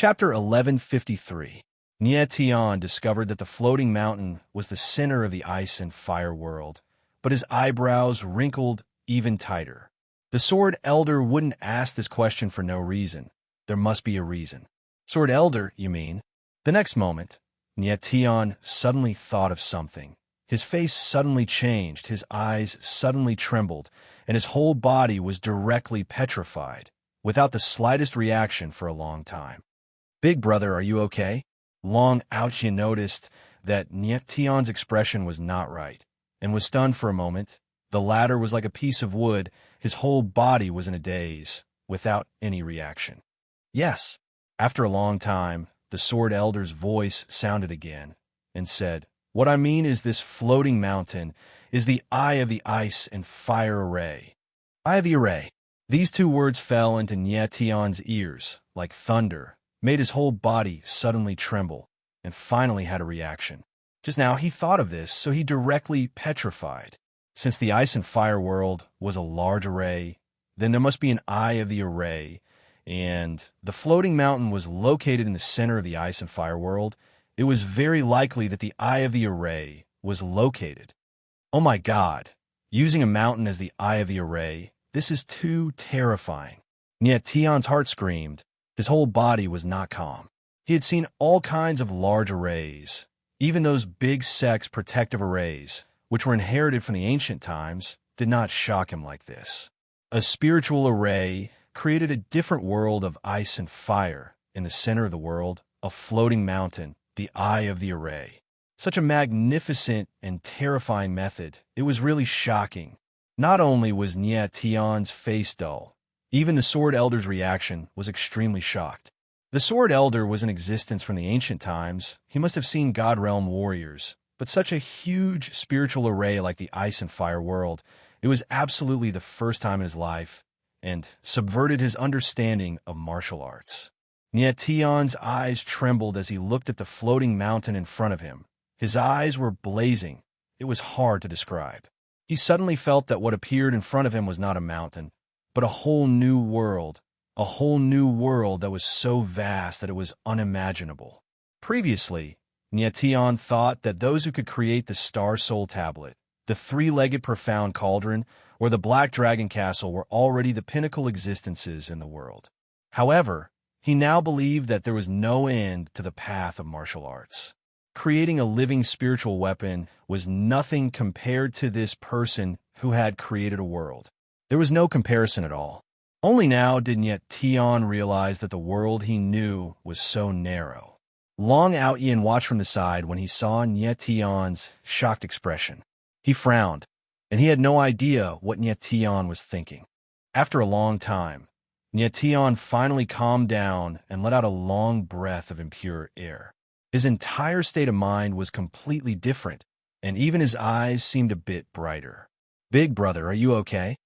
Chapter 1153. Nietian discovered that the floating mountain was the center of the ice and fire world, but his eyebrows wrinkled even tighter. The Sword Elder wouldn't ask this question for no reason. There must be a reason. Sword Elder, you mean? The next moment, Nietian suddenly thought of something. His face suddenly changed, his eyes suddenly trembled, and his whole body was directly petrified, without the slightest reaction for a long time. "Big brother, are you okay?" Long Aoqian noticed that Nietian's expression was not right, and was stunned for a moment. The latter was like a piece of wood. His whole body was in a daze, without any reaction. "Yes." After a long time, the Sword Elder's voice sounded again, and said, "What I mean is this floating mountain is the eye of the ice and fire array." Eye of the array. These two words fell into Nietian's ears like thunder, made his whole body suddenly tremble, and finally had a reaction. Just now he thought of this, so he directly petrified. Since the ice and fire world was a large array, then there must be an eye of the array, and the floating mountain was located in the center of the ice and fire world. It was very likely that the eye of the array was located. Oh my God! Using a mountain as the eye of the array, this is too terrifying. Nietian's heart screamed. His whole body was not calm. He had seen all kinds of large arrays, even those big sex protective arrays, which were inherited from the ancient times, did not shock him like this. A spiritual array created a different world of ice and fire. In the center of the world, a floating mountain, the eye of the array. Such a magnificent and terrifying method. It was really shocking. Not only was Nietian's face dull, even the Sword Elder's reaction was extremely shocked. The Sword Elder was in existence from the ancient times. He must have seen God Realm warriors, but such a huge spiritual array like the ice and fire world, it was absolutely the first time in his life, and subverted his understanding of martial arts. Nietian's eyes trembled as he looked at the floating mountain in front of him. His eyes were blazing. It was hard to describe. He suddenly felt that what appeared in front of him was not a mountain, but a whole new world that was so vast that it was unimaginable. Previously, Nietian thought that those who could create the Star Soul Tablet, the three-legged profound cauldron, or the Black Dragon Castle were already the pinnacle existences in the world. However, he now believed that there was no end to the path of martial arts. Creating a living spiritual weapon was nothing compared to this person who had created a world. There was no comparison at all. Only now did Nietian realize that the world he knew was so narrow. Long Aoqian watched from the side when he saw Nietian's shocked expression. He frowned, and he had no idea what Nietian was thinking. After a long time, Nietian finally calmed down and let out a long breath of impure air. His entire state of mind was completely different, and even his eyes seemed a bit brighter. "Big brother, are you okay?"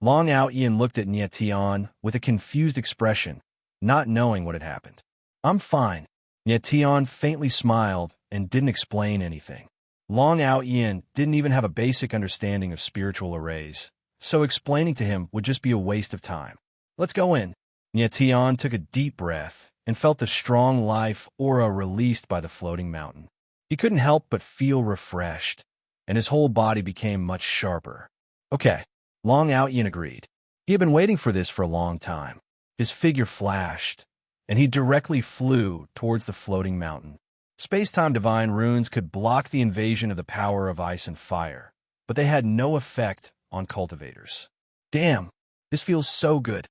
Long Aoqian looked at Nietian with a confused expression, not knowing what had happened. "I'm fine." Nietian faintly smiled and didn't explain anything. Long Aoqian didn't even have a basic understanding of spiritual arrays, so explaining to him would just be a waste of time. "Let's go in." Nietian took a deep breath and felt the strong life aura released by the floating mountain. He couldn't help but feel refreshed, and his whole body became much sharper. "Okay." Long Aoqian agreed. He had been waiting for this for a long time. His figure flashed, and he directly flew towards the floating mountain. Space-time divine runes could block the invasion of the power of ice and fire, but they had no effect on cultivators. "Damn, this feels so good."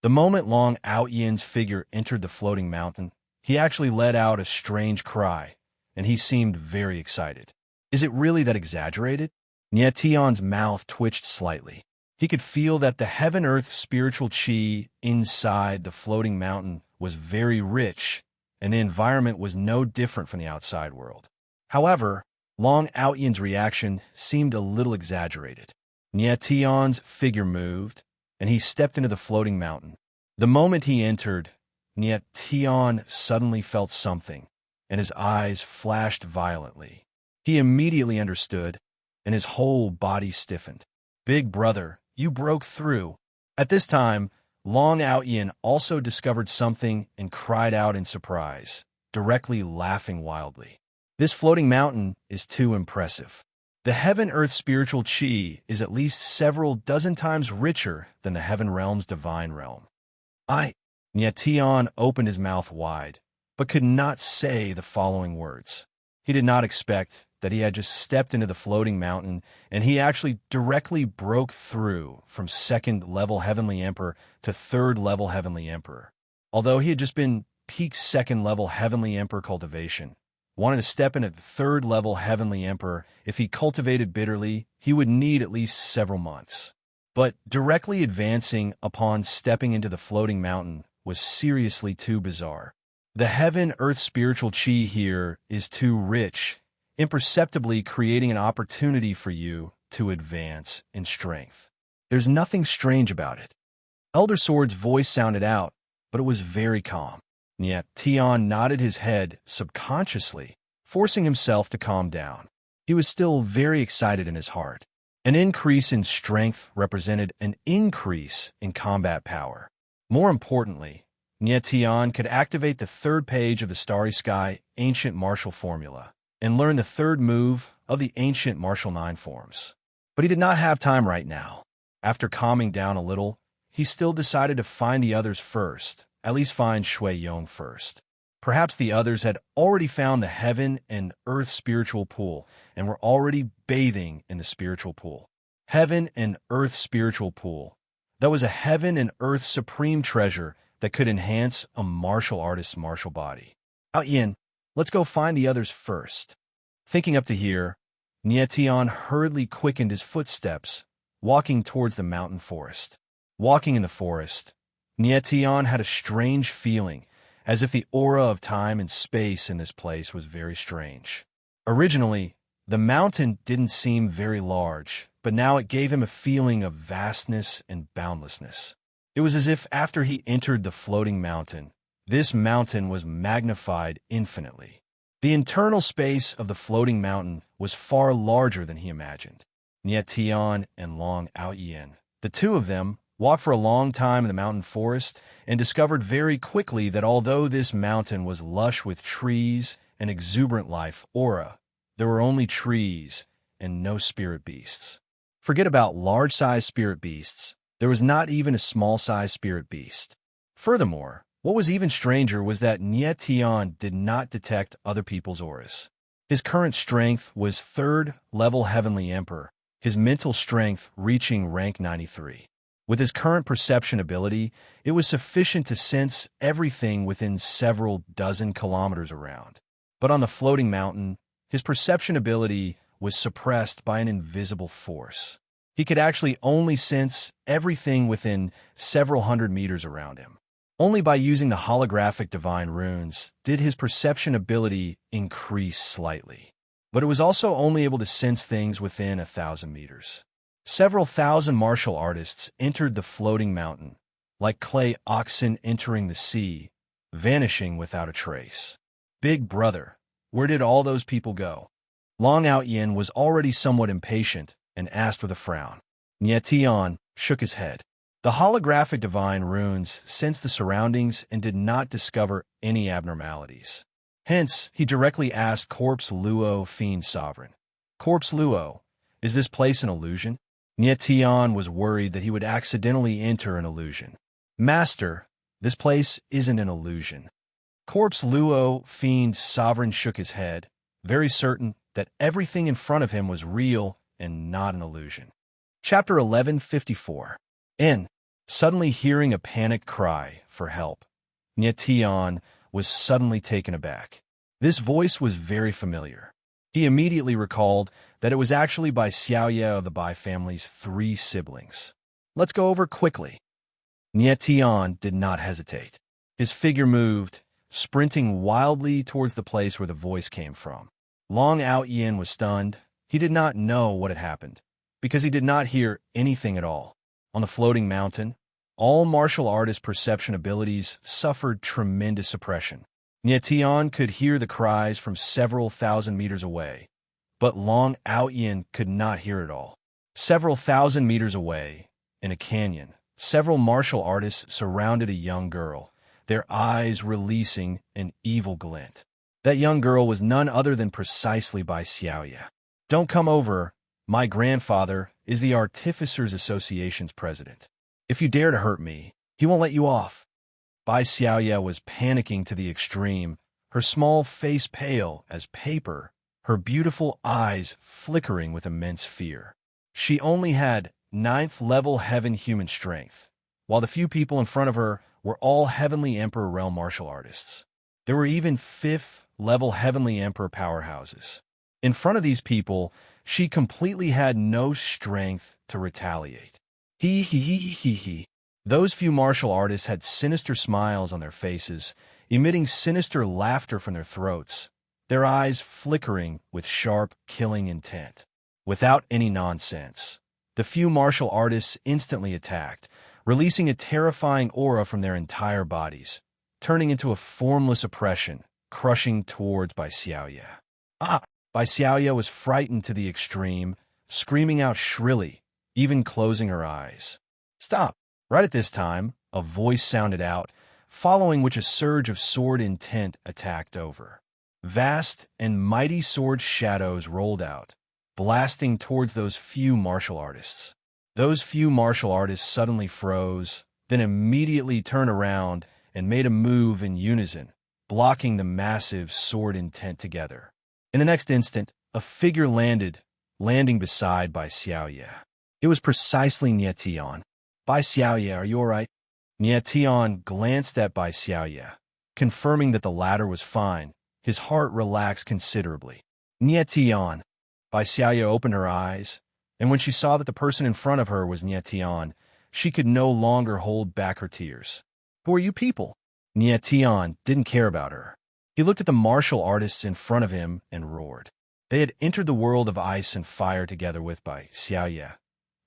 The moment Long Aoqian's figure entered the floating mountain, he actually let out a strange cry, and he seemed very excited. Is it really that exaggerated? Nietian's mouth twitched slightly. He could feel that the heaven-earth spiritual chi inside the floating mountain was very rich, and the environment was no different from the outside world. However, Long Aoqian's reaction seemed a little exaggerated. Nietian's figure moved, and he stepped into the floating mountain. The moment he entered, Nietian suddenly felt something, and his eyes flashed violently. He immediately understood, and his whole body stiffened. "Big brother, you broke through." At this time, Long Outyin also discovered something and cried out in surprise, directly laughing wildly. This floating mountain is too impressive. The heaven-earth spiritual chi is at least several dozen times richer than the heaven realm's divine realm. Nyetian opened his mouth wide, but could not say the following words. He did not expect that he had just stepped into the floating mountain, and he actually directly broke through from second-level Heavenly Emperor to third-level Heavenly Emperor. Although he had just been peak second-level Heavenly Emperor cultivation, wanted to step into the third-level Heavenly Emperor, if he cultivated bitterly, he would need at least several months. But directly advancing upon stepping into the floating mountain was seriously too bizarre. The heaven-earth spiritual chi here is too rich, imperceptibly creating an opportunity for you to advance in strength. There's nothing strange about it. Elder Sword's voice sounded out, but it was very calm. And yet Tian nodded his head subconsciously, forcing himself to calm down. He was still very excited in his heart. An increase in strength represented an increase in combat power. More importantly, Nyetian could activate the third page of the Starry Sky Ancient Martial Formula and learn the third move of the Ancient Martial 9 forms. But he did not have time right now. After calming down a little, he still decided to find the others first, at least find Shui Yong first. Perhaps the others had already found the heaven and earth spiritual pool and were already bathing in the spiritual pool. Heaven and earth spiritual pool. That was a heaven and earth supreme treasure that could enhance a martial artist's martial body. Outyin, let's go find the others first. Thinking up to here, Nyetian hurriedly quickened his footsteps, walking towards the mountain forest. Walking in the forest, Nyetian had a strange feeling, as if the aura of time and space in this place was very strange. Originally, the mountain didn't seem very large, but now it gave him a feeling of vastness and boundlessness. It was as if after he entered the floating mountain, this mountain was magnified infinitely. The internal space of the floating mountain was far larger than he imagined. Nyetian and Long Outyin, the two of them, walked for a long time in the mountain forest and discovered very quickly that although this mountain was lush with trees and exuberant life aura, there were only trees and no spirit beasts. Forget about large-sized spirit beasts. There was not even a small-sized spirit beast. Furthermore, what was even stranger was that Nyetian did not detect other people's auras. His current strength was third-level Heavenly Emperor, his mental strength reaching rank 93. With his current perception ability, it was sufficient to sense everything within several dozen kilometers around. But on the floating mountain, his perception ability was suppressed by an invisible force. He could actually only sense everything within several hundred meters around him. Only by using the holographic divine runes did his perception ability increase slightly. But it was also only able to sense things within 1,000 meters. Several thousand martial artists entered the floating mountain, like clay oxen entering the sea, vanishing without a trace. Big brother, where did all those people go? Long Outyin was already somewhat impatient and asked with a frown. Nyetian shook his head. The holographic divine runes sensed the surroundings and did not discover any abnormalities. Hence, he directly asked Corpse Luo Fiend Sovereign. Corpse Luo, is this place an illusion? Nyetian was worried that he would accidentally enter an illusion. Master, this place isn't an illusion. Corpse Luo Fiend Sovereign shook his head, very certain that everything in front of him was real and not an illusion. Chapter 1154. Suddenly hearing a panicked cry for help, Nyetian was suddenly taken aback. This voice was very familiar. He immediately recalled that it was actually by Xiaoye of the Bai family's 3 siblings. Let's go over quickly. Nyetian did not hesitate. His figure moved, sprinting wildly towards the place where the voice came from. Long Outyin was stunned. He did not know what had happened, because he did not hear anything at all. On the floating mountain, all martial artist perception abilities suffered tremendous suppression. Nyetian could hear the cries from several thousand meters away, but Long Outyin could not hear it all. Several thousand meters away, in a canyon, several martial artists surrounded a young girl, their eyes releasing an evil glint. That young girl was none other than precisely Bai Xiaoya. "Don't come over. My grandfather is the Artificers Association's president. If you dare to hurt me, he won't let you off." Bai Xiaoya was panicking to the extreme, her small face pale as paper, her beautiful eyes flickering with immense fear. She only had 9th-level heaven human strength, while the few people in front of her were all Heavenly Emperor realm martial artists. There were even 5th-level Heavenly Emperor powerhouses. In front of these people, she completely had no strength to retaliate. He. Those few martial artists had sinister smiles on their faces, emitting sinister laughter from their throats, their eyes flickering with sharp, killing intent. Without any nonsense, the few martial artists instantly attacked, releasing a terrifying aura from their entire bodies, turning into a formless oppression, crushing towards Bai Xiaoya. Bai Xiaoya was frightened to the extreme, screaming out shrilly, even closing her eyes. "Stop!" Right at this time, a voice sounded out, following which a surge of sword intent attacked over. Vast and mighty sword shadows rolled out, blasting towards those few martial artists. Those few martial artists suddenly froze, then immediately turned around and made a move in unison, blocking the massive sword intent together. In the next instant, a figure landing beside Bai Xiaoya. It was precisely Nie Tian. "Bai Xiaoya, are you all right?" Nie Tian glanced at Bai Xiaoya, confirming that the latter was fine. His heart relaxed considerably. "Nie Tian." Bai Xiaoya opened her eyes, and when she saw that the person in front of her was Nie Tian, she could no longer hold back her tears. "Who are you people?" Nie Tian didn't care about her. He looked at the martial artists in front of him and roared. They had entered the world of ice and fire together with Bai Xiaoya,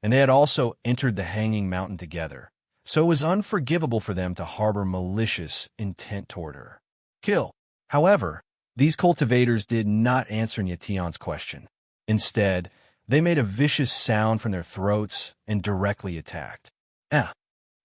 and they had also entered the Hanging Mountain together, so it was unforgivable for them to harbor malicious intent toward her. "Kill." However, these cultivators did not answer Nie Tian's question. Instead, they made a vicious sound from their throats and directly attacked.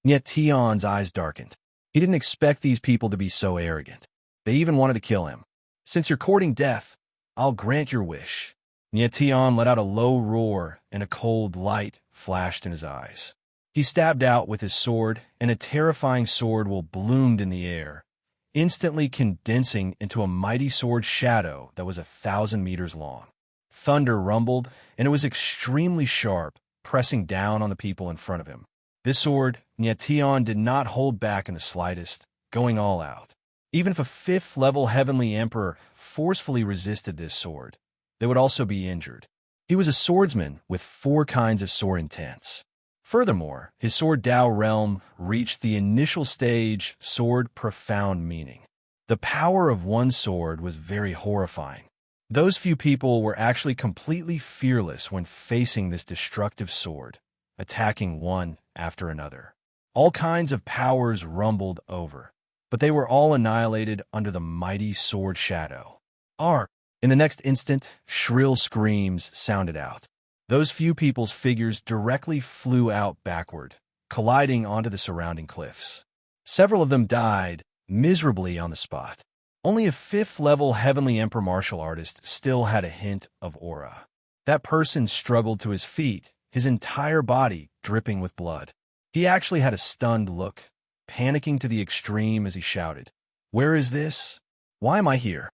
Nie Tian's eyes darkened. He didn't expect these people to be so arrogant. They even wanted to kill him. "Since you're courting death, I'll grant your wish." Nie Tian let out a low roar, and a cold light flashed in his eyes. He stabbed out with his sword, and a terrifying sword will bloomed in the air, instantly condensing into a mighty sword shadow that was 1,000 meters long. Thunder rumbled, and it was extremely sharp, pressing down on the people in front of him. This sword, Nie Tian did not hold back in the slightest, going all out. Even if a 5th-level Heavenly Emperor forcefully resisted this sword, they would also be injured. He was a swordsman with 4 kinds of sword intents. Furthermore, his sword Dao realm reached the initial stage sword profound meaning. The power of one sword was very horrifying. Those few people were actually completely fearless when facing this destructive sword, attacking one after another. All kinds of powers rumbled over, but they were all annihilated under the mighty sword shadow. "Ark!" In the next instant, shrill screams sounded out. Those few people's figures directly flew out backward, colliding onto the surrounding cliffs. Several of them died miserably on the spot. Only a 5th-level Heavenly Emperor martial artist still had a hint of aura. That person struggled to his feet, his entire body dripping with blood. He actually had a stunned look, panicking to the extreme as he shouted, "Where is this? Why am I here?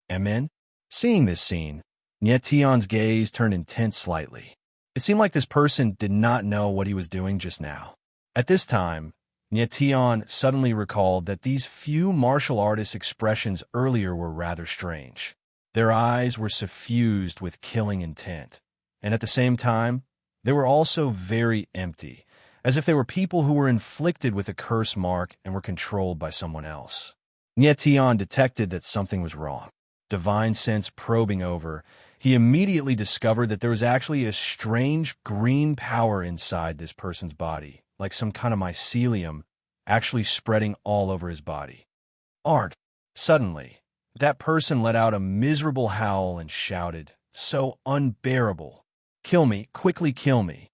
Amen?" Seeing this scene, Nie Tian's gaze turned intense slightly. It seemed like this person did not know what he was doing just now. At this time, Nie Tian suddenly recalled that these few martial artists' expressions earlier were rather strange. Their eyes were suffused with killing intent, and at the same time, they were also very empty, as if they were people who were inflicted with a curse mark and were controlled by someone else. Nie Tian detected that something was wrong. Divine sense probing over, he immediately discovered that there was actually a strange green power inside this person's body, like some kind of mycelium, actually spreading all over his body. "Arg!" Suddenly, that person let out a miserable howl and shouted, so unbearable, "Kill me, quickly kill me."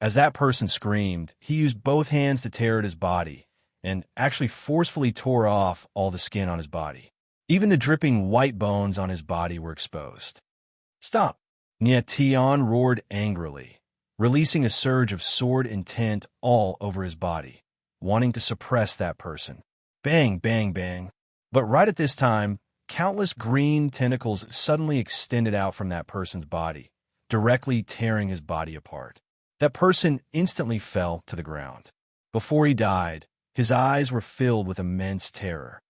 As that person screamed, he used both hands to tear at his body and actually forcefully tore off all the skin on his body. Even the dripping white bones on his body were exposed. "Stop!" Nyetian roared angrily, releasing a surge of sword intent all over his body, wanting to suppress that person. Bang, bang, bang. But right at this time, countless green tentacles suddenly extended out from that person's body, directly tearing his body apart. That person instantly fell to the ground. Before he died, his eyes were filled with immense terror.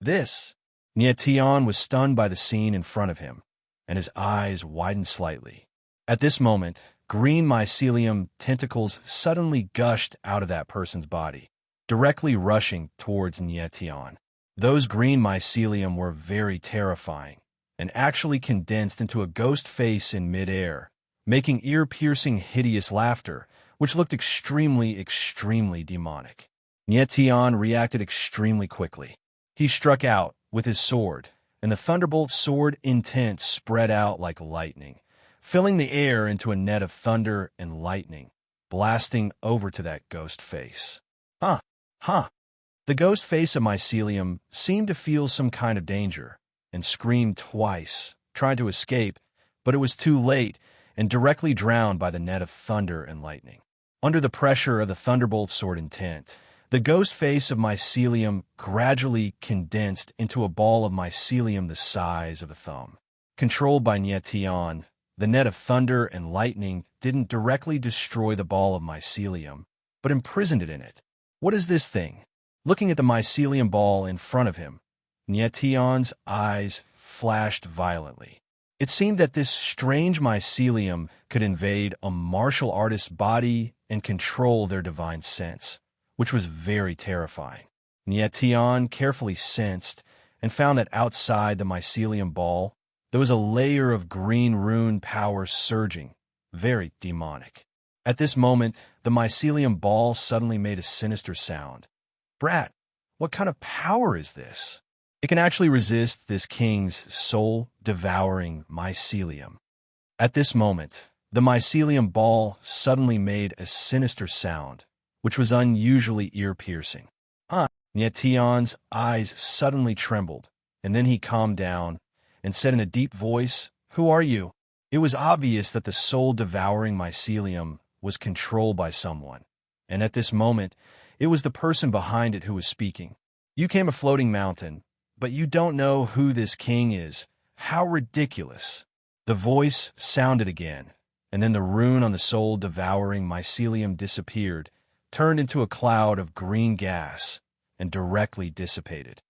Nyetian was stunned by the scene in front of him, and his eyes widened slightly. At this moment, green mycelium tentacles suddenly gushed out of that person's body, directly rushing towards Nyetian. Those green mycelium were very terrifying, and actually condensed into a ghost face in midair, making ear-piercing hideous laughter, which looked extremely, extremely demonic. Nyetian reacted extremely quickly. He struck out with his sword, and the thunderbolt sword intent spread out like lightning, filling the air into a net of thunder and lightning, blasting over to that ghost face. Huh. The ghost face of mycelium seemed to feel some kind of danger, and screamed twice, trying to escape, but it was too late, and directly drowned by the net of thunder and lightning. Under the pressure of the thunderbolt sword intent, the ghost face of mycelium gradually condensed into a ball of mycelium the size of a thumb. Controlled by Nyetian, the net of thunder and lightning didn't directly destroy the ball of mycelium, but imprisoned it in it. What is this thing? Looking at the mycelium ball in front of him, Nyetian's eyes flashed violently. It seemed that this strange mycelium could invade a martial artist's body and control their divine sense, which was very terrifying. Nyetian carefully sensed and found that outside the mycelium ball, there was a layer of green rune power surging, very demonic. At this moment, the mycelium ball suddenly made a sinister sound. "Brat, what kind of power is this? It can actually resist this king's soul-devouring mycelium." At this moment, the mycelium ball suddenly made a sinister sound, which was unusually ear-piercing. Nyetian's eyes suddenly trembled, and then he calmed down and said in a deep voice, "Who are you?" It was obvious that the soul-devouring mycelium was controlled by someone, and at this moment, it was the person behind it who was speaking. "You came a floating mountain, but you don't know who this king is. How ridiculous." The voice sounded again, and then the rune on the soul-devouring mycelium disappeared, turned into a cloud of green gas, and directly dissipated.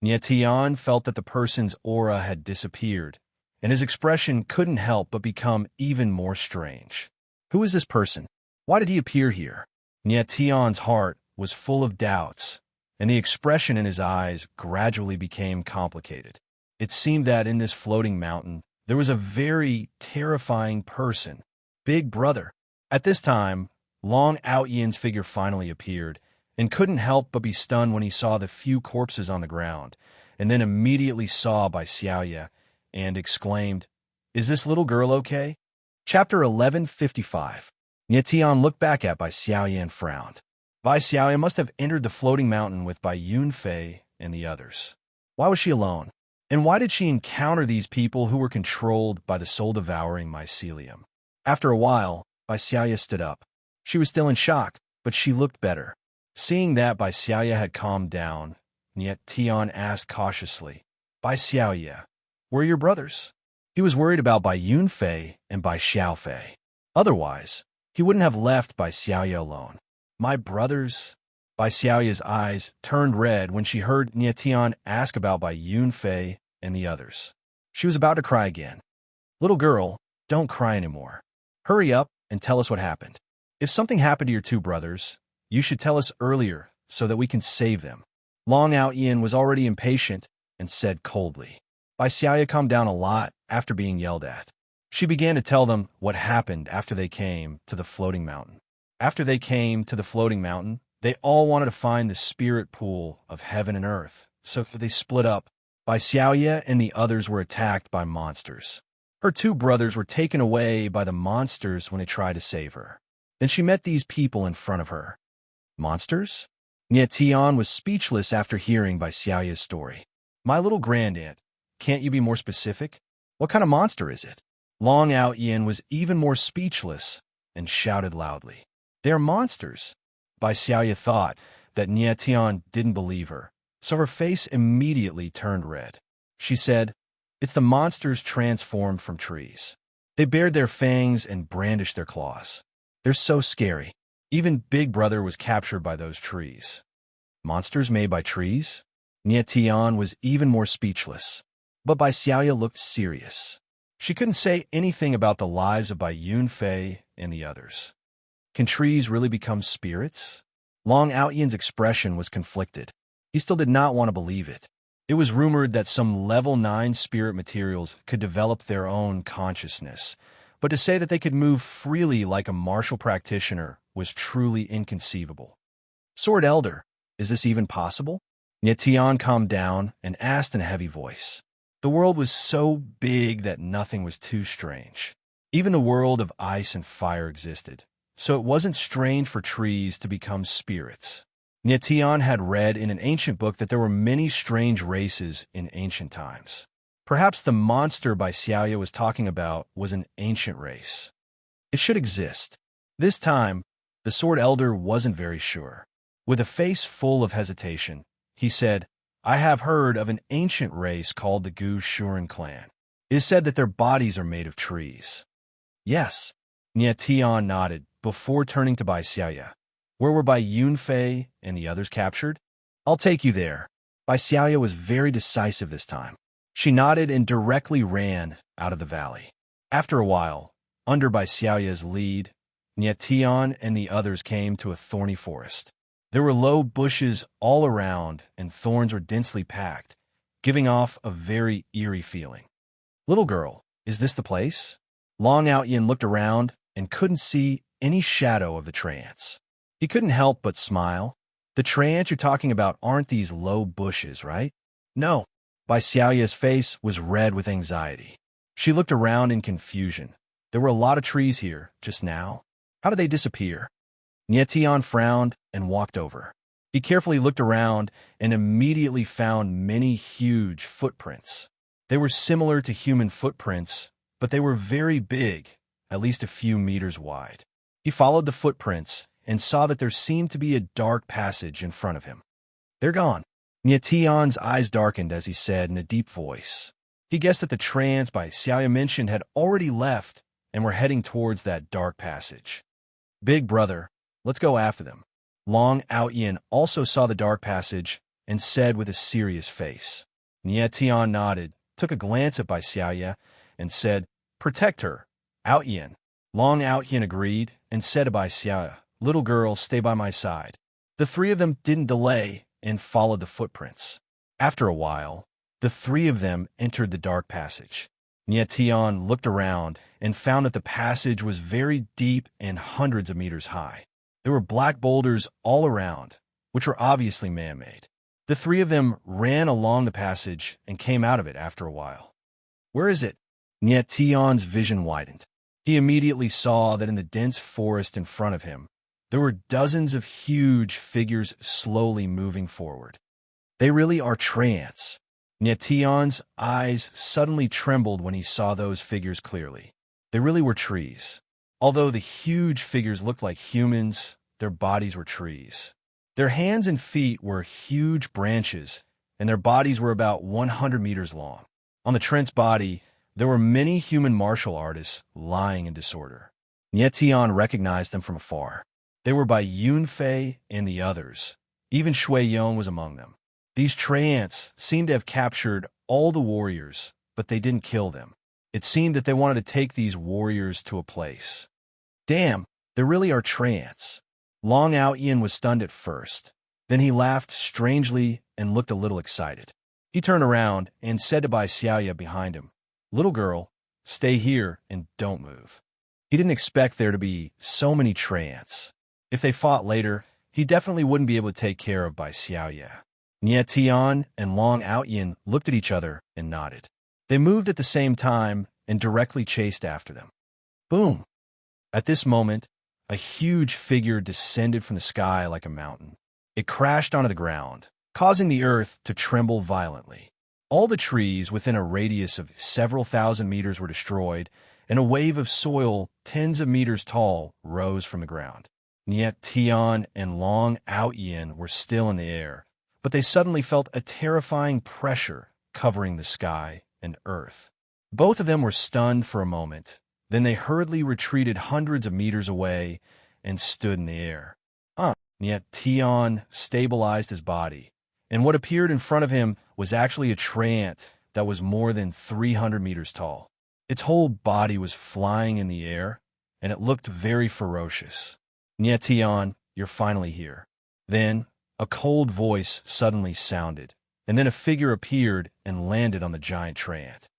Nyetian felt that the person's aura had disappeared, and his expression couldn't help but become even more strange. Who is this person? Why did he appear here? Nyetian's heart was full of doubts, and the expression in his eyes gradually became complicated. It seemed that in this floating mountain, there was a very terrifying person, Big Brother. At this time, Long Outyen's figure finally appeared, and couldn't help but be stunned when he saw the few corpses on the ground, and then immediately saw Bai Xiaoye, and exclaimed, "Is this little girl okay?" Chapter 1155. Nyetian looked back at Bai Xiaoye and frowned. Bai Xiaoye must have entered the floating mountain with Bai Yunfei and the others. Why was she alone? And why did she encounter these people who were controlled by the soul-devouring mycelium? After a while, Bai Xiaoye stood up. She was still in shock, but she looked better. Seeing that Bai Xiaoye had calmed down, Nyetian asked cautiously, "Bai Xiaoye, where are your brothers?" He was worried about Bai Yunfei and Bai Xiaofei. Otherwise, he wouldn't have left Bai Xiaoye alone. "My brothers?" Bai Xiaoye's eyes turned red when she heard Nyetian ask about Bai Yunfei and the others. She was about to cry again. "Little girl, don't cry anymore. Hurry up and tell us what happened. If something happened to your two brothers, you should tell us earlier so that we can save them." Long Outyen was already impatient and said coldly. Bai Xiaoye calmed down a lot after being yelled at. She began to tell them what happened after they came to the floating mountain. After they came to the floating mountain, they all wanted to find the spirit pool of heaven and earth, so they split up. Bai Xiaoye and the others were attacked by monsters. Her two brothers were taken away by the monsters when they tried to save her. Then she met these people in front of her. Monsters? Tian was speechless after hearing Bai Xiaoya's story. My little grandaunt, can't you be more specific? What kind of monster is it? Long Out Yin was even more speechless and shouted loudly. They are monsters. Bai Xiaoya thought that Tian didn't believe her, so her face immediately turned red. She said, "It's the monsters transformed from trees. They bared their fangs and brandished their claws. They're so scary. Even Big Brother was captured by those trees." Monsters made by trees? Tian was even more speechless. But Bai Xiaoya looked serious. She couldn't say anything about the lives of Bai Yunfei and the others. Can trees really become spirits? Long Outyan's expression was conflicted. He still did not want to believe it. It was rumored that some level 9 spirit materials could develop their own consciousness, but to say that they could move freely like a martial practitioner was truly inconceivable. Sword Elder, is this even possible? Tian calmed down and asked in a heavy voice. The world was so big that nothing was too strange. Even the world of ice and fire existed, so it wasn't strange for trees to become spirits. Tian had read in an ancient book that there were many strange races in ancient times. Perhaps the monster Bai Xiaoya was talking about was an ancient race. It should exist. This time, the Sword Elder wasn't very sure. With a face full of hesitation, he said, "I have heard of an ancient race called the Gu Shuren clan. It is said that their bodies are made of trees." Yes, Tian nodded before turning to Bai Xiaoya. "Where were Bai Yunfei and the others captured?" "I'll take you there." Bai Xiaoya was very decisive this time. She nodded and directly ran out of the valley. After a while, under Bai Xiaoya's lead, Tian and the others came to a thorny forest. There were low bushes all around, and thorns were densely packed, giving off a very eerie feeling. "Little girl, is this the place?" Long Outyin looked around and couldn't see any shadow of the trance. He couldn't help but smile. "The trance you're talking about aren't these low bushes, right?" "No." Bai Xiaoya's face was red with anxiety. She looked around in confusion. There were a lot of trees here just now. How did they disappear? Tian frowned and walked over. He carefully looked around and immediately found many huge footprints. They were similar to human footprints, but they were very big, at least a few meters wide. He followed the footprints and saw that there seemed to be a dark passage in front of him. "They're gone." Tian's eyes darkened as he said in a deep voice. He guessed that the trance Bai Xiaoya mentioned had already left and were heading towards that dark passage. "Big Brother, let's go after them." Long Outyin also saw the dark passage and said with a serious face. Tian nodded, took a glance at Bai Xiaoya, and said, "Protect her, Outyin." Long Outyin agreed and said to Bai Xiaoya, "Little girl, stay by my side." The three of them didn't delay and followed the footprints. After a while, the three of them entered the dark passage. Tian looked around and found that the passage was very deep and hundreds of meters high. There were black boulders all around, which were obviously man-made. The three of them ran along the passage and came out of it after a while. "Where is it?" Tian's vision widened. He immediately saw that in the dense forest in front of him, there were dozens of huge figures slowly moving forward. They really are trance. Tian's eyes suddenly trembled when he saw those figures clearly. They really were trees. Although the huge figures looked like humans, their bodies were trees. Their hands and feet were huge branches, and their bodies were about 100 meters long. On the trance body, there were many human martial artists lying in disorder. Tian recognized them from afar. They were by Yunfei and the others. Even Shui Yong was among them. These trance seemed to have captured all the warriors, but they didn't kill them. It seemed that they wanted to take these warriors to a place. "Damn, there really are trance." Long Outyin was stunned at first. Then he laughed strangely and looked a little excited. He turned around and said to Bai Xiaoya behind him, "Little girl, stay here and don't move." He didn't expect there to be so many trance. If they fought later, he definitely wouldn't be able to take care of Bai Xiaoya. Tian and Long Outyin looked at each other and nodded. They moved at the same time and directly chased after them. Boom! At this moment, a huge figure descended from the sky like a mountain. It crashed onto the ground, causing the earth to tremble violently. All the trees within a radius of several thousand meters were destroyed, and a wave of soil tens of meters tall rose from the ground. Niet Tian and Long Ao Yin were still in the air, but they suddenly felt a terrifying pressure covering the sky and earth. Both of them were stunned for a moment. Then they hurriedly retreated hundreds of meters away and stood in the air. Niet Tian stabilized his body, and what appeared in front of him was actually a treant that was more than 300 meters tall. Its whole body was flying in the air, and it looked very ferocious. Niet Tian, you're finally here. Then, a cold voice suddenly sounded, and then a figure appeared and landed on the giant treant.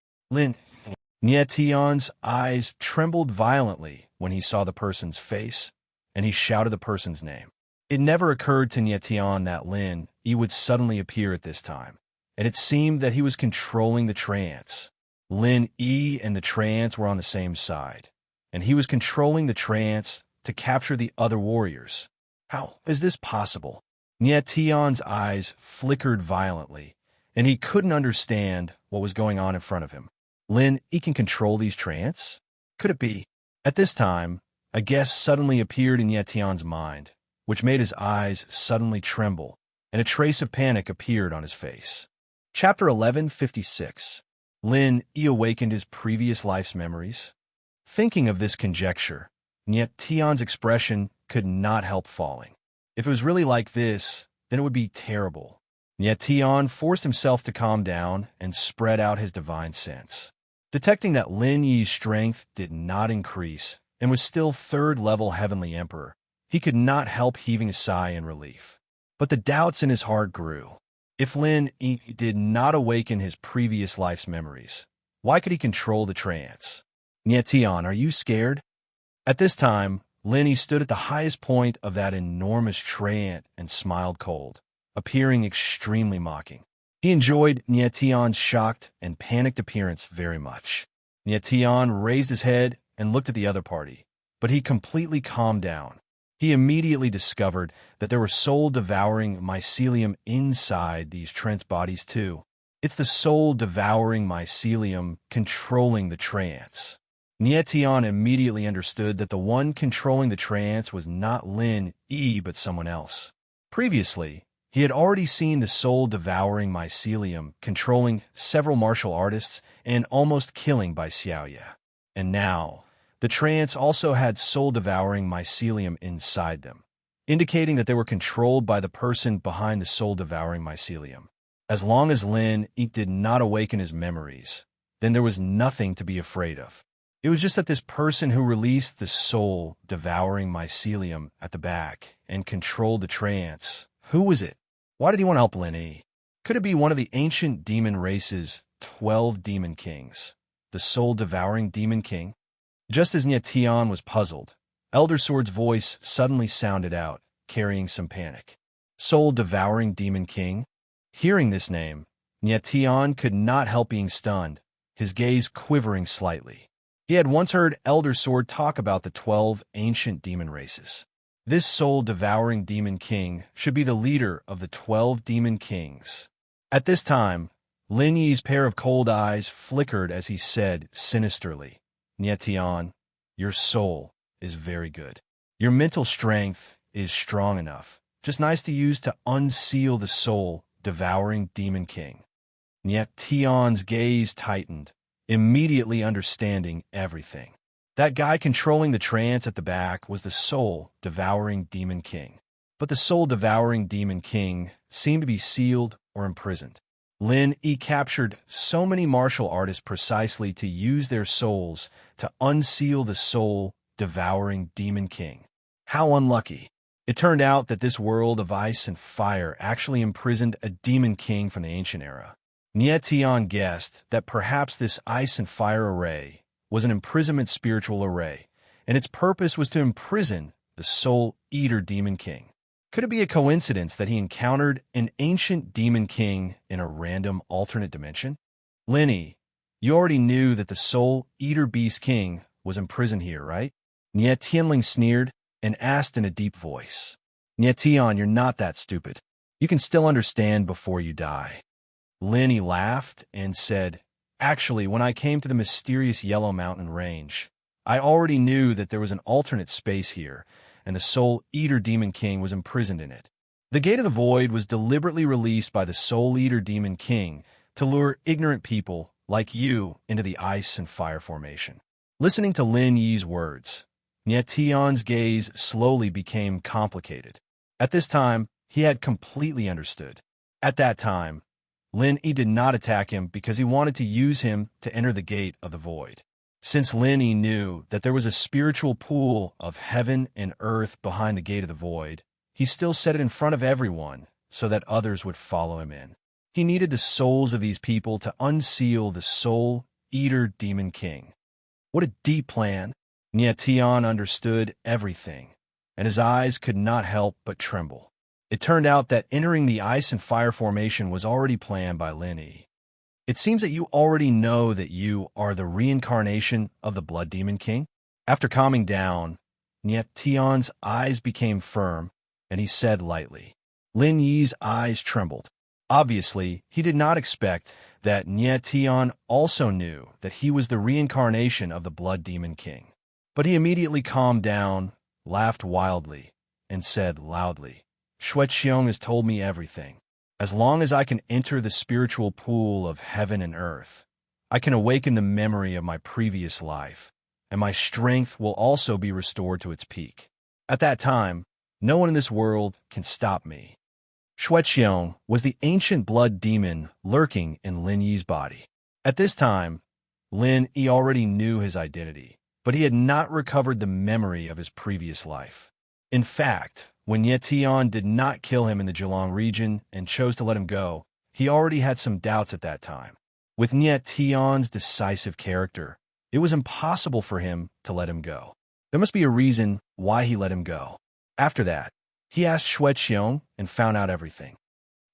Niet Tian's eyes trembled violently when he saw the person's face, and he shouted the person's name. It never occurred to Niet Tian that Lin Yi would suddenly appear at this time, and it seemed that he was controlling the trance. Lin Yi and the trance were on the same side, and he was controlling the trance to capture the other warriors. How is this possible? Niet Tian's eyes flickered violently, and he couldn't understand what was going on in front of him. Lin Yi can control these trance? Could it be? At this time, a guess suddenly appeared in Niet Tian's mind, which made his eyes suddenly tremble, and a trace of panic appeared on his face. Chapter 1156. Lin Yi awakened his previous life's memories. Thinking of this conjecture, Niet Tian's expression could not help falling. If it was really like this, then it would be terrible. Niet Tian forced himself to calm down and spread out his divine sense. Detecting that Lin Yi's strength did not increase and was still third-level Heavenly Emperor, he could not help heaving a sigh in relief. But the doubts in his heart grew. If Lin Yi did not awaken his previous life's memories, why could he control the trance? Niet Tian, are you scared? At this time, Lin Yi stood at the highest point of that enormous trance and smiled cold, appearing extremely mocking. He enjoyed Niet Tian's shocked and panicked appearance very much. Niet Tian raised his head and looked at the other party, but he completely calmed down. He immediately discovered that there were soul-devouring mycelium inside these trance bodies too. It's the soul-devouring mycelium controlling the trance. Niet Tian immediately understood that the one controlling the trance was not Lin Yi but someone else. Previously, he had already seen the soul-devouring mycelium controlling several martial artists and almost killing by Xiaoye. And now, the trance also had soul-devouring mycelium inside them, indicating that they were controlled by the person behind the soul-devouring mycelium. As long as Lin Yi did not awaken his memories, then there was nothing to be afraid of. It was just that this person who released the soul-devouring mycelium at the back and controlled the trance, who was it? Why did he want to help Lin Yi? Could it be one of the ancient demon race's 12 demon kings, the soul-devouring demon king? Just as Niet Tian was puzzled, Elder Sword's voice suddenly sounded out, carrying some panic. Soul-devouring demon king? Hearing this name, Niet Tian could not help being stunned, his gaze quivering slightly. He had once heard Elder Sword talk about the 12 ancient demon races. This soul-devouring demon king should be the leader of the 12 demon kings. At this time, Lin Yi's pair of cold eyes flickered as he said sinisterly, Niet Tian, your soul is very good. Your mental strength is strong enough, just nice to use to unseal the soul-devouring demon king. Niet Tian's gaze tightened, immediately understanding everything. That guy controlling the trance at the back was the soul-devouring demon king. But the soul-devouring demon king seemed to be sealed or imprisoned. Lin Yi captured so many martial artists precisely to use their souls to unseal the soul-devouring demon king. How unlucky. It turned out that this world of ice and fire actually imprisoned a demon king from the ancient era. Niet Tian guessed that perhaps this ice and fire array was an imprisonment spiritual array, and its purpose was to imprison the soul-eater demon king. Could it be a coincidence that he encountered an ancient demon king in a random alternate dimension? Lin Yi, you already knew that the soul-eater beast king was imprisoned here, right? Niet Tianling sneered. and asked in a deep voice, Nietion, you're not that stupid. You can still understand before you die. Lin laughed and said, Actually, when I came to the mysterious Yellow Mountain Range, I already knew that there was an alternate space here, and the Soul Eater Demon King was imprisoned in it. The Gate of the Void was deliberately released by the Soul Eater Demon King to lure ignorant people like you into the ice and fire formation. Listening to Lin Yi's words, Nietion's gaze slowly became complicated. At this time, he had completely understood. At that time, Lin Yi did not attack him because he wanted to use him to enter the Gate of the Void. Since Lin Yi knew that there was a spiritual pool of heaven and earth behind the Gate of the Void, he still set it in front of everyone so that others would follow him in. He needed the souls of these people to unseal the Soul Eater Demon King. What a deep plan! Nietion understood everything, and his eyes could not help but tremble. It turned out that entering the ice and fire formation was already planned by Lin Yi. It seems that you already know that you are the reincarnation of the Blood Demon King. After calming down, Nietion's eyes became firm, and he said lightly. Lin Yi's eyes trembled. Obviously, he did not expect that Nietion also knew that he was the reincarnation of the Blood Demon King. But he immediately calmed down, laughed wildly, and said loudly, Xueqiong has told me everything. As long as I can enter the spiritual pool of heaven and earth, I can awaken the memory of my previous life, and my strength will also be restored to its peak. At that time, no one in this world can stop me. Xueqiong was the ancient blood demon lurking in Lin Yi's body. At this time, Lin Yi already knew his identity, but he had not recovered the memory of his previous life. In fact, when Nietion did not kill him in the Zhejiang region and chose to let him go, he already had some doubts at that time. With Nietion's decisive character, it was impossible for him to let him go. There must be a reason why he let him go. After that, he asked Xueqiong and found out everything.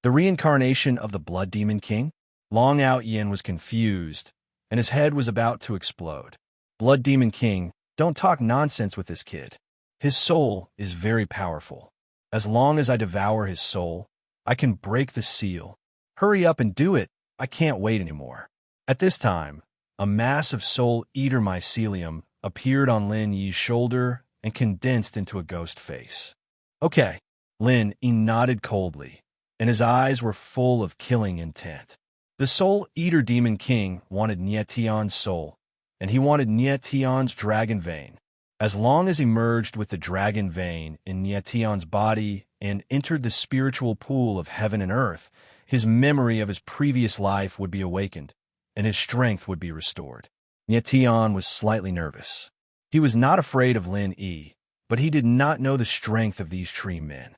The reincarnation of the Blood Demon King? Long Outyin was confused, and his head was about to explode. Blood Demon King, don't talk nonsense with this kid. His soul is very powerful. As long as I devour his soul, I can break the seal. Hurry up and do it. I can't wait anymore. At this time, a mass of Soul Eater mycelium appeared on Lin Yi's shoulder and condensed into a ghost face. Okay, Lin Yi nodded coldly, and his eyes were full of killing intent. The Soul Eater Demon King wanted Nietion's soul, and he wanted Nietion's dragon vein. As long as he merged with the dragon vein in Nietion's body and entered the spiritual pool of heaven and earth, his memory of his previous life would be awakened, and his strength would be restored. Nietion was slightly nervous. He was not afraid of Lin Yi, but he did not know the strength of these tree men.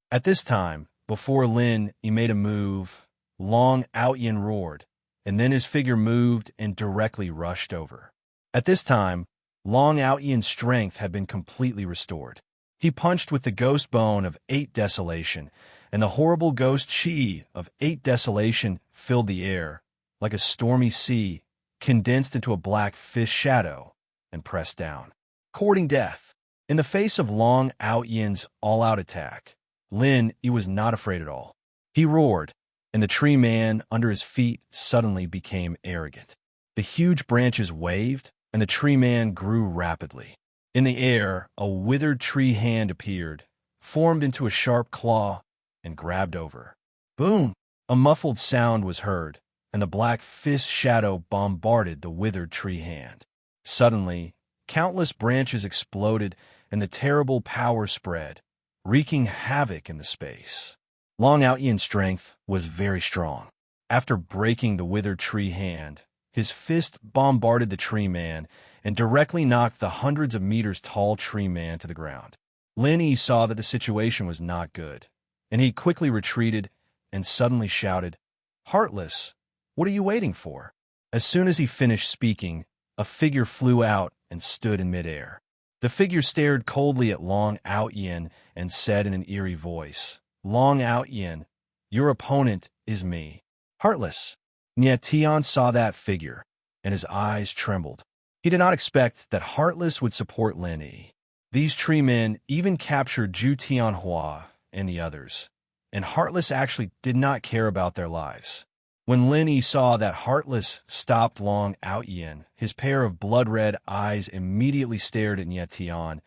At this time, before Lin Yi made a move, Long Outyin roared, and then his figure moved and directly rushed over. At this time, Long Outyin's strength had been completely restored. He punched with the ghost bone of 8 desolation, and the horrible ghost chi of 8 desolation filled the air, like a stormy sea, condensed into a black fish shadow, and pressed down, courting death. In the face of Long Outyin's all-out attack, Lin Yi was not afraid at all. He roared, and the tree man under his feet suddenly became arrogant. The huge branches waved, and the tree man grew rapidly. In the air, a withered tree hand appeared, formed into a sharp claw, and grabbed over. Boom! A muffled sound was heard, and the black fist shadow bombarded the withered tree hand. Suddenly, countless branches exploded, and the terrible power spread, wreaking havoc in the space. Long Outyin's strength was very strong. After breaking the withered tree hand, his fist bombarded the tree man and directly knocked the hundreds of meters tall tree man to the ground. Lin Yi saw that the situation was not good, and he quickly retreated and suddenly shouted, "Heartless, what are you waiting for?" As soon as he finished speaking, a figure flew out and stood in midair. The figure stared coldly at Long Outyin and said in an eerie voice, "Long Outyin, your opponent is me." Heartless. Nietion saw that figure, and his eyes trembled. He did not expect that Heartless would support Lin Yi. These tree men even captured Zhu Tianhua and the others, and Heartless actually did not care about their lives. When Lin Yi saw that Heartless stopped Long Outyin, his pair of blood-red eyes immediately stared at Nie Tian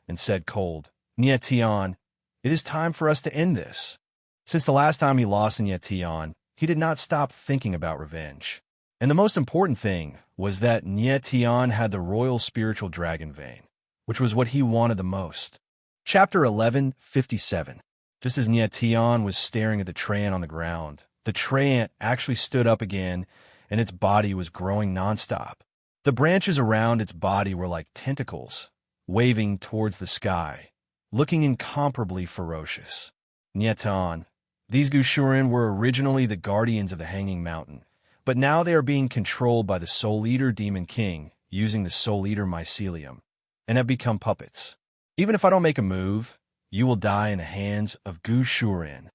and said cold, "Nie Tian, it is time for us to end this." Since the last time he lost in Nie Tian, he did not stop thinking about revenge. And the most important thing was that Nie Tian had the royal spiritual dragon vein, which was what he wanted the most. Chapter 1157. Just as Nie Tian was staring at the tray ant on the ground, the tray ant actually stood up again, and its body was growing nonstop. The branches around its body were like tentacles, waving towards the sky, looking incomparably ferocious. Nie Tian, these Gushurin were originally the guardians of the Hanging Mountain, but now they are being controlled by the Soul Eater Demon King using the Soul Eater mycelium, and have become puppets. Even if I don't make a move, you will die in the hands of Gushurin.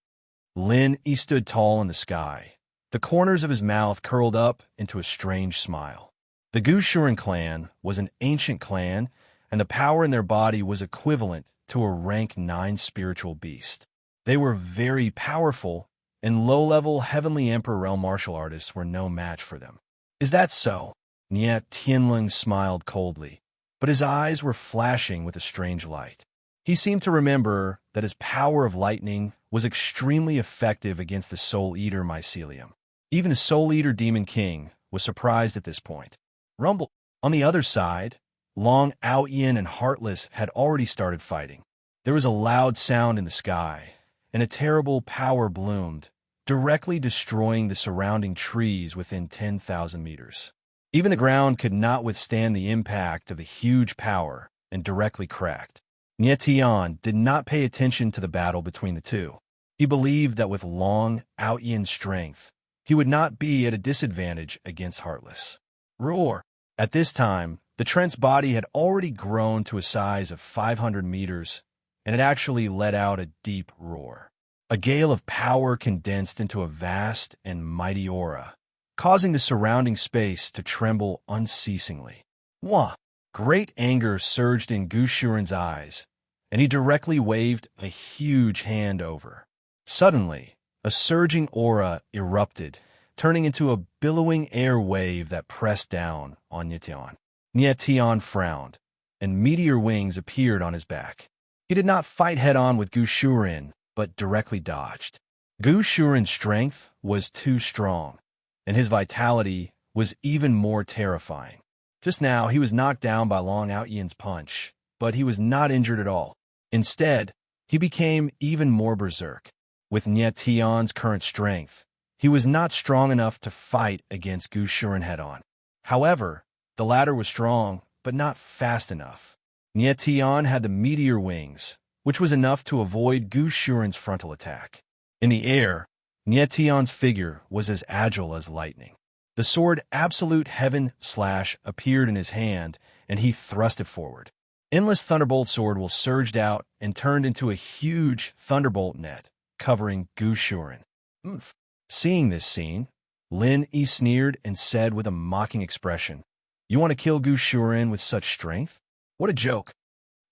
Lin Yi stood tall in the sky. The corners of his mouth curled up into a strange smile. The Gushurin clan was an ancient clan, and the power in their body was equivalent to a rank 9 spiritual beast. They were very powerful, and low-level Heavenly Emperor realm martial artists were no match for them. Is that so? Nie Tianling smiled coldly, but his eyes were flashing with a strange light. He seemed to remember that his power of lightning was extremely effective against the Soul Eater mycelium. Even the Soul Eater Demon King was surprised at this point. Rumble. On the other side, Long Outyin and Heartless had already started fighting. There was a loud sound in the sky, and a terrible power bloomed, directly destroying the surrounding trees within 10,000 meters. Even the ground could not withstand the impact of the huge power and directly cracked. Nie Tian did not pay attention to the battle between the two. He believed that with Long Outyin's strength, he would not be at a disadvantage against Heartless. Roar! At this time, the Trent's body had already grown to a size of 500 meters, and it actually let out a deep roar. A gale of power condensed into a vast and mighty aura, causing the surrounding space to tremble unceasingly. Wah! Great anger surged in Gushurin's eyes, and he directly waved a huge hand over. Suddenly, a surging aura erupted, turning into a billowing air wave that pressed down on Nie Tian. Nie Tian frowned, and meteor wings appeared on his back. He did not fight head-on with Gushurin, but directly dodged. Gushurin's strength was too strong, and his vitality was even more terrifying. Just now, he was knocked down by Long Outyin's punch, but he was not injured at all. Instead, he became even more berserk. With Nie Tian's current strength, he was not strong enough to fight against Gushurin head-on. However, the latter was strong, but not fast enough. Nie Tian had the meteor wings, which was enough to avoid Gushurin's frontal attack. In the air, Nie Tian's figure was as agile as lightning. The sword Absolute Heaven Slash appeared in his hand, and he thrust it forward. Endless Thunderbolt Sword will surged out and turned into a huge thunderbolt net, covering Gushurin. Oomph. Seeing this scene, Lin Yi sneered and said with a mocking expression, "You want to kill Gushurin with such strength? What a joke."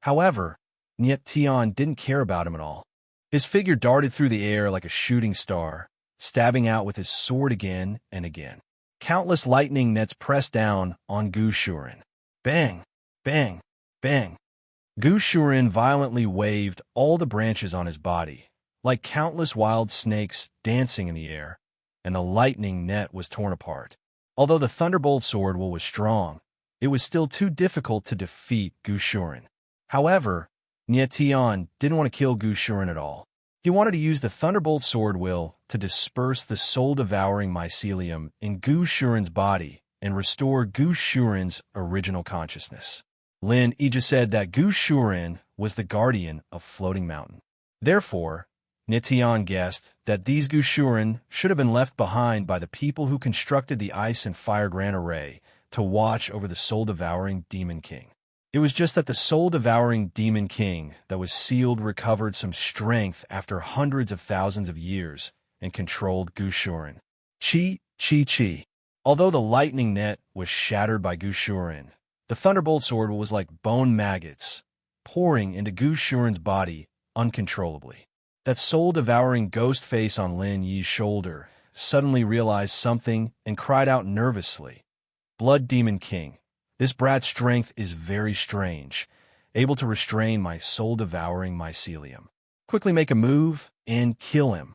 However, Nie Tian didn't care about him at all. His figure darted through the air like a shooting star, stabbing out with his sword again and again. Countless lightning nets pressed down on Gushurin. Bang! Bang! Bang! Gushurin violently waved all the branches on his body, like countless wild snakes dancing in the air, and the lightning net was torn apart. Although the Thunderbolt Sword was strong, it was still too difficult to defeat Gushurin. However, Nie Tian didn't want to kill Gushurin at all. He wanted to use the Thunderbolt Sword will to disperse the soul-devouring mycelium in Gushurin's body and restore Gushurin's original consciousness. Lin Yi just said that Gushurin was the guardian of Floating Mountain. Therefore, Nie Tian guessed that these Gushurin should have been left behind by the people who constructed the Ice and Fire Grand Array to watch over the soul-devouring Demon King. It was just that the soul-devouring Demon King that was sealed recovered some strength after hundreds of thousands of years and controlled Gushurin. Chi. Although the lightning net was shattered by Gushurin, the Thunderbolt Sword was like bone maggots, pouring into Gu Shuren's body uncontrollably. That soul-devouring ghost face on Lin Yi's shoulder suddenly realized something and cried out nervously, "Blood Demon King, this brat's strength is very strange, able to restrain my soul-devouring mycelium. Quickly make a move and kill him."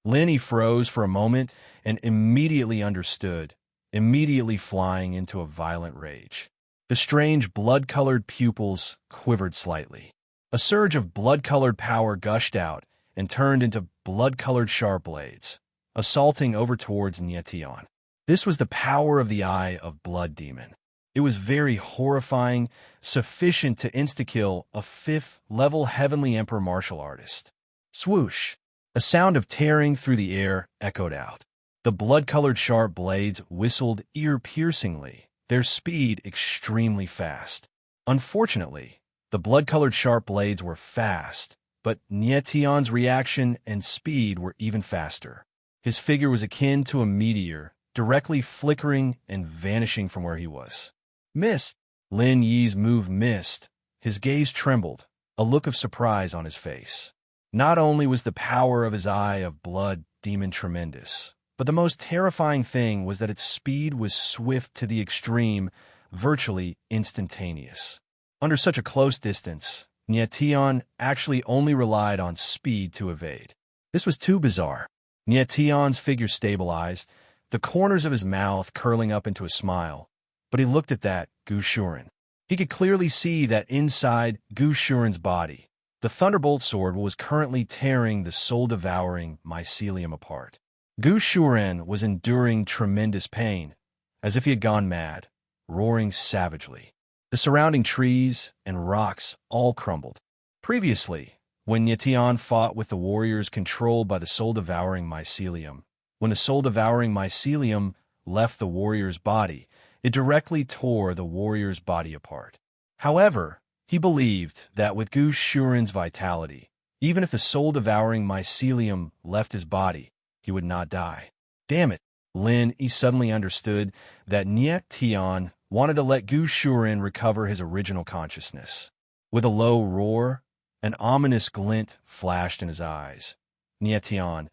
Lin Yi froze for a moment and immediately understood, immediately flying into a violent rage. The strange blood-colored pupils quivered slightly. A surge of blood-colored power gushed out and turned into blood-colored sharp blades, assaulting over towards Nietian. This was the power of the Eye of Blood Demon. It was very horrifying, sufficient to insta-kill a 5th-level Heavenly Emperor martial artist. Swoosh! A sound of tearing through the air echoed out. The blood-colored sharp blades whistled ear-piercingly, their speed extremely fast. Unfortunately, the blood-colored sharp blades were fast, but Nietian's reaction and speed were even faster. His figure was akin to a meteor, directly flickering and vanishing from where he was. "Missed!" Lin Yi's move missed. His gaze trembled, a look of surprise on his face. Not only was the power of his Eye of Blood Demon tremendous, but the most terrifying thing was that its speed was swift to the extreme, virtually instantaneous. Under such a close distance, Nietian actually only relied on speed to evade. This was too bizarre. Nietian's figure stabilized, the corners of his mouth curling up into a smile, but he looked at that Gu Shuren. He could clearly see that inside Gu Shuren's body, the Thunderbolt Sword was currently tearing the soul-devouring mycelium apart. Gu Shuren was enduring tremendous pain, as if he had gone mad, roaring savagely. The surrounding trees and rocks all crumbled. Previously, when Nietian fought with the warriors controlled by the soul-devouring mycelium, when the soul-devouring mycelium left the warrior's body, it directly tore the warrior's body apart. However, he believed that with Gu Shuren's vitality, even if the soul-devouring mycelium left his body, he would not die. Damn it! Lin Yi suddenly understood that Nietian wanted to let Gu Shuren recover his original consciousness. With a low roar, an ominous glint flashed in his eyes. "Nietian,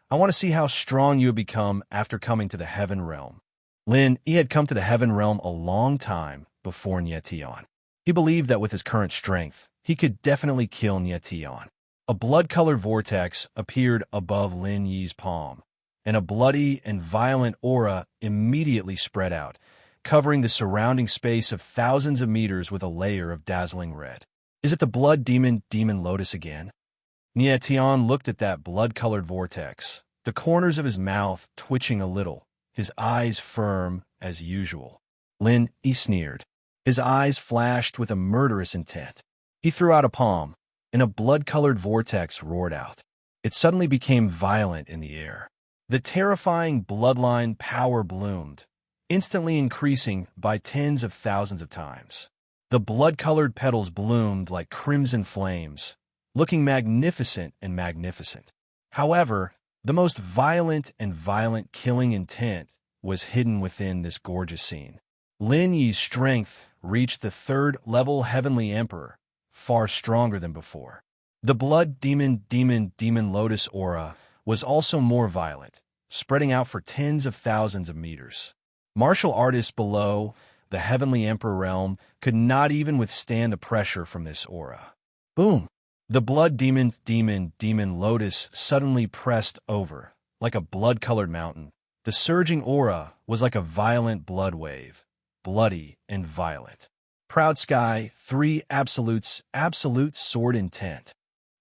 I want to see how strong you have become after coming to the Heaven Realm." Lin Yi had come to the Heaven Realm a long time before Nietian. He believed that with his current strength, he could definitely kill Nietian. A blood-colored vortex appeared above Lin Yi's palm, and a bloody and violent aura immediately spread out, covering the surrounding space of thousands of meters with a layer of dazzling red. "Is it the Blood Demon Lotus again?" Nietian looked at that blood-colored vortex, the corners of his mouth twitching a little, his eyes firm as usual. Lin Yi sneered. His eyes flashed with a murderous intent. He threw out a palm, and a blood-colored vortex roared out. It suddenly became violent in the air. The terrifying bloodline power bloomed, instantly increasing by tens of thousands of times. The blood-colored petals bloomed like crimson flames, looking magnificent and magnificent. However, the most violent and violent killing intent was hidden within this gorgeous scene. Lin Yi's strength reached the 3rd-level Heavenly Emperor, far stronger than before. The Blood Demon Lotus aura was also more violent, spreading out for tens of thousands of meters. Martial artists below the Heavenly Emperor realm could not even withstand the pressure from this aura. Boom! The Blood Demon Lotus suddenly pressed over, like a blood-colored mountain. The surging aura was like a violent blood wave, bloody and violent. Proud Sky, 3 absolutes, absolute sword intent.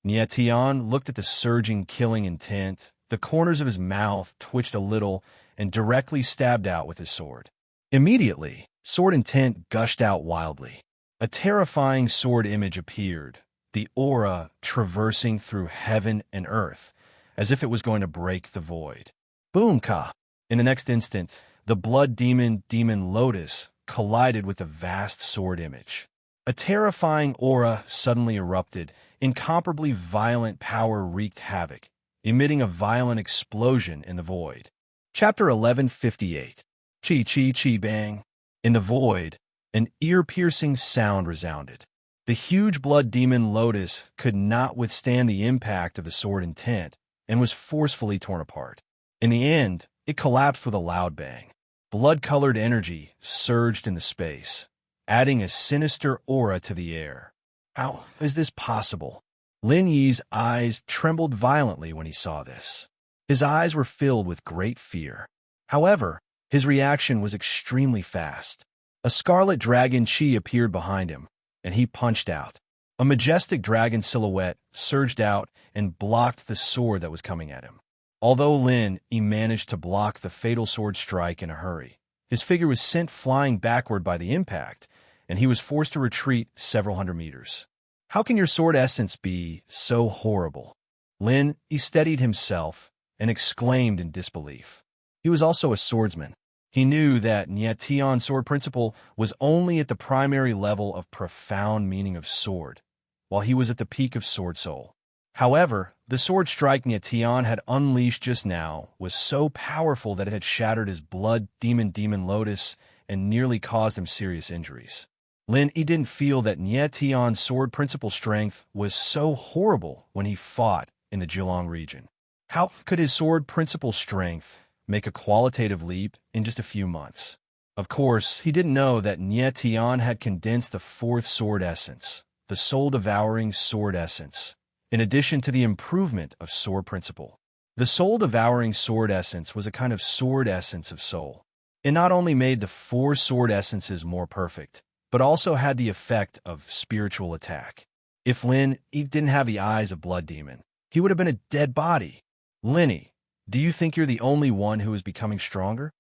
Nietian looked at the surging killing intent. The corners of his mouth twitched a little and directly stabbed out with his sword. Immediately, sword intent gushed out wildly. A terrifying sword image appeared, the aura traversing through heaven and earth, as if it was going to break the void. Boom-ka! In the next instant, the Blood Demon Lotus collided with the vast sword image. A terrifying aura suddenly erupted. Incomparably violent power wreaked havoc, emitting a violent explosion in the void. Chapter 1158. Chi-chi-chi-bang. In the void, an ear-piercing sound resounded. The huge blood demon Lotus could not withstand the impact of the sword intent and was forcefully torn apart. In the end, it collapsed with a loud bang. Blood-colored energy surged in the space, adding a sinister aura to the air. How is this possible? Lin Yi's eyes trembled violently when he saw this. His eyes were filled with great fear. However, his reaction was extremely fast. A scarlet dragon chi appeared behind him, and he punched out. A majestic dragon silhouette surged out and blocked the sword that was coming at him. Although Lin Yi managed to block the fatal sword strike in a hurry, his figure was sent flying backward by the impact, and he was forced to retreat several hundred meters. How can your sword essence be so horrible? Lin Yi steadied himself and exclaimed in disbelief. He was also a swordsman. He knew that Nietian's sword principle was only at the primary level of profound meaning of sword, while he was at the peak of sword soul. However, the sword strike Nietian had unleashed just now was so powerful that it had shattered his blood demon Lotus and nearly caused him serious injuries. Lin Yi didn't feel that Nietian's sword principle strength was so horrible when he fought in the Zhejiang region. How could his sword principle strength make a qualitative leap in just a few months? Of course, he didn't know that Nietian had condensed the fourth sword essence, the soul-devouring sword essence, in addition to the improvement of sword principle. The soul-devouring sword essence was a kind of sword essence of soul. It not only made the four sword essences more perfect, but also had the effect of spiritual attack. If Lin Yi didn't have the eyes of Blood Demon, he would have been a dead body. Lin Yi, do you think you're the only one who is becoming stronger?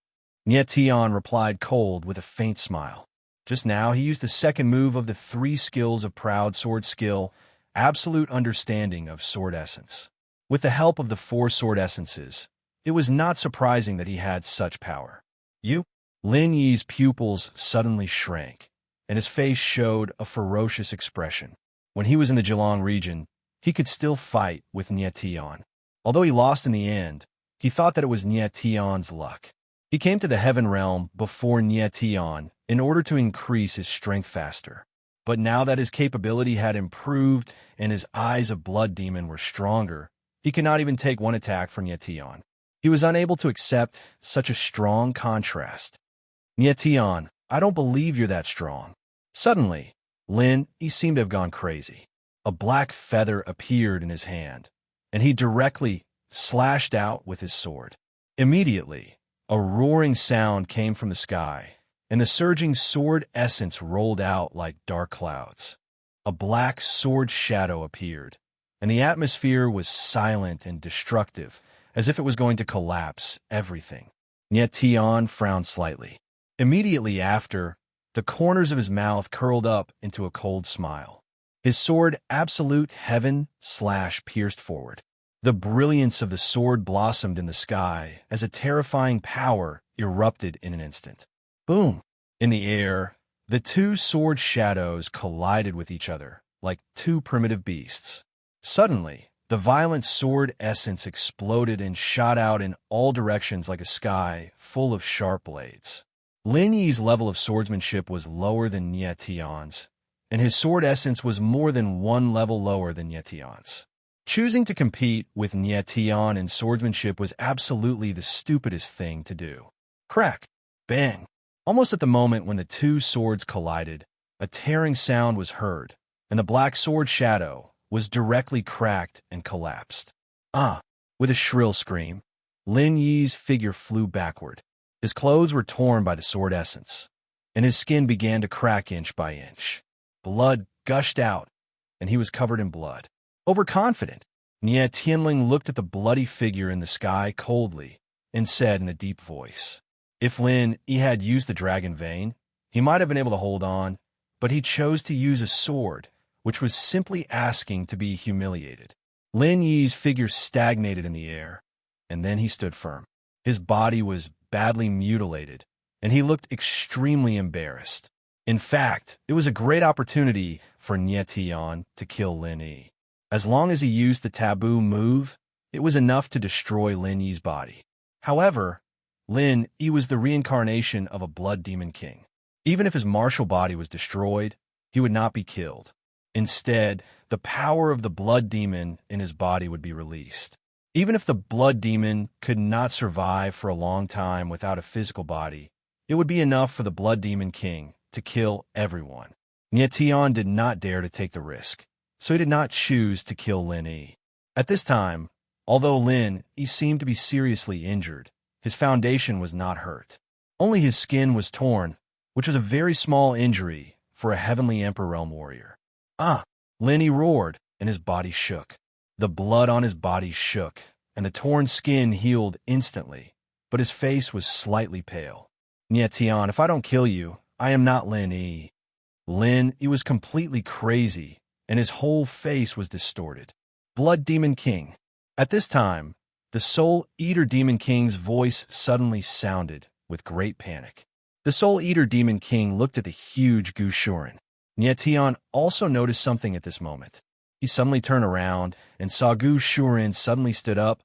Nietian replied cold with a faint smile. Just now he used the second move of the three skills of Proud Sword skill, Absolute Understanding of Sword Essence. With the help of the four sword essences, it was not surprising that he had such power. You? Lin Yi's pupils suddenly shrank, and his face showed a ferocious expression. When he was in the Zhejiang region, he could still fight with Nietian. Although he lost in the end, he thought that it was Nietian's luck. He came to the Heaven Realm before Nietian in order to increase his strength faster. But now that his capability had improved and his eyes of Blood Demon were stronger, he could not even take one attack from Nietian. He was unable to accept such a strong contrast. Nietian, I don't believe you're that strong. Suddenly, Lin Yi seemed to have gone crazy. A black feather appeared in his hand, and he directly slashed out with his sword. Immediately, a roaring sound came from the sky, and the surging sword essence rolled out like dark clouds. A black sword shadow appeared, and the atmosphere was silent and destructive, as if it was going to collapse everything. Nietian frowned slightly. Immediately after, the corners of his mouth curled up into a cold smile. His sword Absolute Heaven pierced forward. The brilliance of the sword blossomed in the sky as a terrifying power erupted in an instant. Boom! In the air, the two sword shadows collided with each other like two primitive beasts. Suddenly, the violent sword essence exploded and shot out in all directions like a sky full of sharp blades. Lin Yi's level of swordsmanship was lower than Nietian's, and his sword essence was more than one level lower than Nietian's. Choosing to compete with Nietian in swordsmanship was absolutely the stupidest thing to do. Crack! Bang! Almost at the moment when the two swords collided, a tearing sound was heard, and the black sword shadow was directly cracked and collapsed. Ah! With a shrill scream, Lin Yi's figure flew backward. His clothes were torn by the sword essence, and his skin began to crack inch by inch. Blood gushed out, and he was covered in blood. Overconfident, Nie Tianling looked at the bloody figure in the sky coldly and said in a deep voice, if Lin Yi had used the dragon vein, he might have been able to hold on, but he chose to use a sword, which was simply asking to be humiliated. Lin Yi's figure stagnated in the air, and then he stood firm. His body was badly mutilated, and he looked extremely embarrassed. In fact, it was a great opportunity for Nie Tian to kill Lin Yi. As long as he used the taboo move, it was enough to destroy Lin Yi's body. However, Lin Yi was the reincarnation of a blood demon king. Even if his martial body was destroyed, he would not be killed. Instead, the power of the blood demon in his body would be released. Even if the blood demon could not survive for a long time without a physical body, it would be enough for the blood demon king to kill everyone. Nietion did not dare to take the risk, so he did not choose to kill Lin Yi. At this time, although Lin Yi seemed to be seriously injured, his foundation was not hurt. Only his skin was torn, which was a very small injury for a heavenly Emperor Realm warrior. Ah! Lin Yi roared, and his body shook. The blood on his body shook, and the torn skin healed instantly, but his face was slightly pale. Nietion, if I don't kill you, I am not Lin Yi. Lin Yi was completely crazy, and his whole face was distorted. Blood Demon King. At this time, the Soul Eater Demon King's voice suddenly sounded with great panic. The Soul Eater Demon King looked at the huge Gu Shuren. Nietion also noticed something at this moment. He suddenly turned around and saw Gu Shuren suddenly stood up,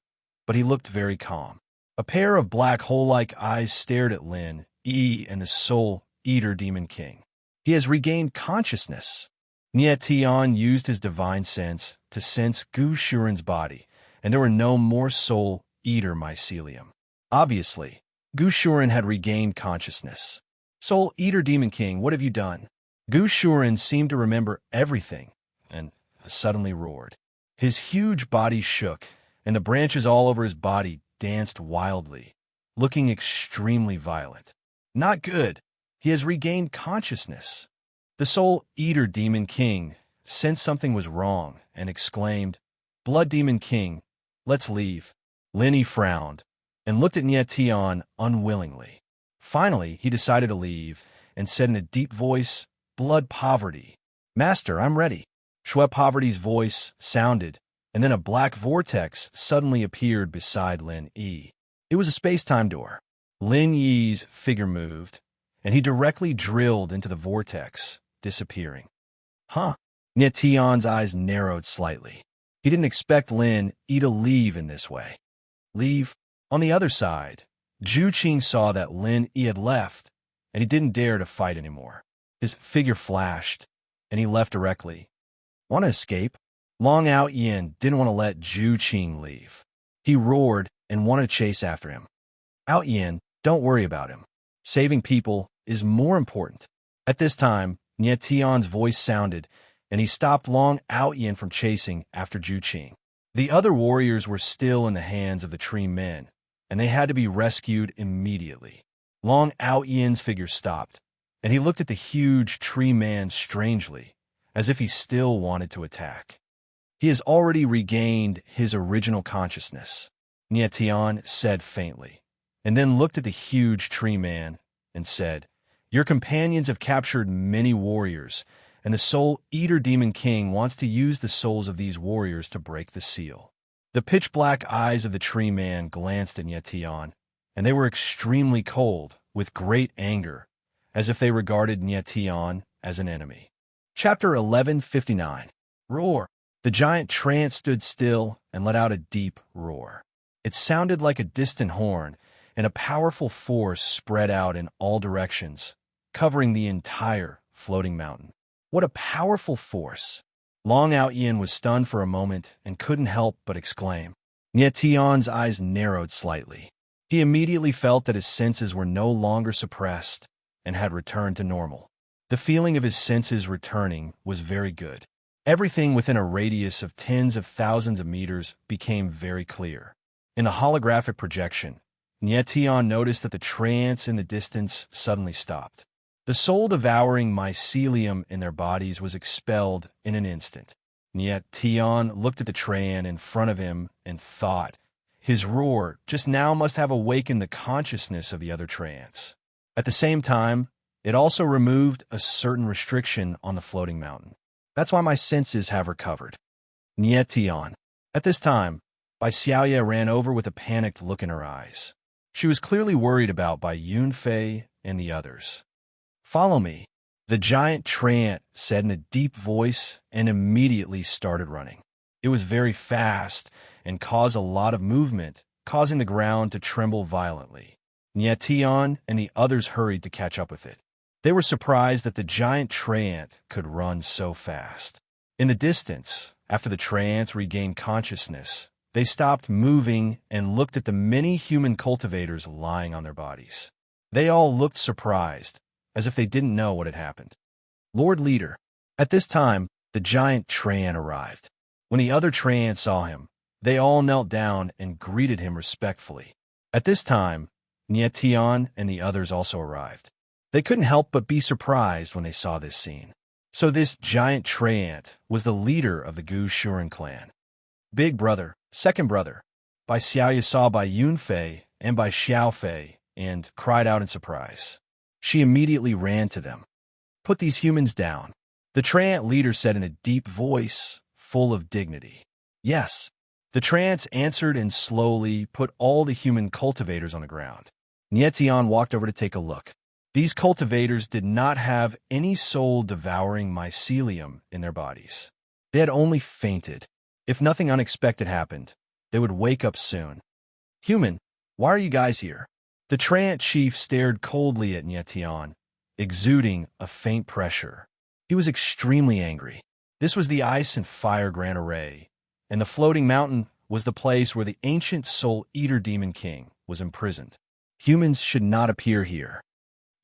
but he looked very calm. A pair of black hole-like eyes stared at Lin Yi and the Soul Eater Demon King. He has regained consciousness. Nietion used his divine sense to sense Gu Shuren's body, and there were no more Soul Eater mycelium. Obviously, Gu Shuren had regained consciousness. Soul Eater Demon King, what have you done? Gu Shuren seemed to remember everything, and suddenly roared. His huge body shook, and the branches all over his body danced wildly, looking extremely violent. Not good. He has regained consciousness. The Soul Eater Demon King sensed something was wrong and exclaimed, Blood Demon King, let's leave. Lin Yi frowned and looked at Nietion unwillingly. Finally, he decided to leave and said in a deep voice, Blood Poverty. Master, I'm ready. Shui Poverty's voice sounded, and then a black vortex suddenly appeared beside Lin Yi. It was a space-time door. Lin Yi's figure moved, and he directly drilled into the vortex, disappearing. Huh? Nietion's eyes narrowed slightly. He didn't expect Lin Yi to leave in this way. Leave? On the other side, Zhu Qing saw that Lin Yi had left, and he didn't dare to fight anymore. His figure flashed, and he left directly. Want to escape? Long Out Yin didn't want to let Zhu Qing leave. He roared and wanted to chase after him. Out Yin, don't worry about him. Saving people is more important. At this time, Nietion's voice sounded, and he stopped Long Out Yin from chasing after Zhu Qing. The other warriors were still in the hands of the tree men, and they had to be rescued immediately. Long Out Yin's figure stopped, and he looked at the huge tree man strangely, as if he still wanted to attack. He has already regained his original consciousness, Nietion said faintly, and then looked at the huge tree man and said, Your companions have captured many warriors, and the Soul Eater Demon King wants to use the souls of these warriors to break the seal. The pitch-black eyes of the tree man glanced at Nietion, and they were extremely cold, with great anger, as if they regarded Nietion as an enemy. Chapter 1159. Roar. The giant trance stood still and let out a deep roar. It sounded like a distant horn, and a powerful force spread out in all directions, covering the entire floating mountain. What a powerful force! Long Out Yin was stunned for a moment and couldn't help but exclaim. Nietion's eyes narrowed slightly. He immediately felt that his senses were no longer suppressed and had returned to normal. The feeling of his senses returning was very good. Everything within a radius of tens of thousands of meters became very clear. In a holographic projection, Nietion noticed that the trance in the distance suddenly stopped. The soul-devouring mycelium in their bodies was expelled in an instant. Nietion looked at the Tran in front of him and thought, his roar just now must have awakened the consciousness of the other Trans. At the same time, it also removed a certain restriction on the floating mountain. That's why my senses have recovered. Nietion. At this time, Bai Xiaoye ran over with a panicked look in her eyes. She was clearly worried about Bai Yunfei and the others. Follow me, the giant Trant said in a deep voice and immediately started running. It was very fast and caused a lot of movement, causing the ground to tremble violently. Nietion and the others hurried to catch up with it. They were surprised that the giant Trant could run so fast. In the distance, after the trance regained consciousness, they stopped moving and looked at the many human cultivators lying on their bodies. They all looked surprised, as if they didn't know what had happened. Lord Leader. At this time, the giant Tran arrived. When the other Tran saw him, they all knelt down and greeted him respectfully. At this time, Nietian and the others also arrived. They couldn't help but be surprised when they saw this scene. So this giant Treant was the leader of the Gu Shuren clan. Big brother, second brother, by Xiao saw by Yunfei and by Xiaofei, and cried out in surprise. She immediately ran to them. Put these humans down, the Treant leader said in a deep voice, full of dignity. Yes. The Trance answered and slowly put all the human cultivators on the ground. Nietian walked over to take a look. These cultivators did not have any soul-devouring mycelium in their bodies. They had only fainted. If nothing unexpected happened, they would wake up soon. Human, why are you guys here? The Treant chief stared coldly at Nietian, exuding a faint pressure. He was extremely angry. This was the Ice and Fire Grand Array, and the floating mountain was the place where the ancient soul-eater demon king was imprisoned. Humans should not appear here.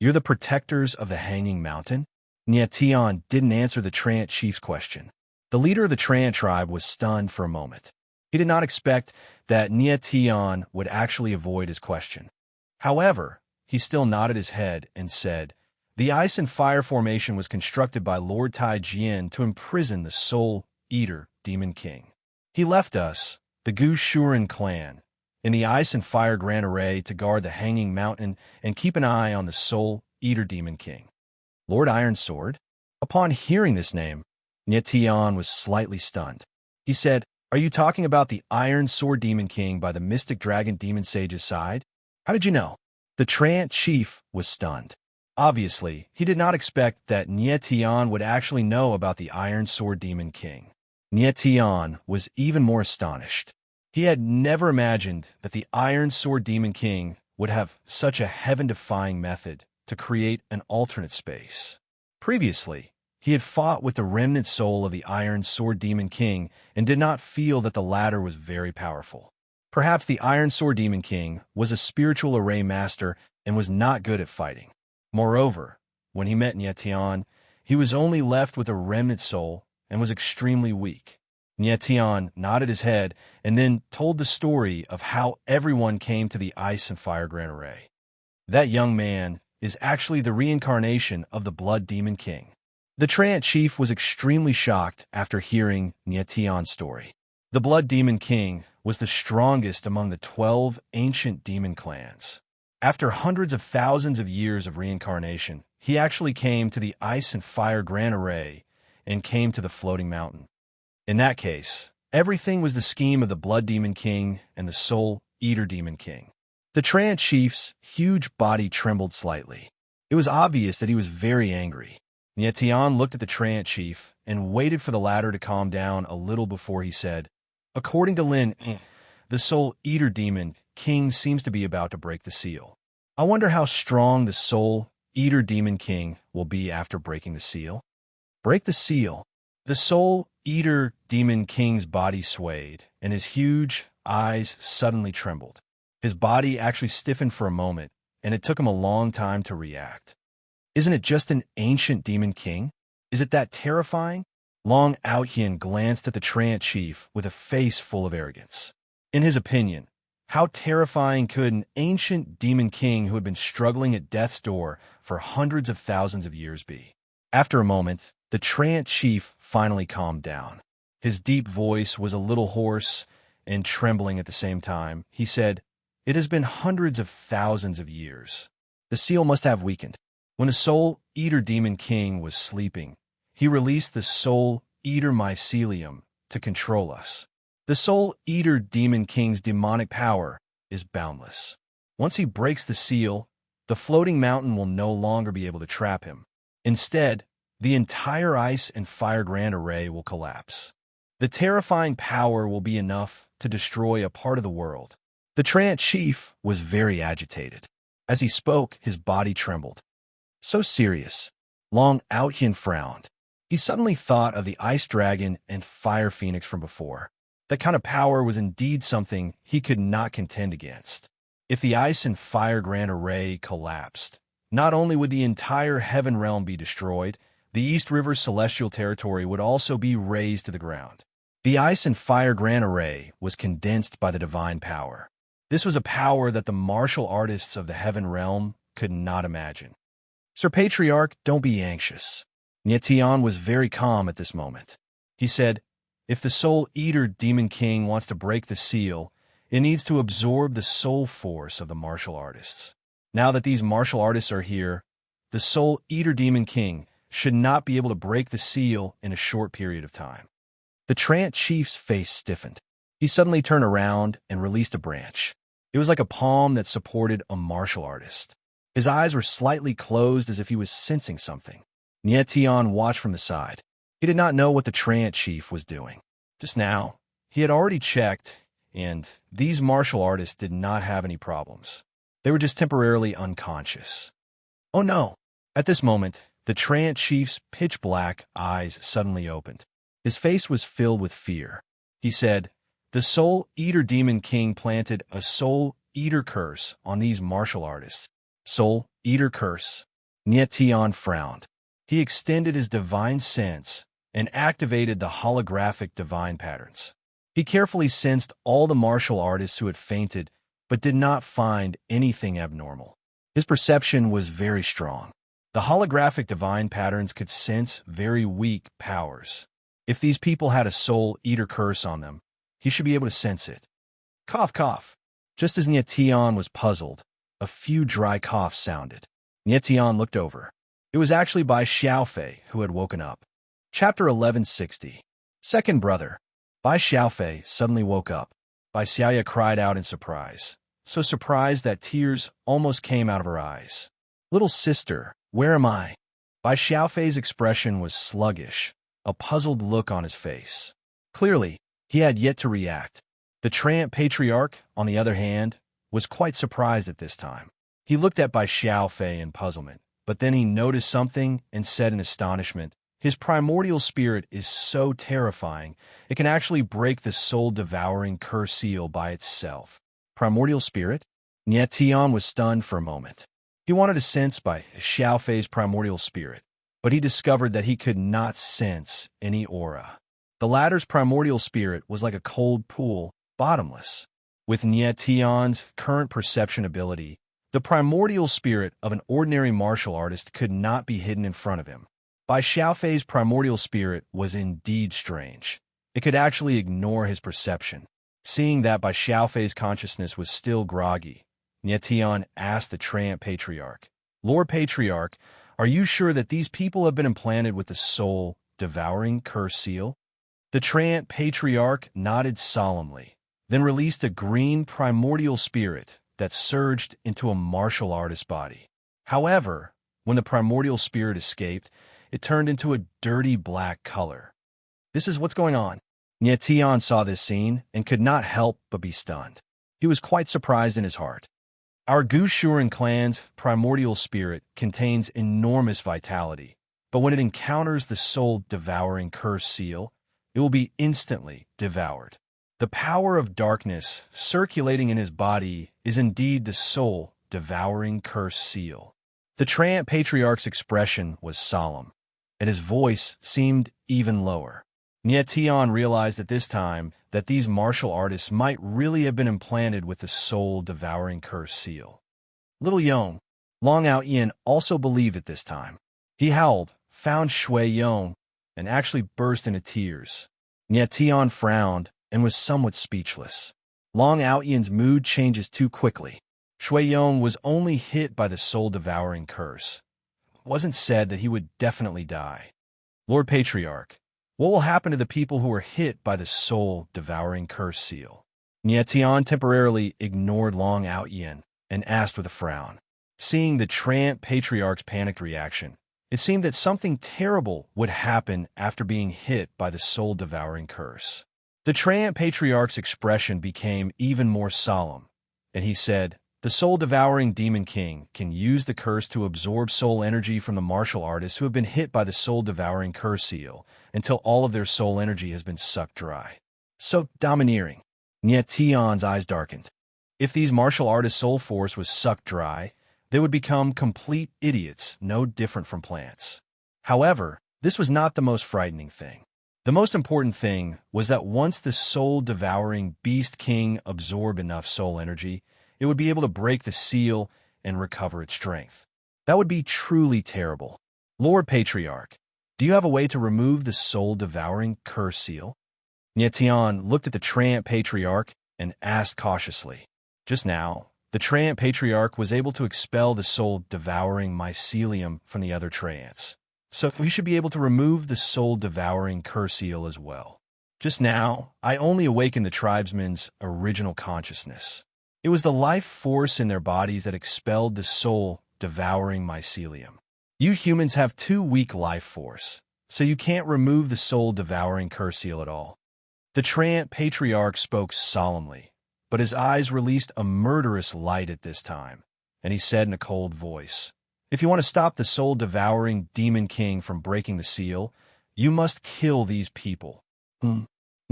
You're the protectors of the Hanging Mountain? Nietian didn't answer the Treant chief's question. The leader of the Treant tribe was stunned for a moment. He did not expect that Nietian would actually avoid his question. However, he still nodded his head and said, the Ice and Fire Formation was constructed by Lord Tai Jian to imprison the soul-eater demon king. He left us, the Gu Shuren clan, in the Ice and Fire Grand Array to guard the Hanging Mountain and keep an eye on the soul-eater demon king. Lord Iron Sword? Upon hearing this name, Nietian was slightly stunned. He said, are you talking about the Iron Sword Demon King by the Mystic Dragon Demon Sage's side? How did you know? The Treant chief was stunned. Obviously, he did not expect that Nietian would actually know about the Iron Sword Demon King. Nietian was even more astonished. He had never imagined that the Iron Sword Demon King would have such a heaven-defying method to create an alternate space. Previously, he had fought with the remnant soul of the Iron Sword Demon King and did not feel that the latter was very powerful. Perhaps the Iron Sword Demon King was a spiritual array master and was not good at fighting. Moreover, when he met Nietian, he was only left with a remnant soul and was extremely weak. Nietian nodded his head and then told the story of how everyone came to the Ice and Fire Grand Array. That young man is actually the reincarnation of the Blood Demon King. The Treant chief was extremely shocked after hearing Nietian's story. The Blood Demon King was the strongest among the 12 ancient demon clans. After hundreds of thousands of years of reincarnation, he actually came to the Ice and Fire Grand Array and came to the Floating Mountain. In that case, everything was the scheme of the Blood Demon King and the Soul-Eater Demon King. The Treant chief's huge body trembled slightly. It was obvious that he was very angry. Nietian looked at the Treant chief and waited for the latter to calm down a little before he said, according to Lin, the Soul-Eater Demon King seems to be about to break the seal. I wonder how strong the Soul-Eater Demon King will be after breaking the seal. Break the seal. The Soul-Eater Demon King's body swayed, and his huge eyes suddenly trembled. His body actually stiffened for a moment, and it took him a long time to react. Isn't it just an ancient demon king? Is it that terrifying? Long Outhian glanced at the Treant chief with a face full of arrogance. In his opinion, how terrifying could an ancient demon king who had been struggling at death's door for hundreds of thousands of years be? After a moment, the Treant chief finally calmed down. His deep voice was a little hoarse and trembling at the same time. He said, it has been hundreds of thousands of years. The seal must have weakened. When the Soul-Eater Demon King was sleeping, he released the Soul-Eater mycelium to control us. The Soul-Eater Demon King's demonic power is boundless. Once he breaks the seal, the floating mountain will no longer be able to trap him. Instead, the entire Ice and Fire Grand Array will collapse. The terrifying power will be enough to destroy a part of the world. The Treant chief was very agitated. As he spoke, his body trembled. So serious. Long Outhian frowned. He suddenly thought of the ice dragon and fire phoenix from before. That kind of power was indeed something he could not contend against. If the ice and fire grand array collapsed, not only would the entire heaven realm be destroyed, the East River's celestial territory would also be razed to the ground. The ice and fire grand array was condensed by the divine power. This was a power that the martial artists of the heaven realm could not imagine. Sir Patriarch, don't be anxious. Nyetian was very calm at this moment. He said, if the Soul Eater Demon King wants to break the seal, it needs to absorb the soul force of the martial artists. Now that these martial artists are here, the Soul Eater Demon King should not be able to break the seal in a short period of time. The Trant Chief's face stiffened. He suddenly turned around and released a branch. It was like a palm that supported a martial artist. His eyes were slightly closed as if he was sensing something. Nyetian watched from the side. He did not know what the Trant Chief was doing. Just now, he had already checked, and these martial artists did not have any problems. They were just temporarily unconscious. Oh no! At this moment, the Trant Chief's pitch-black eyes suddenly opened. His face was filled with fear. He said, the Soul Eater Demon King planted a Soul Eater curse on these martial artists. Soul Eater curse. Nyetian frowned. He extended his divine sense and activated the holographic divine patterns. He carefully sensed all the martial artists who had fainted, but did not find anything abnormal. His perception was very strong. The holographic divine patterns could sense very weak powers. If these people had a Soul Eater curse on them, he should be able to sense it. Cough, cough. Just as Nyetian was puzzled, a few dry coughs sounded. Nyetian looked over. It was actually Bai Xiaofei who had woken up. Chapter 1160. Second brother. Bai Xiaofei suddenly woke up. Bai Xiaya cried out in surprise, so surprised that tears almost came out of her eyes. Little sister, where am I? Bai Xiaofei's expression was sluggish, a puzzled look on his face. Clearly, he had yet to react. The Trant Patriarch, on the other hand, was quite surprised at this time. He looked at Bai Xiaofei in puzzlement, but then he noticed something and said in astonishment, his primordial spirit is so terrifying, it can actually break the soul-devouring curse seal by itself. Primordial spirit? Nyetian was stunned for a moment. He wanted to sense Bai Xiaofei's primordial spirit, but he discovered that he could not sense any aura. The latter's primordial spirit was like a cold pool, bottomless. With Nyetian's current perception ability, the primordial spirit of an ordinary martial artist could not be hidden in front of him. Bai Xiaofei's primordial spirit was indeed strange. It could actually ignore his perception. Seeing that Bai Xiaofei's consciousness was still groggy, Nyetian asked the Trant Patriarch, Lord Patriarch, are you sure that these people have been implanted with the soul-devouring curse seal? The Trant Patriarch nodded solemnly, then released a green primordial spirit that surged into a martial artist's body. However, when the primordial spirit escaped, it turned into a dirty black color. This is what's going on. Nyetian saw this scene and could not help but be stunned. He was quite surprised in his heart. Our Gushuren clan's primordial spirit contains enormous vitality, but when it encounters the soul-devouring curse seal, it will be instantly devoured. The power of darkness circulating in his body is indeed the soul-devouring curse seal. The Trant Patriarch's expression was solemn, and his voice seemed even lower. Nyetian realized at this time that these martial artists might really have been implanted with the soul-devouring curse seal. Little Yong, Long Out Yin also believed at this time. He howled, found Shui Yong, and actually burst into tears. Nyetian frowned and was somewhat speechless. Long Out Yin's mood changes too quickly. Shui Yong was only hit by the soul-devouring curse. It wasn't said that he would definitely die. Lord Patriarch, what will happen to the people who were hit by the soul-devouring curse seal? Nyetian temporarily ignored Long Out Yin and asked with a frown. Seeing the Trant Patriarch's panicked reaction, it seemed that something terrible would happen after being hit by the soul-devouring curse. The Trant Patriarch's expression became even more solemn, and he said, The soul-devouring Demon King can use the curse to absorb soul energy from the martial artists who have been hit by the soul-devouring curse seal until all of their soul energy has been sucked dry. So domineering. Yet Tion's eyes darkened. If these martial artists' soul force was sucked dry, they would become complete idiots, no different from plants. However, this was not the most frightening thing. The most important thing was that once the soul-devouring Beast King absorbed enough soul energy, it would be able to break the seal and recover its strength. That would be truly terrible. Lord Patriarch, do you have a way to remove the soul-devouring curse seal? Nyetian looked at the Treant Patriarch and asked cautiously. Just now, the Treant Patriarch was able to expel the soul-devouring mycelium from the other Treants. So we should be able to remove the soul-devouring curse seal as well. Just now, I only awakened the tribesmen's original consciousness. It was the life force in their bodies that expelled the soul-devouring mycelium. You humans have too weak life force, so you can't remove the soul-devouring curse seal at all. The Treant Patriarch spoke solemnly, but his eyes released a murderous light at this time, and he said in a cold voice, "If you want to stop the soul-devouring Demon King from breaking the seal, you must kill these people."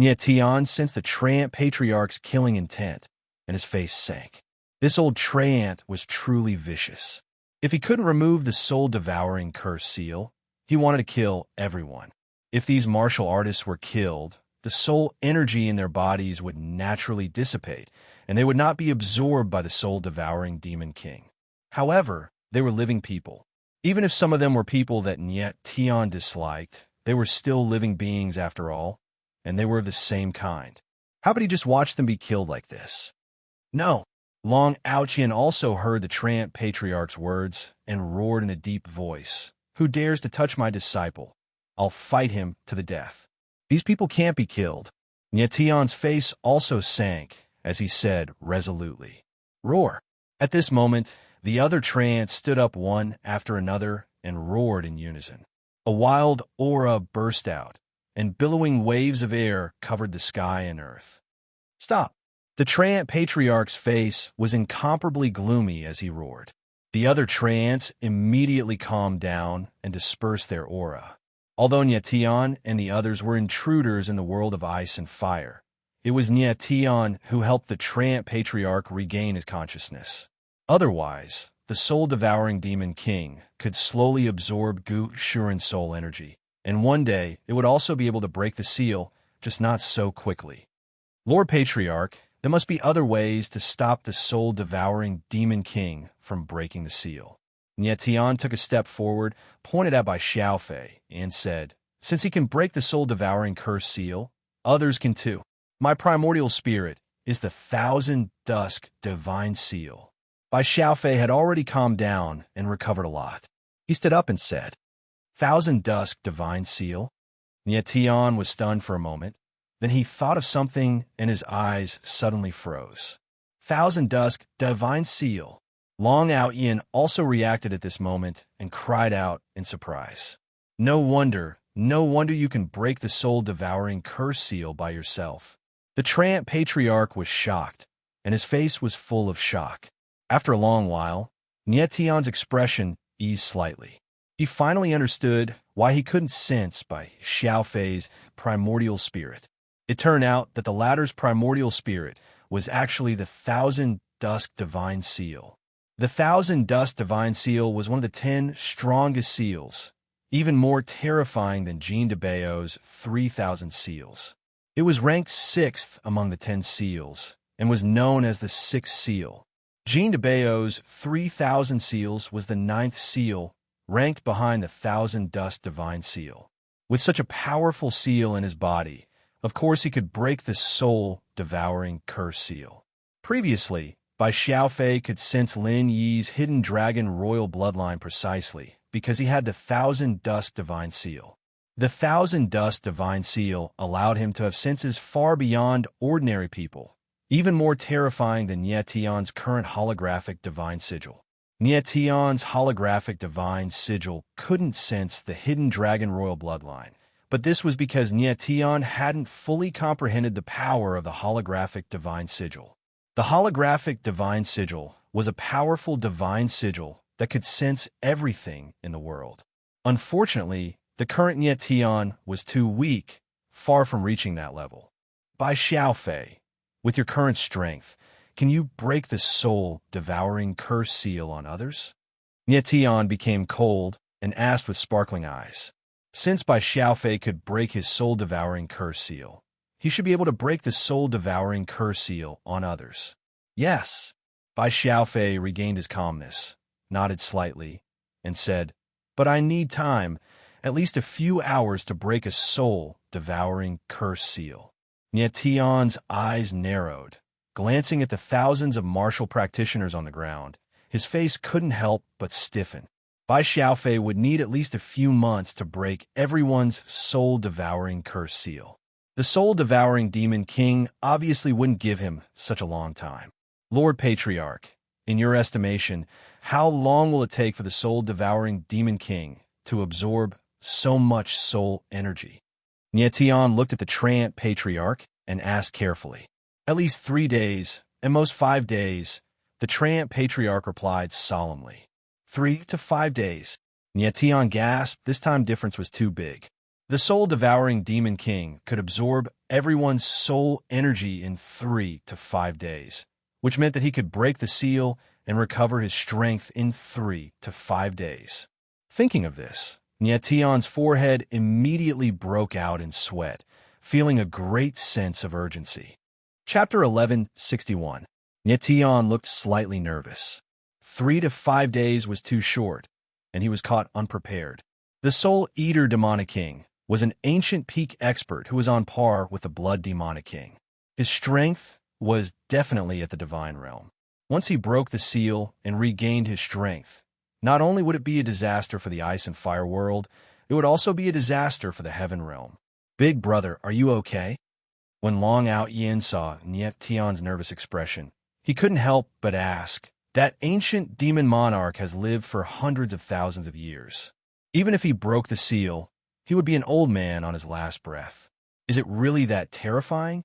Nyetian sensed the Treant Patriarch's killing intent, and his face sank. This old Treant was truly vicious. If he couldn't remove the soul-devouring curse seal, he wanted to kill everyone. If these martial artists were killed, the soul energy in their bodies would naturally dissipate, and they would not be absorbed by the soul-devouring Demon King. However, they were living people. Even if some of them were people that Niet Tion disliked, they were still living beings after all, and they were of the same kind. How could he just watch them be killed like this? No. Long Ouchian also heard the Treant Patriarch's words and roared in a deep voice, "Who dares to touch my disciple? I'll fight him to the death." These people can't be killed. Nyetion's face also sank as he said resolutely, "Roar." At this moment, the other Treants stood up one after another and roared in unison. A wild aura burst out, and billowing waves of air covered the sky and earth. "Stop." The Treant Patriarch's face was incomparably gloomy as he roared. The other Treants immediately calmed down and dispersed their aura. Although Nyetion and the others were intruders in the world of ice and fire, it was Nyetion who helped the Treant Patriarch regain his consciousness. Otherwise, the soul-devouring Demon King could slowly absorb Gu Shuren's soul energy, and one day it would also be able to break the seal, just not so quickly. Lord Patriarch, there must be other ways to stop the soul-devouring Demon King from breaking the seal. Nyetion took a step forward, pointed at by Xiaofei, and said, "Since he can break the soul-devouring curse seal, others can too. My primordial spirit is the Thousand Dusk Divine Seal." Bai Xiaofei had already calmed down and recovered a lot. He stood up and said, "Thousand Dusk Divine Seal?" Nyetion was stunned for a moment. Then he thought of something and his eyes suddenly froze. Thousand Dusk Divine Seal. Long Ouyin also reacted at this moment and cried out in surprise. No wonder you can break the soul-devouring curse seal by yourself." The Treant Patriarch was shocked, and his face was full of shock. After a long while, Nyetion's expression eased slightly. He finally understood why he couldn't sense Bai Xiaofei's primordial spirit. It turned out that the latter's primordial spirit was actually the Thousand Dusk Divine Seal. The Thousand Dusk Divine Seal was one of the 10 strongest seals, even more terrifying than Jean de Bayo's 3,000 seals. It was ranked 6th among the 10 seals and was known as the Sixth Seal. Jean de Bayo's 3,000 seals was the 9th seal, ranked behind the Thousand Dusk Divine Seal. With such a powerful seal in his body, of course he could break the soul-devouring curse seal. Previously, Bai Xiaofei could sense Lin Yi's hidden dragon royal bloodline precisely because he had the Thousand Dusk Divine Seal. The Thousand Dusk Divine Seal allowed him to have senses far beyond ordinary people, even more terrifying than Nyetion's current holographic Divine Sigil. Nyetion's holographic Divine Sigil couldn't sense the hidden dragon royal bloodline, but this was because Nyetion hadn't fully comprehended the power of the holographic Divine Sigil. The holographic Divine Sigil was a powerful divine sigil that could sense everything in the world. Unfortunately, the current Nietion was too weak, far from reaching that level. By Xiaofei, with your current strength, can you break the soul-devouring curse seal on others? Nietion became cold and asked with sparkling eyes. Since Bai Xiaofei could break his soul-devouring curse seal, he should be able to break the soul-devouring curse seal on others. Yes. Bai Xiaofei regained his calmness, nodded slightly, and said, "But I need time, at least a few hours to break a soul-devouring curse seal." Nietion's eyes narrowed. Glancing at the thousands of martial practitioners on the ground, his face couldn't help but stiffen. Bai Xiaofei would need at least a few months to break everyone's soul-devouring curse seal. The soul-devouring Demon King obviously wouldn't give him such a long time. Lord Patriarch, in your estimation, how long will it take for the soul-devouring Demon King to absorb so much soul energy? Nietion looked at the Treant Patriarch and asked carefully. At least 3 days, and most 5 days, the Treant Patriarch replied solemnly. 3 to 5 days. Nietion gasped. This time difference was too big. The soul-devouring Demon King could absorb everyone's soul energy in 3 to 5 days, which meant that he could break the seal and recover his strength in 3 to 5 days. Thinking of this, Nietion's forehead immediately broke out in sweat, feeling a great sense of urgency. Chapter 1161. Nietion looked slightly nervous. 3 to 5 days was too short, and he was caught unprepared. The Soul Eater Demonic King was an ancient peak expert who was on par with the Blood Demonic King. His strength was definitely at the divine realm. Once he broke the seal and regained his strength, not only would it be a disaster for the ice and fire world, it would also be a disaster for the heaven realm. Big brother, are you okay? When Long Out Yin saw Nietion's nervous expression, he couldn't help but ask. That ancient demon monarch has lived for hundreds of thousands of years. Even if he broke the seal, he would be an old man on his last breath. Is it really that terrifying?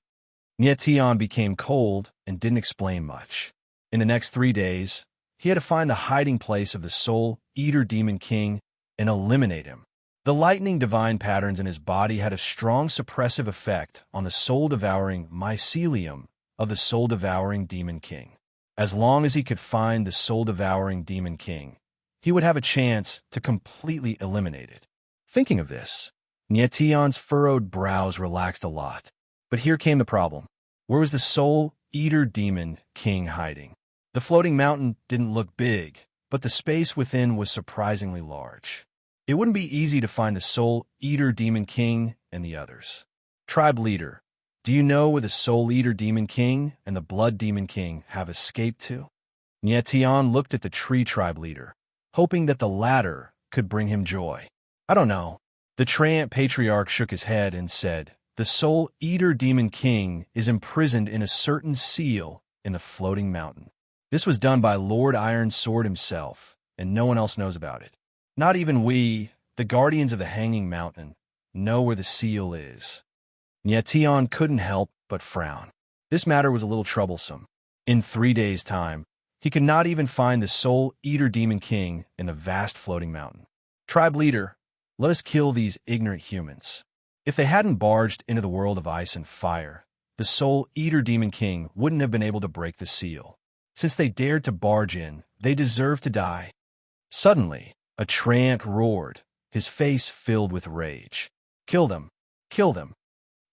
Nietion became cold and didn't explain much. In the next 3 days, he had to find the hiding place of the Soul Eater Demon King and eliminate him. The lightning divine patterns in his body had a strong suppressive effect on the soul-devouring mycelium of the soul-devouring Demon King. As long as he could find the soul-devouring Demon King, he would have a chance to completely eliminate it. Thinking of this, Nietion's furrowed brows relaxed a lot. But here came the problem. Where was the Soul Eater Demon King hiding? The floating mountain didn't look big, but the space within was surprisingly large. It wouldn't be easy to find the Soul Eater Demon King and the others. Tribe Leader, do you know where the Soul Eater Demon King and the Blood Demon King have escaped to? Nietion looked at the Tree Tribe Leader, hoping that the latter could bring him joy. I don't know. The Treant Patriarch shook his head and said, the Soul Eater Demon King is imprisoned in a certain seal in the floating mountain. This was done by Lord Iron Sword himself, and no one else knows about it. Not even we, the Guardians of the Hanging Mountain, know where the seal is. Nietion couldn't help but frown. This matter was a little troublesome. In 3 days' time, he could not even find the Soul Eater Demon King in the vast floating mountain. Tribe Leader, let us kill these ignorant humans. If they hadn't barged into the world of ice and fire, the Soul Eater Demon King wouldn't have been able to break the seal. Since they dared to barge in, they deserve to die. Suddenly, a Treant roared, his face filled with rage. Kill them! Kill them!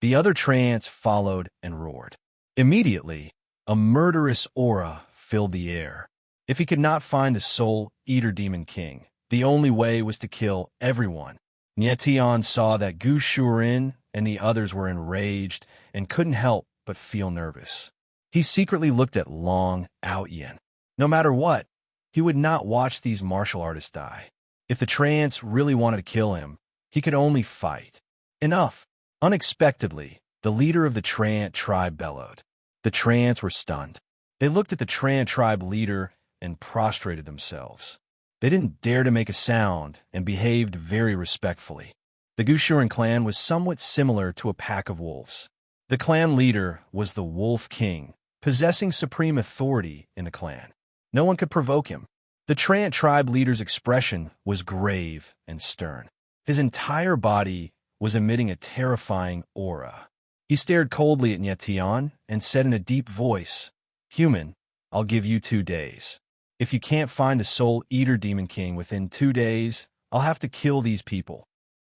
The other Treants followed and roared. Immediately, a murderous aura filled the air. If he could not find the Soul Eater Demon King, the only way was to kill everyone. Nietion saw that Gu Shurin and the others were enraged and couldn't help but feel nervous. He secretly looked at Long Out Yin. No matter what, he would not watch these martial artists die. If the Treants really wanted to kill him, he could only fight. Enough! Unexpectedly, the leader of the Treant tribe bellowed. The Treants were stunned. They looked at the Treant tribe leader and prostrated themselves. They didn't dare to make a sound and behaved very respectfully. The Gushurin clan was somewhat similar to a pack of wolves. The clan leader was the Wolf King, possessing supreme authority in the clan. No one could provoke him. The Trant tribe leader's expression was grave and stern. His entire body was emitting a terrifying aura. He stared coldly at Nyetian and said in a deep voice, "Human, I'll give you 2 days. If you can't find the Soul Eater Demon King within 2 days, I'll have to kill these people."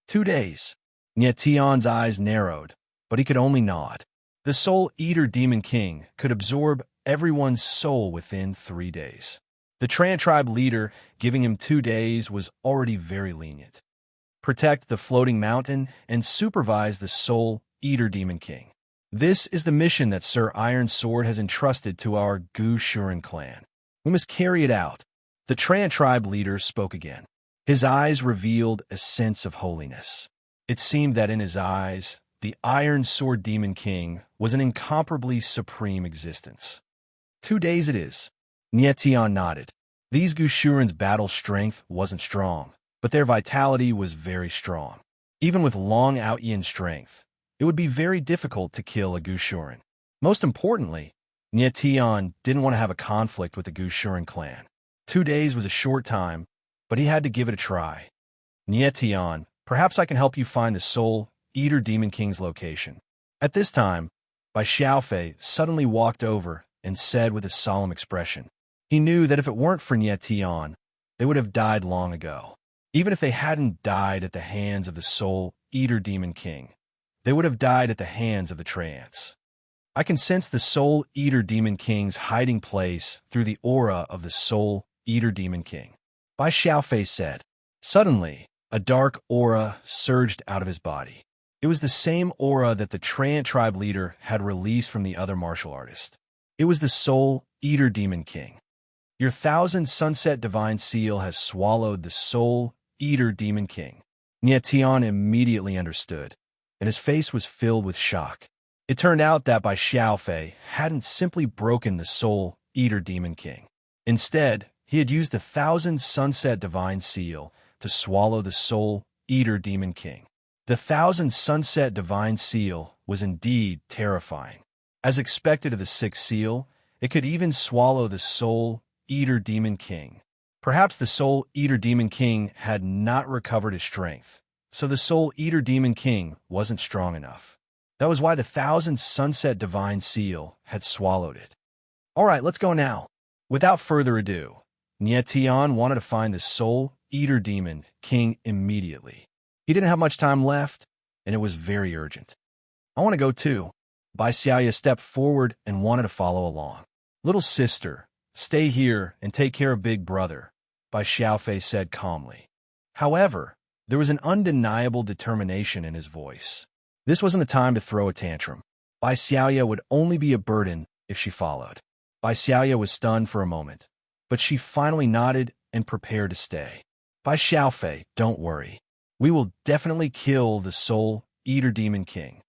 2 days. Nyetian's eyes narrowed, but he could only nod. The Soul Eater Demon King could absorb everyone's soul within 3 days. The Trant tribe leader giving him 2 days was already very lenient. Protect the floating mountain and supervise the Soul Eater Demon King. This is the mission that Sir Iron Sword has entrusted to our Gu Shuren clan. We must carry it out. The Trant tribe leader spoke again. His eyes revealed a sense of holiness. It seemed that in his eyes, the Iron Sword Demon King was an incomparably supreme existence. 2 days it is. Nyetian nodded. These Gushurans' battle strength wasn't strong, but their vitality was very strong. Even with long Outyin strength, it would be very difficult to kill a Gushuran. Most importantly, Nyetian didn't want to have a conflict with the Gushuran clan. 2 days was a short time, but he had to give it a try. Nyetian, perhaps I can help you find the Soul Eater Demon King's location. At this time, Bai Xiaofei suddenly walked over and said with a solemn expression. He knew that if it weren't for Nyetian, they would have died long ago. Even if they hadn't died at the hands of the Soul Eater Demon King, they would have died at the hands of the Trants. I can sense the Soul Eater Demon King's hiding place through the aura of the Soul Eater Demon King. Bai Xiaofei said. Suddenly, a dark aura surged out of his body. It was the same aura that the Trant tribe leader had released from the other martial artist. It was the Soul Eater Demon King. Your 1,000 Sunset Divine Seal has swallowed the Soul Eater Demon King. Nyetian immediately understood, and his face was filled with shock. It turned out that Bai Xiaofei hadn't simply broken the Soul Eater Demon King. Instead, he had used the 1,000 Sunset Divine Seal to swallow the Soul Eater Demon King. The 1,000 Sunset Divine Seal was indeed terrifying. As expected of the 6th seal, it could even swallow the Soul Eater Demon King. Perhaps the Soul Eater Demon King had not recovered his strength, so the Soul Eater Demon King wasn't strong enough. That was why the 1,000 Sunset Divine Seal had swallowed it. All right, let's go now. Without further ado, Nyetian wanted to find the Soul Eater Demon King immediately. He didn't have much time left, and it was very urgent. I want to go too. Bai Xiaoya stepped forward and wanted to follow along. Little sister, stay here and take care of big brother, Bai Xiaofei said calmly. However, there was an undeniable determination in his voice. This wasn't the time to throw a tantrum. Bai Xiaoya would only be a burden if she followed. Bai Xiaoya was stunned for a moment, but she finally nodded and prepared to stay. Bai Xiaofei, don't worry. We will definitely kill the Soul Eater Demon King.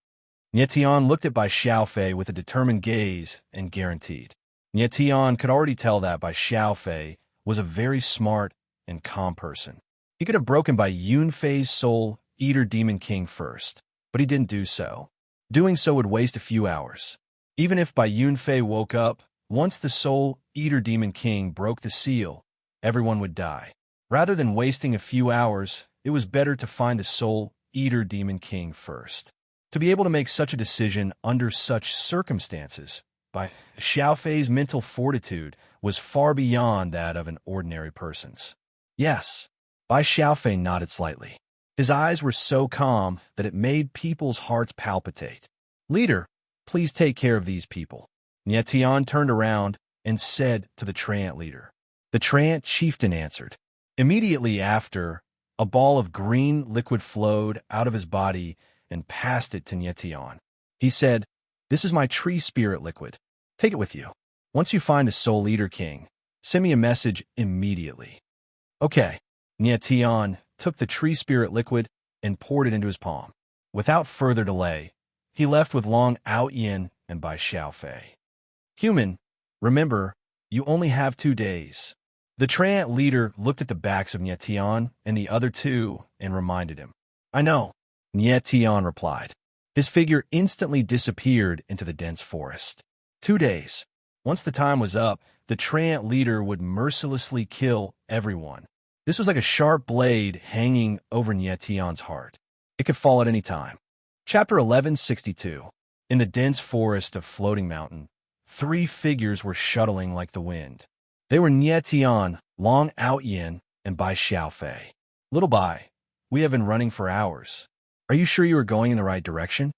Nyetian looked at Bai Xiaofei with a determined gaze and guaranteed. Nyetian could already tell that Bai Xiaofei was a very smart and calm person. He could have broken Bai Yunfei's Soul Eater Demon King first, but he didn't do so. Doing so would waste a few hours. Even if Bai Yunfei woke up, once the Soul Eater Demon King broke the seal, everyone would die. Rather than wasting a few hours, it was better to find the Soul Eater Demon King first. To be able to make such a decision under such circumstances, Bai Xiaofei's mental fortitude was far beyond that of an ordinary person's. Yes, Bai Xiaofei nodded slightly. His eyes were so calm that it made people's hearts palpitate. Leader, please take care of these people. Nyetian turned around and said to the Trant leader. The Trant chieftain answered. Immediately after, a ball of green liquid flowed out of his body and passed it to Nyetian. He said, "This is my tree spirit liquid. Take it with you. Once you find the Soul Eater King, send me a message immediately." Okay. Nyetian took the tree spirit liquid and poured it into his palm. Without further delay, he left with Long Outyin and Bai Xiaofei. Human, remember, you only have 2 days. The Trant leader looked at the backs of Nyetian and the other two and reminded him. I know, Nyetian replied. His figure instantly disappeared into the dense forest. 2 days. Once the time was up, the Treant leader would mercilessly kill everyone. This was like a sharp blade hanging over Nietion's heart. It could fall at any time. Chapter 1162. In the dense forest of Floating Mountain, 3 figures were shuttling like the wind. They were Nietion, Long Outyin, and Bai Xiaofei. Little Bai, we have been running for hours. Are you sure you are going in the right direction?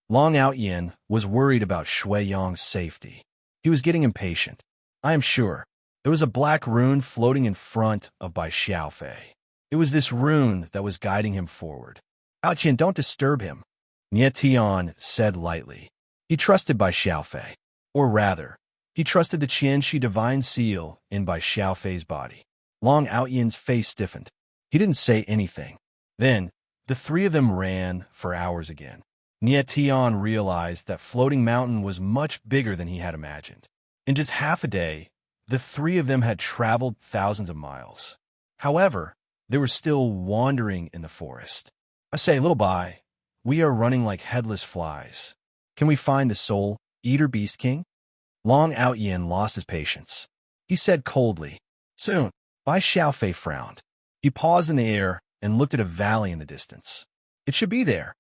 Long Outyin was worried about Shui Yang's safety. He was getting impatient. I am sure. There was a black rune floating in front of Bai Xiaofei. It was this rune that was guiding him forward. Outyin, don't disturb him, Nietion said lightly. He trusted Bai Xiaofei. Or rather, he trusted the Qianxi divine seal in Bai Xiaofei's body. Long Outyin's face stiffened. He didn't say anything. Then, the 3 of them ran for hours again. Nietion realized that Floating Mountain was much bigger than he had imagined. In just half a day, the 3 of them had traveled thousands of miles. However, they were still wandering in the forest. I say, Little Bai, we are running like headless flies. Can we find the Soul Eater Beast King? Long Outyin lost his patience. He said coldly, Soon. Bai Xiaofei frowned. He paused in the air and looked at a valley in the distance. It should be there.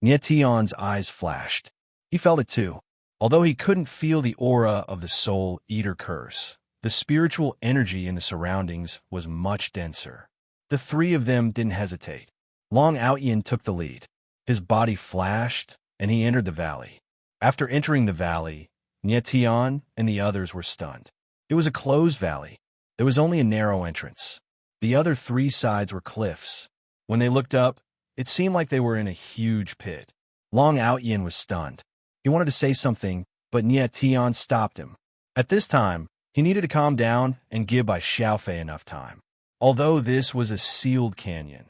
Nietion's eyes flashed. He felt it too. Although he couldn't feel the aura of the Soul Eater curse, the spiritual energy in the surroundings was much denser. The 3 of them didn't hesitate. Long Outyin took the lead. His body flashed, and he entered the valley. After entering the valley, Nietion and the others were stunned. It was a closed valley. There was only a narrow entrance. The other 3 sides were cliffs. When they looked up, it seemed like they were in a huge pit. Long Outyin was stunned. He wanted to say something, but Nietion stopped him. At this time, he needed to calm down and give Bai Xiaofei enough time. Although this was a sealed canyon,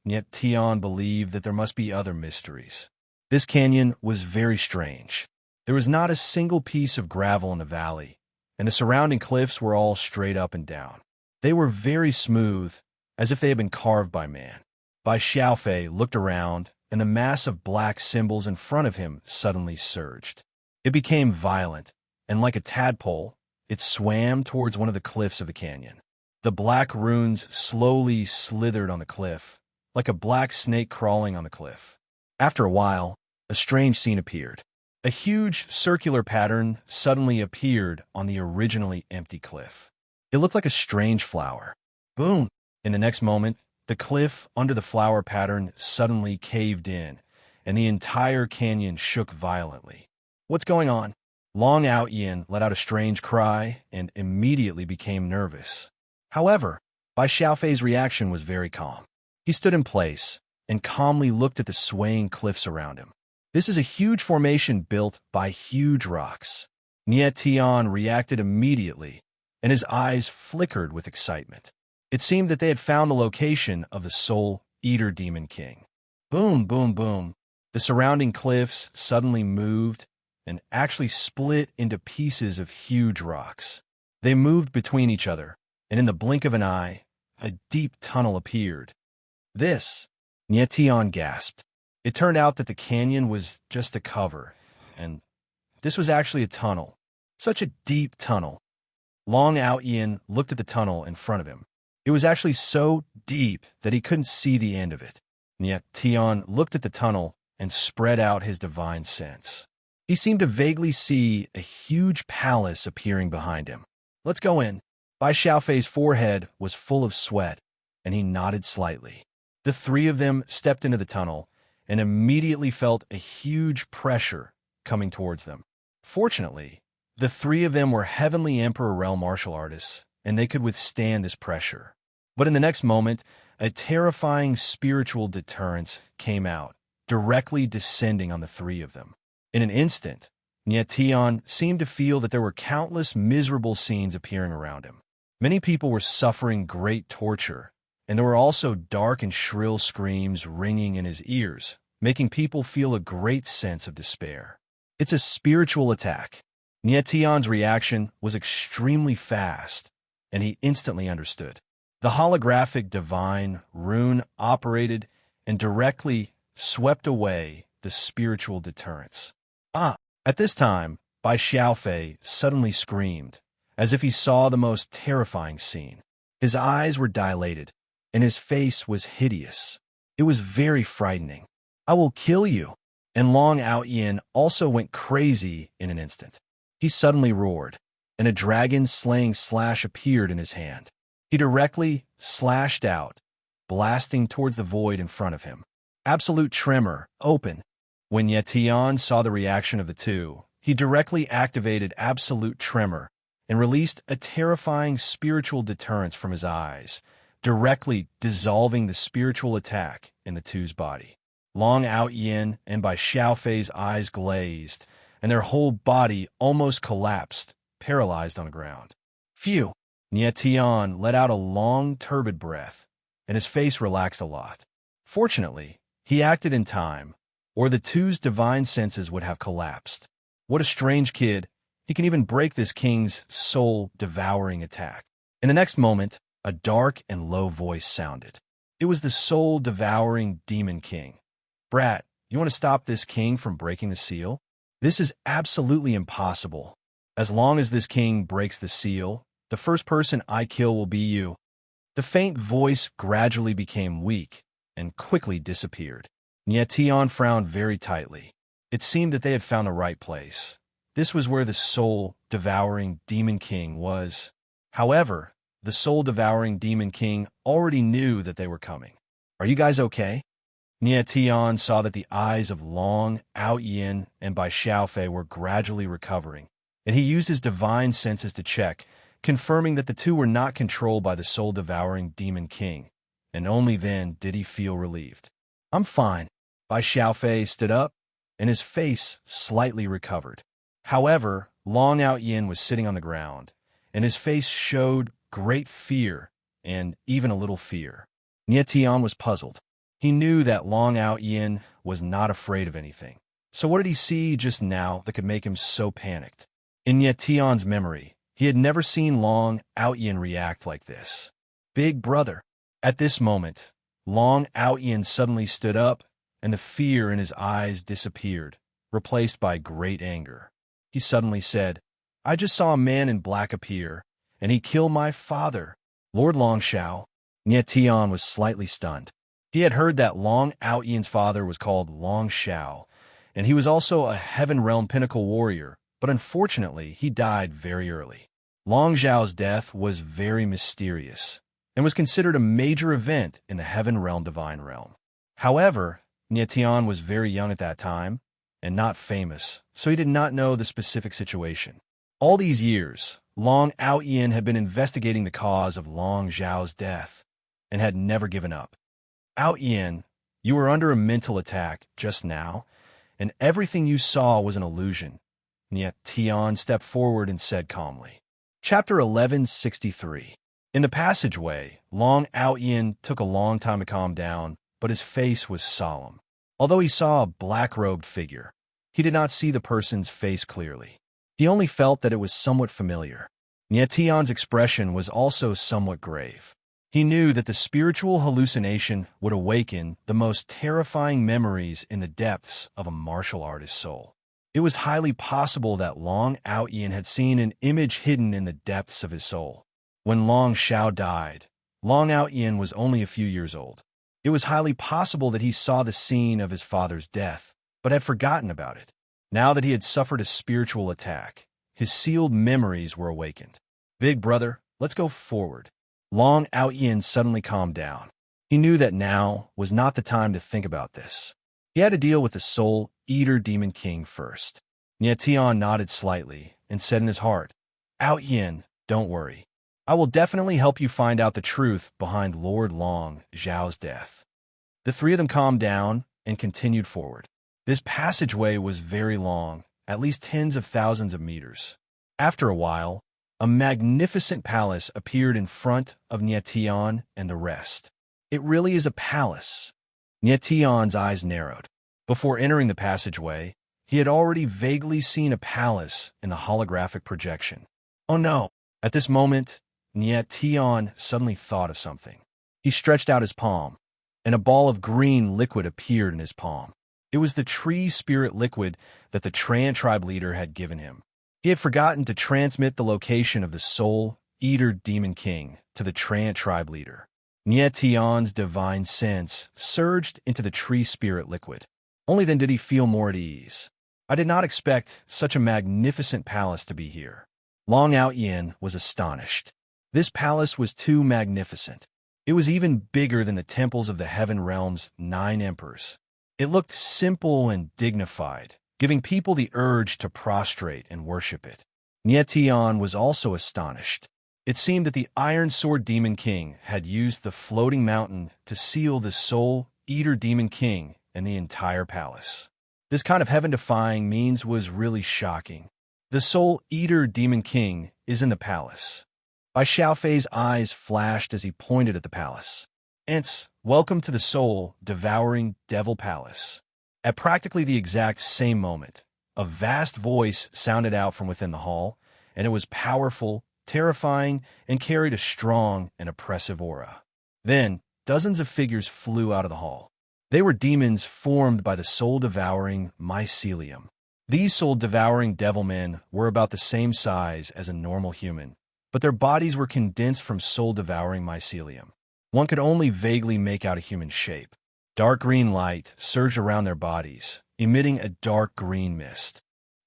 Nietion believed that there must be other mysteries. This canyon was very strange. There was not a single piece of gravel in the valley, and the surrounding cliffs were all straight up and down. They were very smooth, as if they had been carved by man. Bai Xiaofei looked around, and the mass of black symbols in front of him suddenly surged. It became violent, and like a tadpole, it swam towards one of the cliffs of the canyon. The black runes slowly slithered on the cliff, like a black snake crawling on the cliff. After a while, a strange scene appeared. A huge circular pattern suddenly appeared on the originally empty cliff. It looked like a strange flower. Boom! In the next moment, the cliff under the flower pattern suddenly caved in, and the entire canyon shook violently. What's going on? Long Outyin let out a strange cry and immediately became nervous. However, Bai Xiaofei's reaction was very calm. He stood in place and calmly looked at the swaying cliffs around him. This is a huge formation built by huge rocks. Nietion reacted immediately, and his eyes flickered with excitement. It seemed that they had found the location of the Soul Eater Demon King. Boom, boom, boom. The surrounding cliffs suddenly moved and actually split into pieces of huge rocks. They moved between each other, and in the blink of an eye, a deep tunnel appeared. This, Nietion gasped. It turned out that the canyon was just a cover, and this was actually a tunnel. Such a deep tunnel. Long Outyin looked at the tunnel in front of him. It was actually so deep that he couldn't see the end of it. Nietion looked at the tunnel and spread out his divine sense. He seemed to vaguely see a huge palace appearing behind him. Let's go in. Bai Xiaofei's forehead was full of sweat, and he nodded slightly. The 3 of them stepped into the tunnel and immediately felt a huge pressure coming towards them. Fortunately, the 3 of them were Heavenly Emperor realm martial artists, and they could withstand this pressure. But in the next moment, a terrifying spiritual deterrence came out, directly descending on the 3 of them. In an instant, Nietion seemed to feel that there were countless miserable scenes appearing around him. Many people were suffering great torture, and there were also dark and shrill screams ringing in his ears, making people feel a great sense of despair. It's a spiritual attack. Nietion's reaction was extremely fast, and he instantly understood. The holographic divine rune operated and directly swept away the spiritual deterrence. At this time, Bai Xiaofei suddenly screamed, as if he saw the most terrifying scene. His eyes were dilated, and his face was hideous. It was very frightening. "I will kill you." And Long Ao Yin also went crazy in an instant. He suddenly roared, and a dragon-slaying slash appeared in his hand. He directly slashed out, blasting towards the void in front of him. Absolute tremor, open. When Yetian saw the reaction of the two, he directly activated Absolute Tremor and released a terrifying spiritual deterrence from his eyes, directly dissolving the spiritual attack in the two's body. Long Ao Yin and Bai Xiaofei's eyes glazed, and their whole body almost collapsed, paralyzed on the ground. Phew! Nietian let out a long, turbid breath, and his face relaxed a lot. Fortunately, he acted in time, or the two's divine senses would have collapsed. What a strange kid. He can even break this king's soul-devouring attack. In the next moment, a dark and low voice sounded. It was the soul-devouring demon king. "Brat, you want to stop this king from breaking the seal? This is absolutely impossible. As long as this king breaks the seal, the first person I kill will be you." The faint voice gradually became weak and quickly disappeared. Nietian frowned very tightly. It seemed that they had found the right place. This was where the soul-devouring demon king was. However, the soul-devouring demon king already knew that they were coming. "Are you guys okay?" Nietian saw that the eyes of Long Ao Yin and Bai Xiaofei were gradually recovering, and he used his divine senses to check, confirming that the two were not controlled by the soul-devouring demon king, and only then did he feel relieved. "I'm fine." Bai Xiaofei stood up, and his face slightly recovered. However, Long Ao Yin was sitting on the ground, and his face showed great fear and even a little fear. Nietian was puzzled. He knew that Long Ao Yin was not afraid of anything. So what did he see just now that could make him so panicked? In Nietian's memory, he had never seen Long Ao Yin react like this. "Big brother." At this moment, Long Ao Yin suddenly stood up, and the fear in his eyes disappeared, replaced by great anger. He suddenly said, "I just saw a man in black appear, and he killed my father, Lord Longshao." Nietian was slightly stunned. He had heard that Long Ao Yin's father was called Long Shao, and he was also a Heaven Realm Pinnacle warrior, but unfortunately he died very early. Long Zhao's death was very mysterious, and was considered a major event in the Heaven Realm Divine Realm. However, Nietian was very young at that time, and not famous, so he did not know the specific situation. All these years, Long Ao Yin had been investigating the cause of Long Zhao's death, and had never given up. "Ao Yin, you were under a mental attack just now, and everything you saw was an illusion." Nietian stepped forward and said calmly. Chapter 1163. In the passageway, Long Ao Yin took a long time to calm down, but his face was solemn. Although he saw a black-robed figure, he did not see the person's face clearly. He only felt that it was somewhat familiar. Nietian's expression was also somewhat grave. He knew that the spiritual hallucination would awaken the most terrifying memories in the depths of a martial artist's soul. It was highly possible that Long Ao Yin had seen an image hidden in the depths of his soul. When Long Shao died, Long Ao Yin was only a few years old. It was highly possible that he saw the scene of his father's death, but had forgotten about it. Now that he had suffered a spiritual attack, his sealed memories were awakened. "Big brother, let's go forward." Long Ao Yin suddenly calmed down. He knew that now was not the time to think about this. He had to deal with the Soul-Eater Demon King first. Nietian nodded slightly and said in his heart, "Ao Yin, don't worry. I will definitely help you find out the truth behind Lord Long Zhao's death." The three of them calmed down and continued forward. This passageway was very long, at least tens of thousands of meters. After a while, a magnificent palace appeared in front of Nietian and the rest. It really is a palace. Nietian's eyes narrowed. Before entering the passageway, he had already vaguely seen a palace in the holographic projection. Oh no! At this moment, Nietian suddenly thought of something. He stretched out his palm, and a ball of green liquid appeared in his palm. It was the tree spirit liquid that the Tran tribe leader had given him. He had forgotten to transmit the location of the Soul Eater Demon King to the Trant tribe leader. Nietion's divine sense surged into the tree spirit liquid. Only then did he feel more at ease. I did not expect such a magnificent palace to be here. Long Out Yin was astonished. This palace was too magnificent. It was even bigger than the temples of the Heaven Realm's 9 emperors. It looked simple and dignified, giving people the urge to prostrate and worship it. Nietion was also astonished. It seemed that the Iron Sword Demon King had used the floating mountain to seal the Soul Eater Demon King and the entire palace. This kind of heaven-defying means was really shocking. The Soul Eater Demon King is in the palace. Bai Xiaofei's eyes flashed as he pointed at the palace. "Ents, welcome to the Soul-Devouring Devil Palace." At practically the exact same moment, a vast voice sounded out from within the hall, and it was powerful, terrifying, and carried a strong and oppressive aura. Then, dozens of figures flew out of the hall. They were demons formed by the soul-devouring mycelium. These soul-devouring devilmen were about the same size as a normal human, but their bodies were condensed from soul-devouring mycelium. One could only vaguely make out a human shape. Dark green light surged around their bodies, emitting a dark green mist.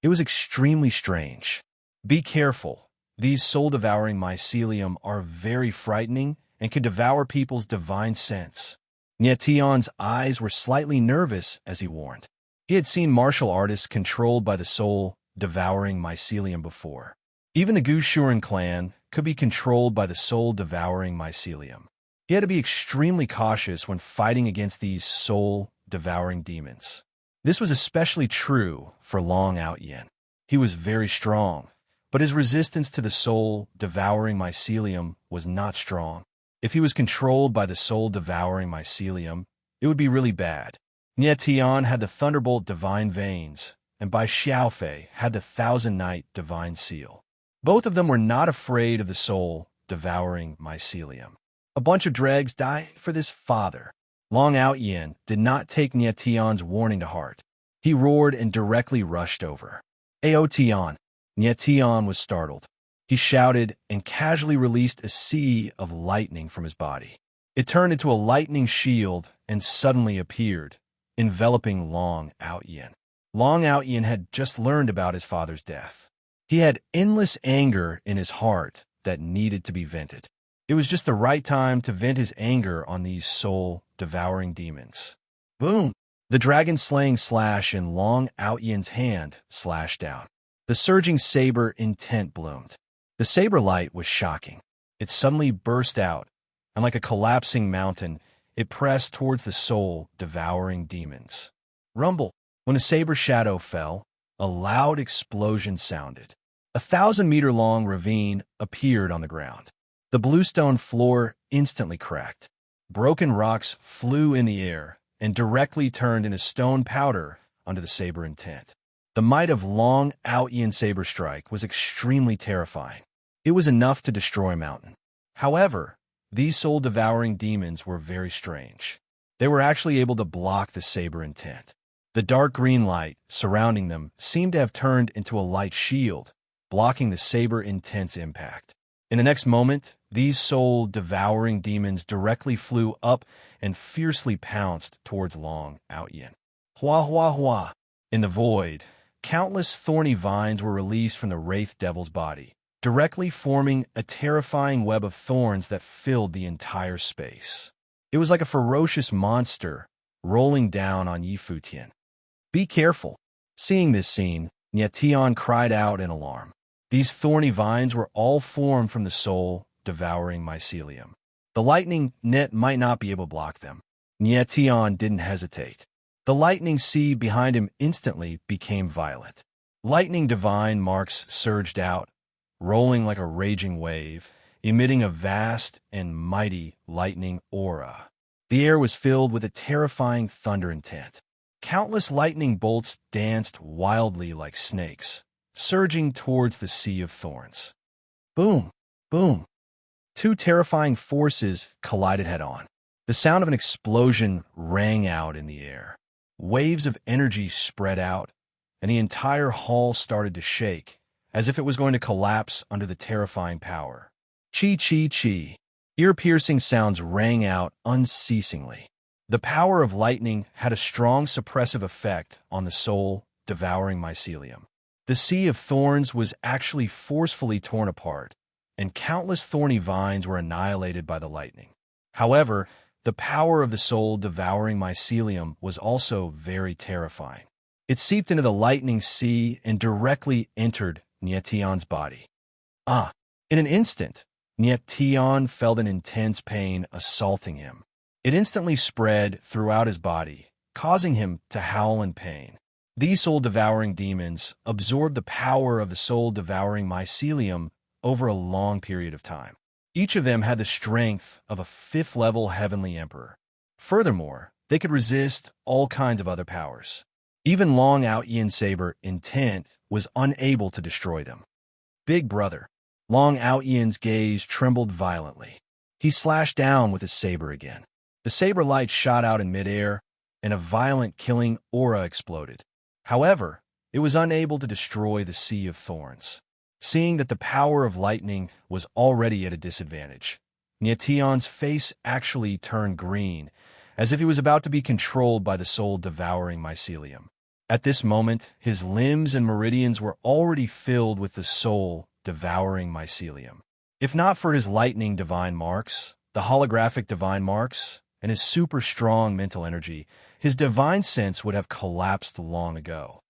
It was extremely strange. Be careful. These soul-devouring mycelium are very frightening and can devour people's divine sense. Nietion's eyes were slightly nervous as he warned. He had seen martial artists controlled by the soul-devouring mycelium before. Even the Gushuren clan could be controlled by the soul-devouring mycelium. He had to be extremely cautious when fighting against these soul-devouring demons. This was especially true for Long Out Yin. He was very strong, but his resistance to the soul-devouring mycelium was not strong. If he was controlled by the soul-devouring mycelium, it would be really bad. Nietion had the Thunderbolt Divine Veins, and Bai Xiaofei had the Thousand Night Divine Seal. Both of them were not afraid of the soul-devouring mycelium. A bunch of dregs died for this father. Long Out Yin did not take Nietion's warning to heart. He roared and directly rushed over. Aotion. Nietion was startled. He shouted and casually released a sea of lightning from his body. It turned into a lightning shield and suddenly appeared, enveloping Long Out Yin. Long Out Yin had just learned about his father's death. He had endless anger in his heart that needed to be vented. It was just the right time to vent his anger on these soul-devouring demons. Boom! The dragon-slaying slash in Long Out Yin's hand slashed down. The surging saber intent bloomed. The saber light was shocking. It suddenly burst out, and like a collapsing mountain, it pressed towards the soul-devouring demons. Rumble! When the saber shadow fell, a loud explosion sounded. A 1,000-meter-long ravine appeared on the ground. The bluestone floor instantly cracked. Broken rocks flew in the air and directly turned into stone powder onto the saber intent. The might of Long Out Yin's saber strike was extremely terrifying. It was enough to destroy a mountain. However, these soul-devouring demons were very strange. They were actually able to block the saber intent. The dark green light surrounding them seemed to have turned into a light shield, blocking the saber intent's impact. In the next moment, these soul-devouring demons directly flew up and fiercely pounced towards Long Out Yin. Hua hua hua! In the void, countless thorny vines were released from the Wraith Devil's body, directly forming a terrifying web of thorns that filled the entire space. It was like a ferocious monster rolling down on Yifu Tian. Be careful! Seeing this scene, Nietion cried out in alarm. These thorny vines were all formed from the soul-devouring mycelium. The lightning net might not be able to block them. Nietion didn't hesitate. The lightning sea behind him instantly became violent. Lightning divine marks surged out, rolling like a raging wave, emitting a vast and mighty lightning aura. The air was filled with a terrifying thunder intent. Countless lightning bolts danced wildly like snakes, surging towards the sea of thorns. Boom! Boom! Two terrifying forces collided head-on. The sound of an explosion rang out in the air. Waves of energy spread out, and the entire hall started to shake as if it was going to collapse under the terrifying power. Chi chi chi. Ear-piercing sounds rang out unceasingly. The power of lightning had a strong suppressive effect on the soul, devouring mycelium. The sea of thorns was actually forcefully torn apart, and countless thorny vines were annihilated by the lightning. However, the power of the soul devouring mycelium was also very terrifying. It seeped into the lightning sea and directly entered Nietion's body. In an instant, Nietion felt an intense pain assaulting him. It instantly spread throughout his body, causing him to howl in pain. These soul-devouring demons absorbed the power of the soul-devouring mycelium over a long period of time. Each of them had the strength of a fifth-level heavenly emperor. Furthermore, they could resist all kinds of other powers. Even Long Out Yin's saber, Intent, was unable to destroy them. Big brother. Long Out Yin's gaze trembled violently. He slashed down with his saber again. The saber light shot out in midair, and a violent killing aura exploded. However, it was unable to destroy the sea of thorns. Seeing that the power of lightning was already at a disadvantage, Nietion's face actually turned green, as if he was about to be controlled by the soul-devouring mycelium. At this moment, his limbs and meridians were already filled with the soul-devouring mycelium. If not for his lightning divine marks, the holographic divine marks, and his super-strong mental energy, his divine sense would have collapsed long ago.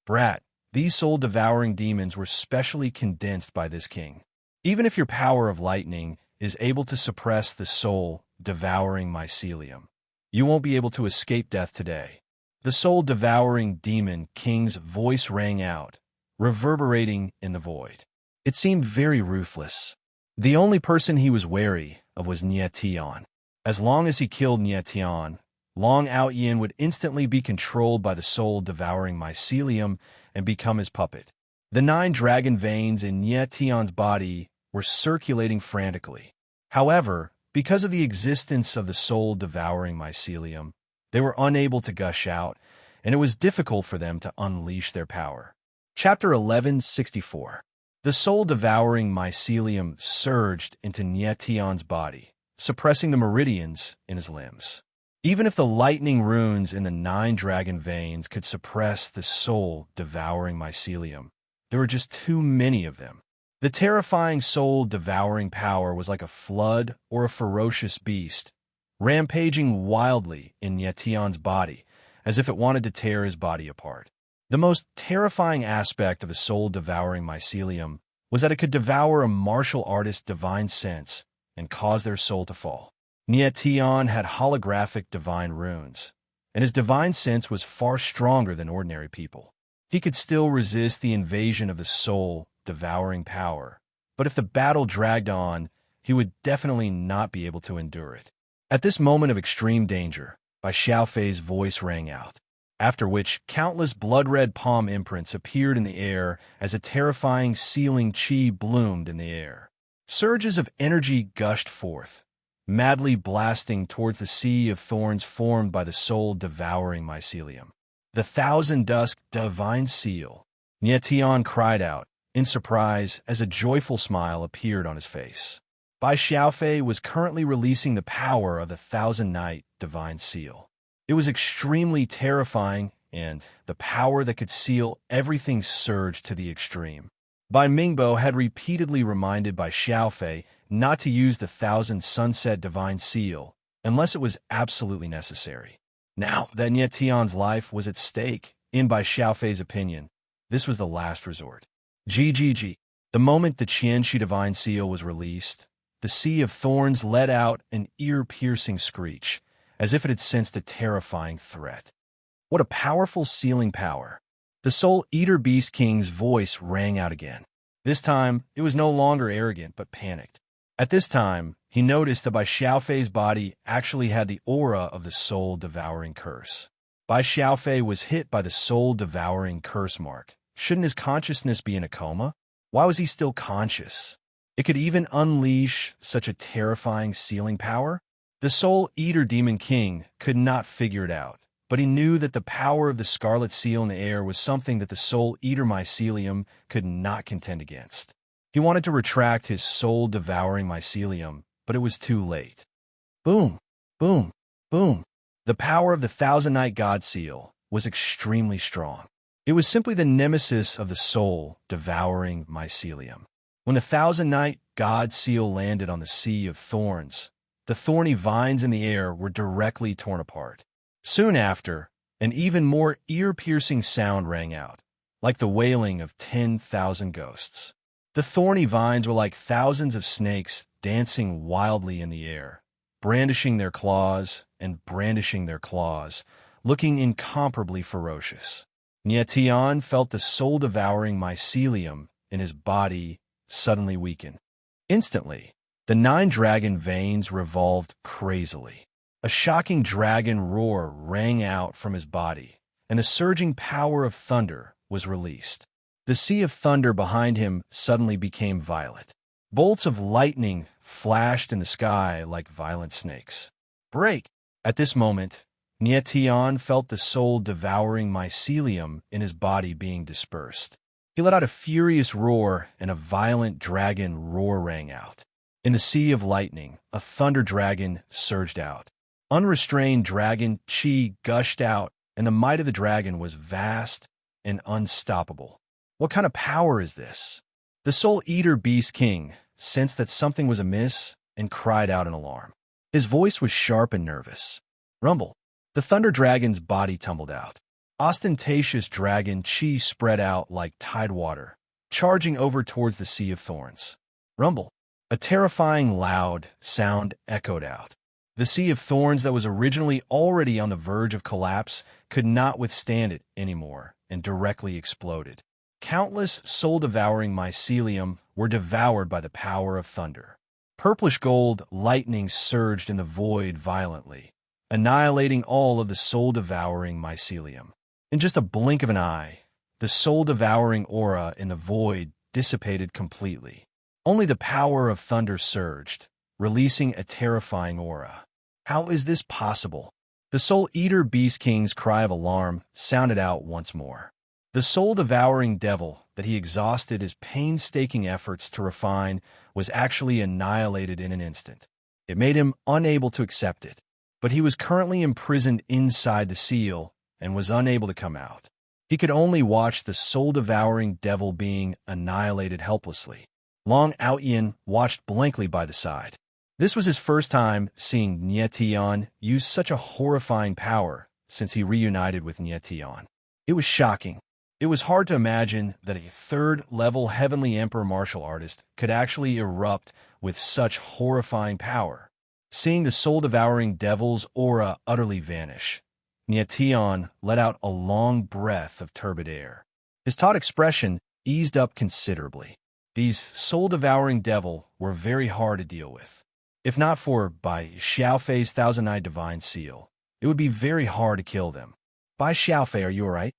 Brat, these soul-devouring demons were specially condensed by this king. Even if your power of lightning is able to suppress the soul-devouring mycelium, you won't be able to escape death today. The soul-devouring demon king's voice rang out, reverberating in the void. It seemed very ruthless. The only person he was wary of was Nietion. As long as he killed Nietion, Long Out Yin would instantly be controlled by the soul-devouring mycelium and become his puppet. The 9 dragon veins in Nietion's body were circulating frantically. However, because of the existence of the soul-devouring mycelium, they were unable to gush out, and it was difficult for them to unleash their power. Chapter 1164. The soul-devouring mycelium surged into Nietion's body, suppressing the meridians in his limbs. Even if the lightning runes in the 9 dragon veins could suppress the soul-devouring mycelium, there were just too many of them. The terrifying soul-devouring power was like a flood or a ferocious beast, rampaging wildly in Nietion's body, as if it wanted to tear his body apart. The most terrifying aspect of the soul-devouring mycelium was that it could devour a martial artist's divine sense and cause their soul to fall. Nietion had holographic divine runes, and his divine sense was far stronger than ordinary people. He could still resist the invasion of the soul-devouring power, but if the battle dragged on, he would definitely not be able to endure it. At this moment of extreme danger, Bai Xiaofei's voice rang out, after which countless blood-red palm imprints appeared in the air as a terrifying sealing qi bloomed in the air. Surges of energy gushed forth, madly blasting towards the sea of thorns formed by the soul-devouring mycelium. The Thousand Dusk Divine Seal. Nietion cried out, in surprise, as a joyful smile appeared on his face. Bai Xiaofei was currently releasing the power of the Thousand Night Divine Seal. It was extremely terrifying, and the power that could seal everything surged to the extreme. Bai Mingbo had repeatedly reminded Bai Xiaofei not to use the Thousand Sunset Divine Seal unless it was absolutely necessary. Now that Nietion's life was at stake, in Bai Xiaofei's opinion, this was the last resort. GGG. The moment the Qianxi Divine Seal was released, the Sea of Thorns let out an ear-piercing screech, as if it had sensed a terrifying threat. What a powerful sealing power. The Soul Eater Beast King's voice rang out again. This time, it was no longer arrogant, but panicked. At this time, he noticed that Bai Xiaofei's body actually had the aura of the soul-devouring curse. Bai Xiaofei was hit by the soul-devouring curse mark. Shouldn't his consciousness be in a coma? Why was he still conscious? It could even unleash such a terrifying sealing power? The Soul Eater Demon King could not figure it out, but he knew that the power of the scarlet seal in the air was something that the soul-eater mycelium could not contend against. He wanted to retract his soul-devouring mycelium, but it was too late. Boom, boom, boom. The power of the thousand-night god seal was extremely strong. It was simply the nemesis of the soul-devouring mycelium. When the thousand-night god seal landed on the sea of thorns, the thorny vines in the air were directly torn apart. Soon after, an even more ear-piercing sound rang out, like the wailing of 10,000 ghosts. The thorny vines were like thousands of snakes dancing wildly in the air, brandishing their claws and brandishing their claws, looking incomparably ferocious. Nietian felt the soul-devouring mycelium in his body suddenly weaken. Instantly, the 9 dragon veins revolved crazily. A shocking dragon roar rang out from his body, and the surging power of thunder was released. The sea of thunder behind him suddenly became violet. Bolts of lightning flashed in the sky like violent snakes. Break! At this moment, Nietian felt the soul-devouring mycelium in his body being dispersed. He let out a furious roar, and a violent dragon roar rang out. In the sea of lightning, a thunder dragon surged out. Unrestrained dragon chi gushed out, and the might of the dragon was vast and unstoppable. What kind of power is this? The soul-eater beast king sensed that something was amiss and cried out in alarm. His voice was sharp and nervous. Rumble. The thunder dragon's body tumbled out. Ostentatious dragon chi spread out like tidewater, charging over towards the sea of thorns. Rumble. A terrifying loud sound echoed out. The sea of thorns that was originally already on the verge of collapse could not withstand it anymore and directly exploded. Countless soul-devouring mycelium were devoured by the power of thunder. Purplish gold lightning surged in the void violently, annihilating all of the soul-devouring mycelium. In just a blink of an eye, the soul-devouring aura in the void dissipated completely. Only the power of thunder surged, releasing a terrifying aura. How is this possible? The soul-eater beast king's cry of alarm sounded out once more. The soul-devouring devil that he exhausted his painstaking efforts to refine was actually annihilated in an instant. It made him unable to accept it, but he was currently imprisoned inside the seal and was unable to come out. He could only watch the soul-devouring devil being annihilated helplessly. Long Outyin watched blankly by the side. This was his first time seeing Nietian use such a horrifying power since he reunited with Nietian. It was shocking. It was hard to imagine that a third-level Heavenly Emperor martial artist could actually erupt with such horrifying power. Seeing the soul-devouring devil's aura utterly vanish, Nietian let out a long breath of turbid air. His taut expression eased up considerably. These soul-devouring devil were very hard to deal with. If not for Bai Xiaofei's thousand-eyed divine seal, it would be very hard to kill them. Bai Xiaofei, are you all right?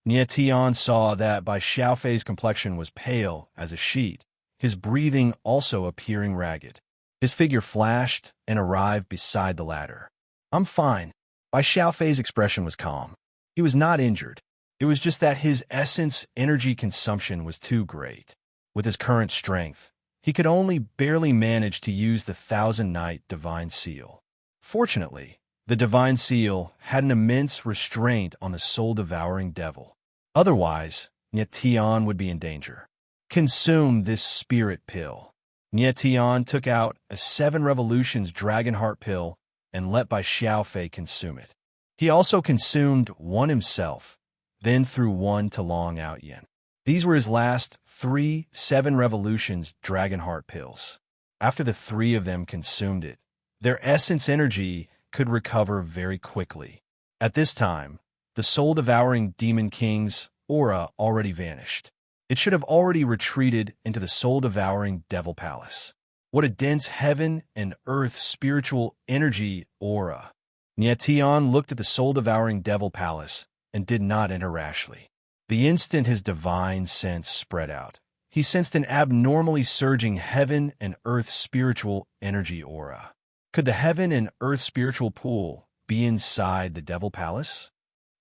Nietian saw that Bai Xiaofei's complexion was pale as a sheet, his breathing also appearing ragged. His figure flashed and arrived beside the ladder. I'm fine. Bai Xiaofei's expression was calm. He was not injured. It was just that his essence energy consumption was too great. With his current strength, he could only barely manage to use the thousand-night divine seal. Fortunately, the divine seal had an immense restraint on the soul-devouring devil. Otherwise, Nietian would be in danger. Consume this spirit pill. Nietian took out a 7 revolutions dragon heart pill and let Bai Xiaofei consume it. He also consumed one himself, then threw one to Long Outyin. These were his last 3 7 revolutions dragon heart pills. After the 3 of them consumed it, their essence energy could recover very quickly. At this time, the soul-devouring Demon King's aura already vanished. It should have already retreated into the soul-devouring Devil Palace. What a dense heaven and earth spiritual energy aura. Nietian looked at the soul-devouring Devil Palace and did not enter rashly. The instant his divine sense spread out, he sensed an abnormally surging heaven and earth spiritual energy aura. Could the heaven and earth spiritual pool be inside the Devil Palace?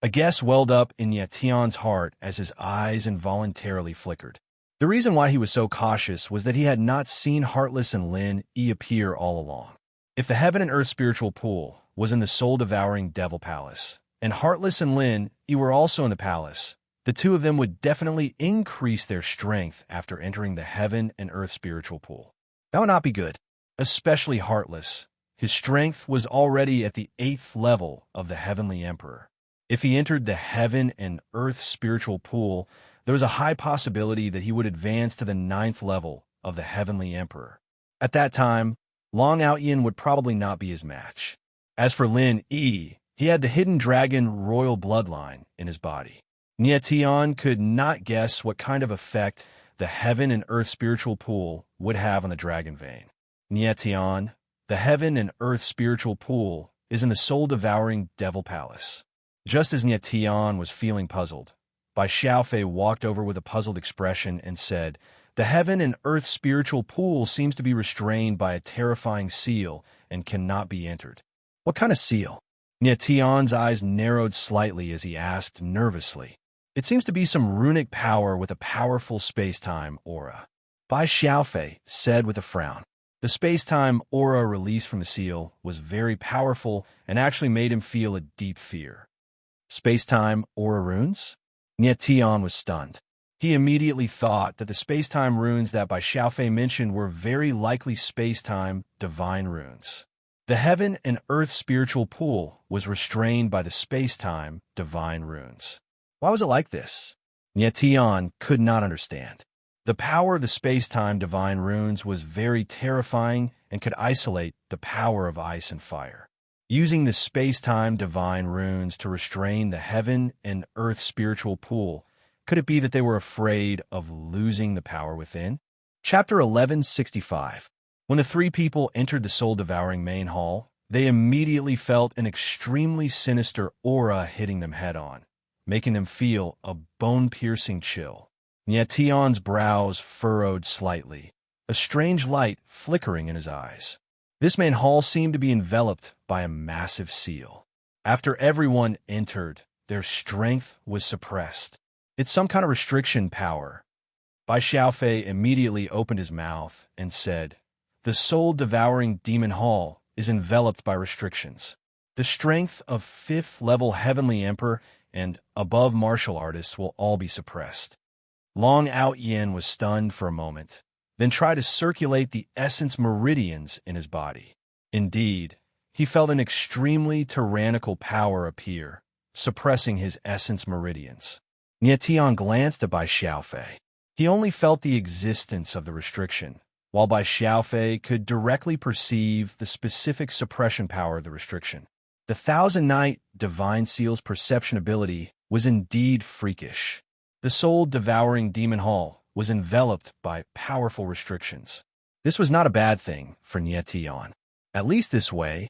A guess welled up in Nietion's heart as his eyes involuntarily flickered. The reason why he was so cautious was that he had not seen Heartless and Lin Yi appear all along. If the heaven and earth spiritual pool was in the soul-devouring devil palace, and Heartless and Lin Yi were also in the palace, the two of them would definitely increase their strength after entering the heaven and earth spiritual pool. That would not be good, especially Heartless. His strength was already at the 8th level of the Heavenly Emperor. If he entered the heaven and earth spiritual pool, there was a high possibility that he would advance to the 9th level of the Heavenly Emperor. At that time, Long Outyin would probably not be his match. As for Lin Yi, he had the hidden dragon royal bloodline in his body. Nietion could not guess what kind of effect the heaven and earth spiritual pool would have on the dragon vein. Nietion, the heaven and earth spiritual pool, is in the soul-devouring devil palace. Just as Nietion was feeling puzzled, Bai Xiaofei walked over with a puzzled expression and said, "The heaven and earth spiritual pool seems to be restrained by a terrifying seal and cannot be entered." "What kind of seal?" Nietion's eyes narrowed slightly as he asked nervously. "It seems to be some runic power with a powerful space-time aura," Bai Xiaofei said with a frown. The space-time aura released from the seal was very powerful and actually made him feel a deep fear. Space-time aura runes? Nietion was stunned. He immediately thought that the space-time runes that Bai Xiaofei mentioned were very likely space-time divine runes. The heaven and earth spiritual pool was restrained by the space-time divine runes. Why was it like this? Nietion could not understand. The power of the space-time divine runes was very terrifying and could isolate the power of ice and fire. Using the space-time divine runes to restrain the heaven and earth spiritual pool, could it be that they were afraid of losing the power within? Chapter 1165. When the three people entered the soul-devouring main hall, they immediately felt an extremely sinister aura hitting them head-on, making them feel a bone-piercing chill. Nietion's brows furrowed slightly, a strange light flickering in his eyes. This main hall seemed to be enveloped by a massive seal. After everyone entered, their strength was suppressed. It's some kind of restriction power. Bai Xiaofei immediately opened his mouth and said, "The soul-devouring demon hall is enveloped by restrictions. The strength of 5th-level Heavenly Emperor and above martial artists will all be suppressed." Long Outyin was stunned for a moment, then tried to circulate the essence meridians in his body. Indeed, he felt an extremely tyrannical power appear, suppressing his essence meridians. Nietion glanced at Bai Xiaofei. He only felt the existence of the restriction, while Bai Xiaofei could directly perceive the specific suppression power of the restriction. The Thousand Night Divine Seal's perception ability was indeed freakish. The soul-devouring demon hall was enveloped by powerful restrictions. This was not a bad thing for Nietion. At least this way,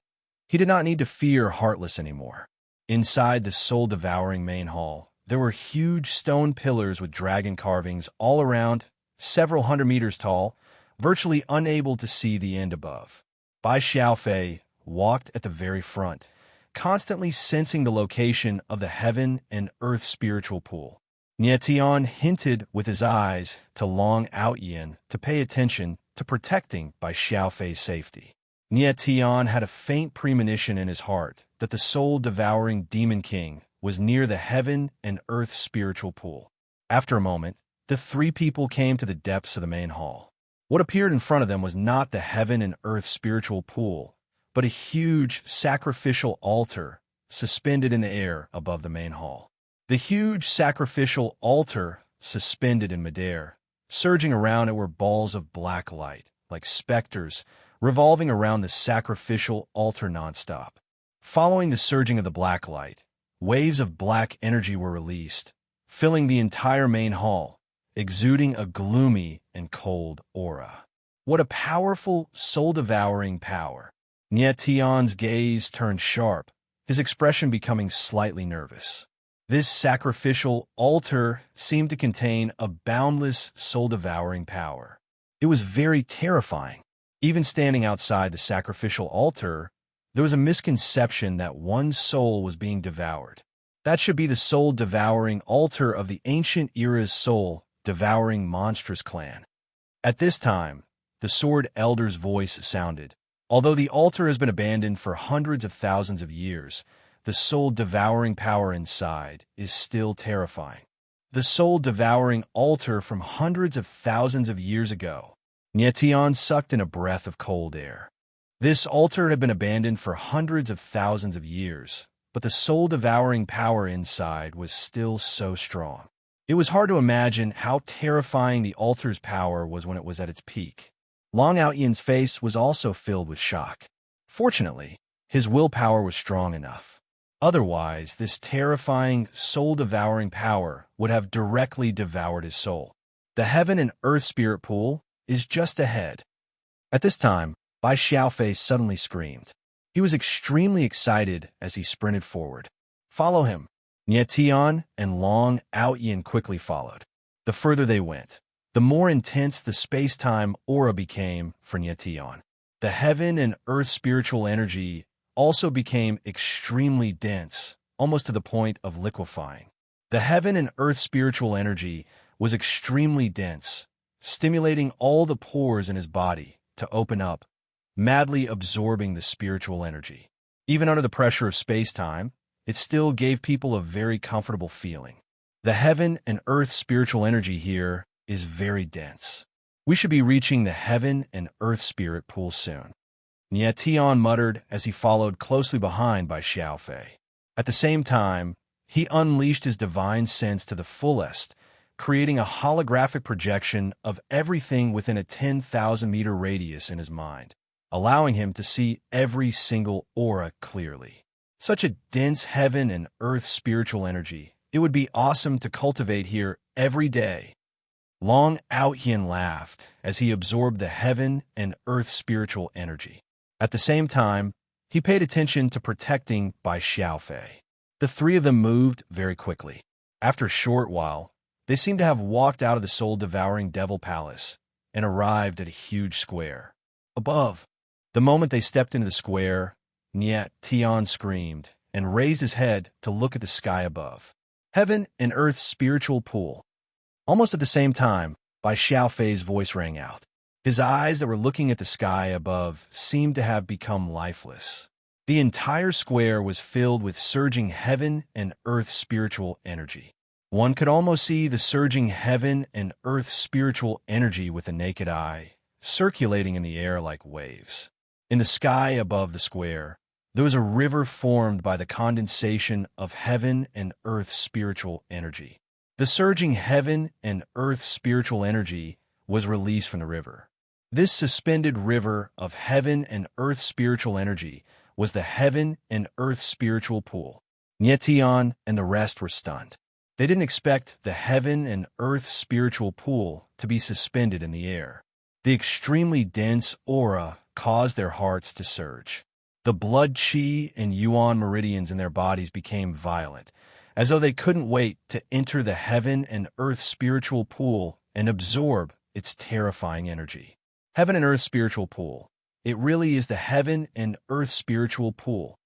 he did not need to fear Heartless anymore. Inside the soul-devouring main hall, there were huge stone pillars with dragon carvings all around, several hundred meters tall, virtually unable to see the end above. Bai Xiaofei walked at the very front, constantly sensing the location of the heaven and earth spiritual pool. Nietion hinted with his eyes to Long Outyin to pay attention to protecting Bai Xiaofei's safety. Nietion had a faint premonition in his heart that the soul-devouring Demon King was near the heaven and earth spiritual pool. After a moment, the three people came to the depths of the main hall. What appeared in front of them was not the heaven and earth spiritual pool, but a huge sacrificial altar suspended in the air above the main hall. The huge sacrificial altar suspended in midair. Surging around it were balls of black light, like specters, revolving around the sacrificial altar nonstop. Following the surging of the black light, waves of black energy were released, filling the entire main hall, exuding a gloomy and cold aura. What a powerful, soul-devouring power! Nietion's gaze turned sharp, his expression becoming slightly nervous. This sacrificial altar seemed to contain a boundless, soul-devouring power. It was very terrifying. Even standing outside the sacrificial altar, there was a misconception that one's soul was being devoured. That should be the soul-devouring altar of the ancient era's soul-devouring monstrous clan. At this time, the Sword Elder's voice sounded. Although the altar has been abandoned for hundreds of thousands of years, the soul-devouring power inside is still terrifying. The soul-devouring altar from hundreds of thousands of years ago. Nietion sucked in a breath of cold air. This altar had been abandoned for hundreds of thousands of years, but the soul-devouring power inside was still so strong. It was hard to imagine how terrifying the altar's power was when it was at its peak. Long Outyen's face was also filled with shock. Fortunately, his willpower was strong enough. Otherwise, this terrifying, soul-devouring power would have directly devoured his soul. The Heaven and Earth Spirit Pool is just ahead. At this time, Bai Xiaofei suddenly screamed. He was extremely excited as he sprinted forward. "Follow him!" Nietion and Long Outyen quickly followed. The further they went, the more intense the space-time aura became for Nietion. The Heaven and Earth spiritual energy also became extremely dense, almost to the point of liquefying. The Heaven and Earth spiritual energy was extremely dense, stimulating all the pores in his body to open up, madly absorbing the spiritual energy. Even under the pressure of space-time, it still gave people a very comfortable feeling. The Heaven and Earth spiritual energy here is very dense. We should be reaching the Heaven and Earth Spirit Pool soon. Nietion muttered as he followed closely behind by Xiaofei. At the same time, he unleashed his divine sense to the fullest, creating a holographic projection of everything within a 10,000-meter radius in his mind, allowing him to see every single aura clearly. Such a dense Heaven and Earth spiritual energy, it would be awesome to cultivate here every day. Long Outyen laughed as he absorbed the Heaven and Earth spiritual energy. At the same time, he paid attention to protecting Bai Xiaofei. The three of them moved very quickly. After a short while, they seemed to have walked out of the soul-devouring Devil Palace and arrived at a huge square. Above, the moment they stepped into the square, Nietion screamed and raised his head to look at the sky above. Heaven and Earth spiritual pool. Almost at the same time, Bai Xiaofei's voice rang out. His eyes that were looking at the sky above seemed to have become lifeless. The entire square was filled with surging Heaven and Earth spiritual energy. One could almost see the surging Heaven and Earth spiritual energy with the naked eye, circulating in the air like waves. In the sky above the square, there was a river formed by the condensation of Heaven and Earth spiritual energy. The surging Heaven and Earth spiritual energy was released from the river. This suspended river of Heaven and Earth spiritual energy was the Heaven and Earth spiritual pool. Nietion and the rest were stunned. They didn't expect the Heaven and Earth spiritual pool to be suspended in the air. The extremely dense aura caused their hearts to surge. The blood chi and yuan meridians in their bodies became violent, as though they couldn't wait to enter the Heaven and Earth spiritual pool and absorb its terrifying energy. Heaven and Earth spiritual pool. It really is the Heaven and Earth spiritual pool.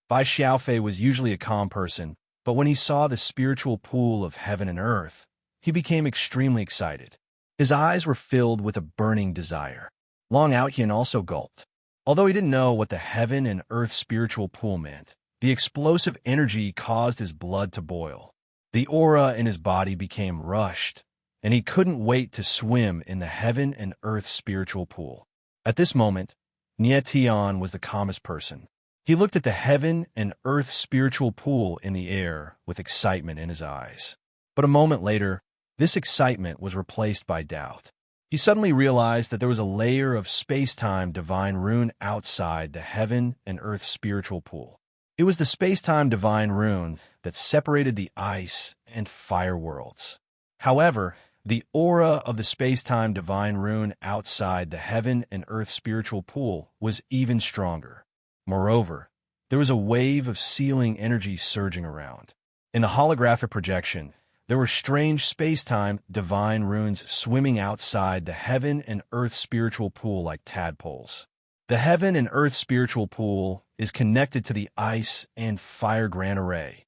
Bai Xiaofei was usually a calm person, but when he saw the spiritual pool of Heaven and Earth, he became extremely excited. His eyes were filled with a burning desire. Long Outyen also gulped. Although he didn't know what the Heaven and Earth spiritual pool meant, the explosive energy caused his blood to boil. The aura in his body became rushed, and he couldn't wait to swim in the Heaven and Earth spiritual pool. At this moment, Nietion was the calmest person. He looked at the Heaven and Earth spiritual pool in the air with excitement in his eyes. But a moment later, this excitement was replaced by doubt. He suddenly realized that there was a layer of space-time divine rune outside the Heaven and Earth spiritual pool. It was the space-time divine rune that separated the ice and fire worlds. However, the aura of the space-time divine rune outside the Heaven and Earth spiritual pool was even stronger. Moreover, there was a wave of sealing energy surging around. In the holographic projection, there were strange space-time divine runes swimming outside the Heaven and Earth spiritual pool like tadpoles. The Heaven and Earth spiritual pool is connected to the Ice and Fire Grand Array.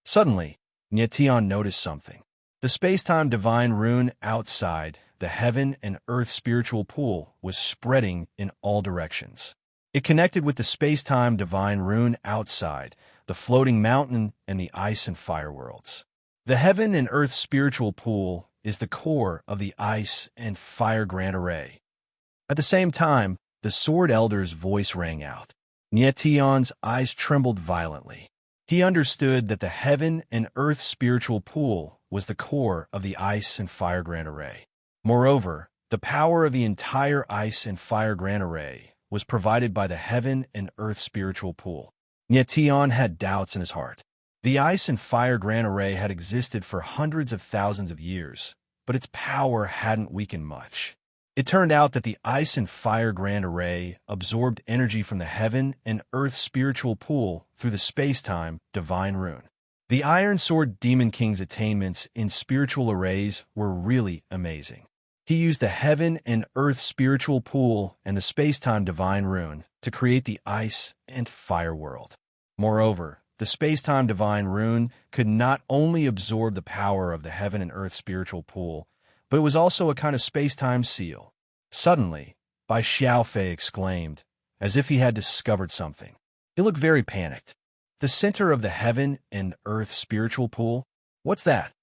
Suddenly, Nietion noticed something. The space-time divine rune outside the heaven and earth spiritual pool was spreading in all directions. It connected with the space-time divine rune outside, the floating mountain and the ice and fire worlds. The heaven and earth spiritual pool is the core of the ice and fire grand array. At the same time, the Sword Elder's voice rang out. Nietion's eyes trembled violently. He understood that the heaven and earth spiritual pool was the core of the ice and fire grand array. Moreover, the power of the entire ice and fire grand array was provided by the heaven and earth spiritual pool. Nietion had doubts in his heart. The ice and fire grand array had existed for hundreds of thousands of years, but its power hadn't weakened much. It turned out that the ice and fire grand array absorbed energy from the heaven and earth spiritual pool through the space-time divine rune. The Iron Sword Demon King's attainments in spiritual arrays were really amazing. He used the heaven and earth spiritual pool and the space-time divine rune to create the ice and fire world. Moreover, the space-time divine rune could not only absorb the power of the heaven and earth spiritual pool, but it was also a kind of space-time seal. Suddenly, Bai Xiaofei exclaimed, as if he had discovered something. He looked very panicked. The center of the heaven and earth spiritual pool? What's that?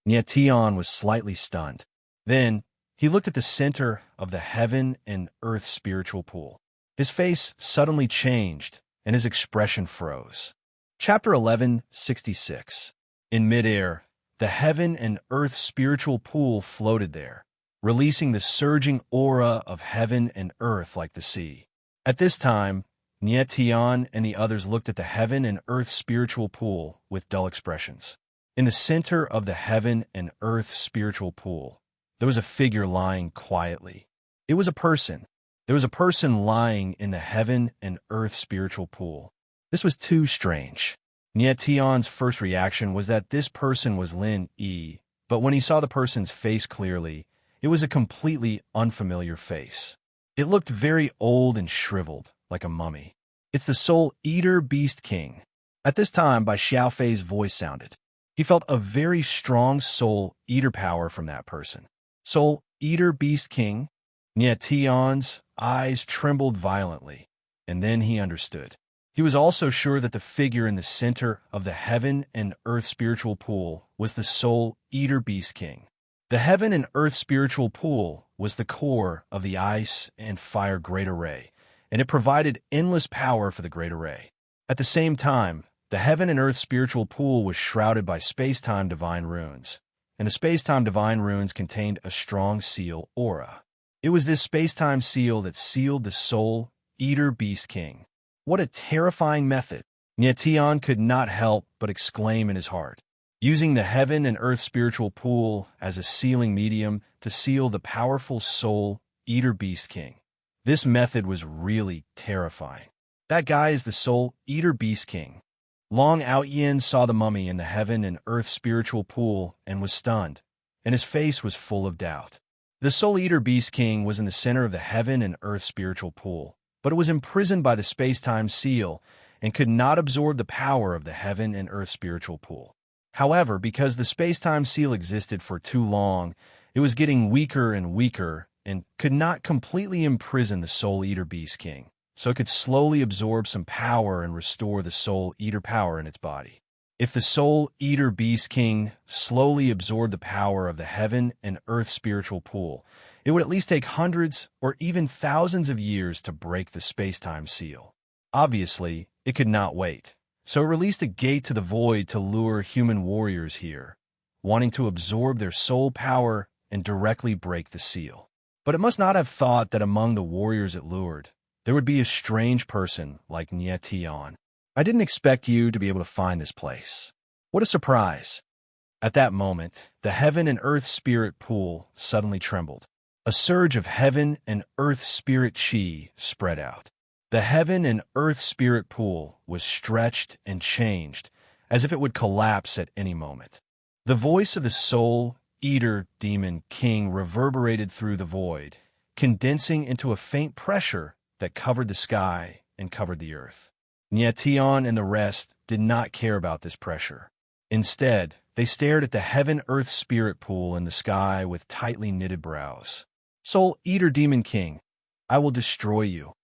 Nietion was slightly stunned. Then, he looked at the center of the heaven and earth spiritual pool. His face suddenly changed, and his expression froze. Chapter 1166. In midair, the heaven and earth spiritual pool floated there, releasing the surging aura of heaven and earth like the sea. At this time, Nietion and the others looked at the heaven and earth spiritual pool with dull expressions. In the center of the heaven and earth spiritual pool, there was a figure lying quietly. It was a person. There was a person lying in the heaven and earth spiritual pool. This was too strange. Nietion's first reaction was that this person was Lin Yi, but when he saw the person's face clearly, it was a completely unfamiliar face. It looked very old and shriveled, like a mummy. It's the Soul Eater Beast King. At this time, Bai Xiaofei's voice sounded. He felt a very strong Soul Eater power from that person. Soul Eater Beast King? Nietion's eyes trembled violently, and then he understood. He was also sure that the figure in the center of the heaven and earth spiritual pool was the Soul Eater Beast King. The heaven and earth spiritual pool was the core of the ice and fire great array, and it provided endless power for the great array. At the same time, the heaven and earth spiritual pool was shrouded by space-time divine runes, and the space-time divine runes contained a strong seal aura. It was this space-time seal that sealed the Soul Eater Beast King. What a terrifying method! Nietion could not help but exclaim in his heart. Using the heaven and earth spiritual pool as a sealing medium to seal the powerful Soul Eater Beast King. This method was really terrifying. That guy is the Soul Eater Beast King. Long Outyin saw the mummy in the heaven and earth spiritual pool and was stunned, and his face was full of doubt. The Soul Eater Beast King was in the center of the heaven and earth spiritual pool, but it was imprisoned by the space-time seal and could not absorb the power of the heaven and earth spiritual pool. However, because the space-time seal existed for too long, it was getting weaker and weaker and could not completely imprison the Soul Eater Beast King, so it could slowly absorb some power and restore the Soul Eater power in its body. If the Soul Eater Beast King slowly absorbed the power of the heaven and earth spiritual pool, it would at least take hundreds or even thousands of years to break the space-time seal. Obviously, it could not wait. So it released a gate to the void to lure human warriors here, wanting to absorb their soul power and directly break the seal. But it must not have thought that among the warriors it lured, there would be a strange person like Nietion. I didn't expect you to be able to find this place. What a surprise. At that moment, the heaven and earth spirit pool suddenly trembled. A surge of heaven and earth spirit chi spread out. The heaven and earth spirit pool was stretched and changed, as if it would collapse at any moment. The voice of the Soul Eater Demon King reverberated through the void, condensing into a faint pressure that covered the sky and covered the earth. Nietion and the rest did not care about this pressure. Instead, they stared at the heaven-earth spirit pool in the sky with tightly knitted brows. Soul Eater Demon King, I will destroy you.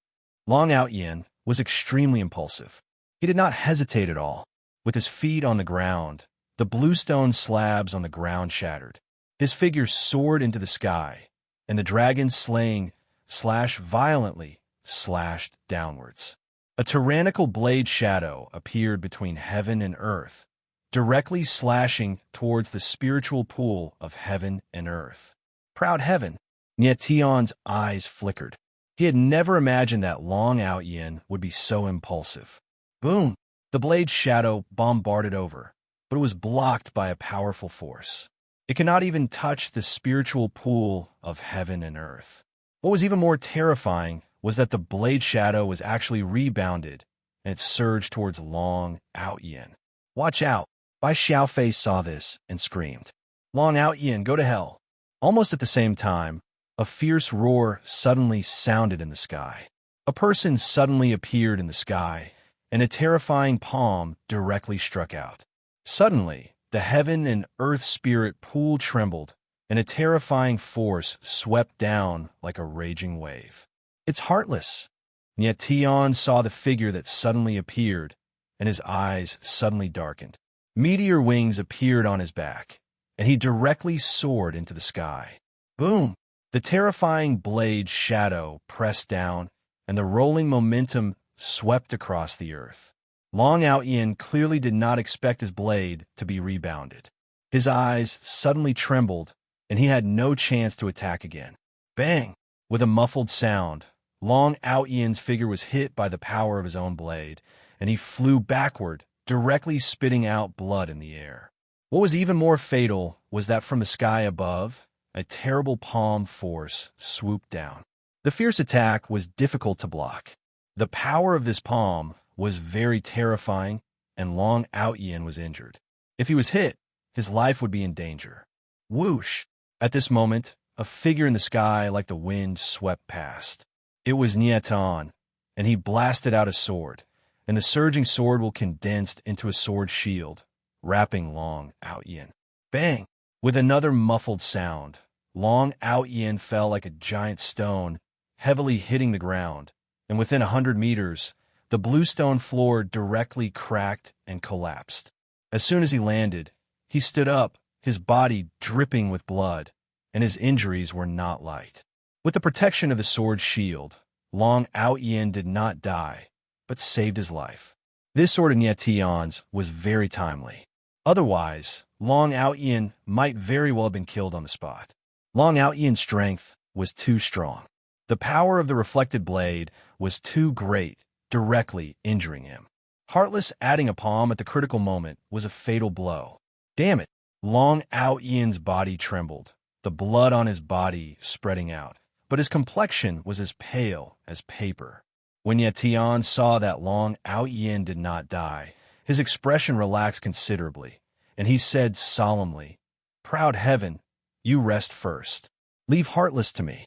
Long Out Yin was extremely impulsive. He did not hesitate at all. With his feet on the ground, the bluestone slabs on the ground shattered. His figure soared into the sky, and the dragon's slaying violently slashed downwards. A tyrannical blade shadow appeared between heaven and earth, directly slashing towards the spiritual pool of heaven and earth. Proud heaven! Nietion's eyes flickered. He had never imagined that Long Out Yin would be so impulsive. Boom! The blade's shadow bombarded over, but it was blocked by a powerful force. It could not even touch the spiritual pool of heaven and earth. What was even more terrifying was that the blade shadow was actually rebounded, and it surged towards Long Out Yin. Watch out! Bai Xiaofei saw this and screamed, Long Out Yin, go to hell! Almost at the same time, a fierce roar suddenly sounded in the sky. A person suddenly appeared in the sky, and a terrifying palm directly struck out. Suddenly, the heaven and earth spirit pool trembled, and a terrifying force swept down like a raging wave. It's Heartless! Nietion saw the figure that suddenly appeared, and his eyes suddenly darkened. Meteor wings appeared on his back, and he directly soared into the sky. Boom! The terrifying blade's shadow pressed down, and the rolling momentum swept across the earth. Long Out Yin clearly did not expect his blade to be rebounded. His eyes suddenly trembled, and he had no chance to attack again. Bang! With a muffled sound, Long Out Yin's figure was hit by the power of his own blade, and he flew backward, directly spitting out blood in the air. What was even more fatal was that from the sky above, a terrible palm force swooped down. The fierce attack was difficult to block. The power of this palm was very terrifying, and Long Out Yin was injured. If he was hit, his life would be in danger. Whoosh! At this moment, a figure in the sky like the wind swept past. It was Nietion, and he blasted out a sword, and the surging sword will condensed into a sword shield, wrapping Long Out Yin. Bang! With another muffled sound, Long Out Yin fell like a giant stone, heavily hitting the ground, and within 100 meters, the bluestone floor directly cracked and collapsed. As soon as he landed, he stood up, his body dripping with blood, and his injuries were not light. With the protection of the sword shield, Long Out Yin did not die, but saved his life. This sword of Nietion's was very timely. Otherwise, Long Out Yin might very well have been killed on the spot. Long Out Yin's strength was too strong. The power of the reflected blade was too great, directly injuring him. Heartless adding a palm at the critical moment was a fatal blow. Damn it! Long Out Yin's body trembled, the blood on his body spreading out, but his complexion was as pale as paper. When Nietion saw that Long Out Yin did not die, his expression relaxed considerably, and he said solemnly, Proud heaven, you rest first. Leave Heartless to me.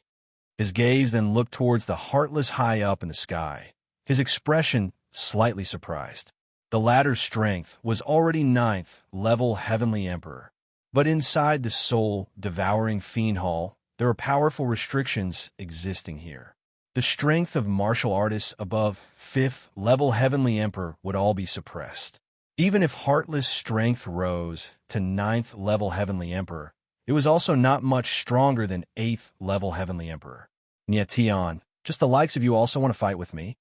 His gaze then looked towards the Heartless high up in the sky, his expression slightly surprised. The latter's strength was already 9th level Heavenly Emperor, but inside the soul-devouring fiend hall, there were powerful restrictions existing here. The strength of martial artists above 5th level Heavenly Emperor would all be suppressed. Even if Heartless' strength rose to 9th level Heavenly Emperor, it was also not much stronger than 8th level Heavenly Emperor. Nietion, just the likes of you also want to fight with me?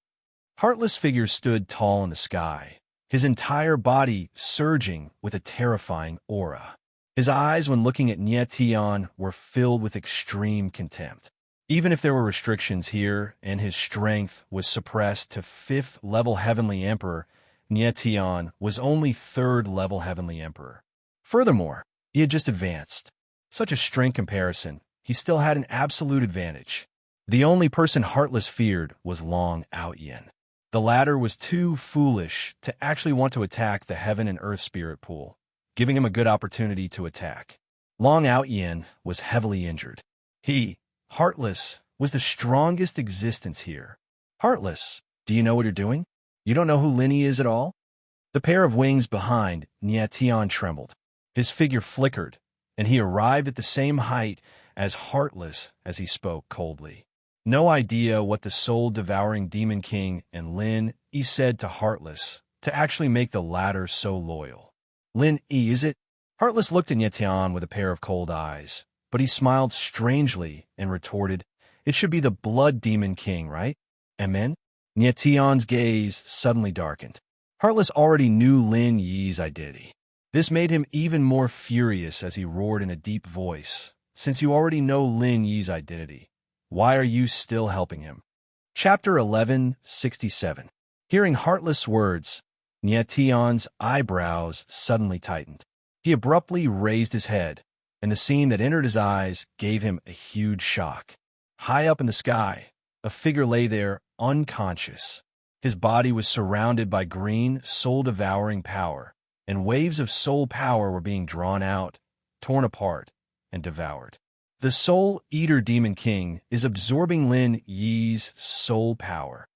Heartless' figure stood tall in the sky, his entire body surging with a terrifying aura. His eyes, when looking at Nietion, were filled with extreme contempt. Even if there were restrictions here and his strength was suppressed to 5th level Heavenly Emperor, Nietion was only 3rd level Heavenly Emperor. Furthermore, he had just advanced. Such a strength comparison, he still had an absolute advantage. The only person Heartless feared was Long Out Yin. The latter was too foolish to actually want to attack the Heaven and Earth Spirit Pool, giving him a good opportunity to attack. Long Out Yin was heavily injured. He, Heartless, was the strongest existence here. Heartless, do you know what you're doing? You don't know who Linny is at all? The pair of wings behind Nietian trembled. His figure flickered, and he arrived at the same height as Heartless as he spoke coldly. No idea what the soul-devouring Demon King and Lin Yi said to Heartless to actually make the latter so loyal. Lin Yi, is it? Heartless looked at Nietian with a pair of cold eyes, but he smiled strangely and retorted, "It should be the Blood Demon King, right? Amen?" Nietian's gaze suddenly darkened. Heartless already knew Lin Yi's identity. This made him even more furious as he roared in a deep voice, "Since you already know Lin Yi's identity, why are you still helping him?" Chapter 1167. Hearing Heartless' words, Nietian's eyebrows suddenly tightened. He abruptly raised his head, and the scene that entered his eyes gave him a huge shock. High up in the sky, a figure lay there, unconscious. His body was surrounded by green, soul-devouring power, and waves of soul power were being drawn out, torn apart, and devoured. The Soul Eater Demon King is absorbing Lin Yi's soul power.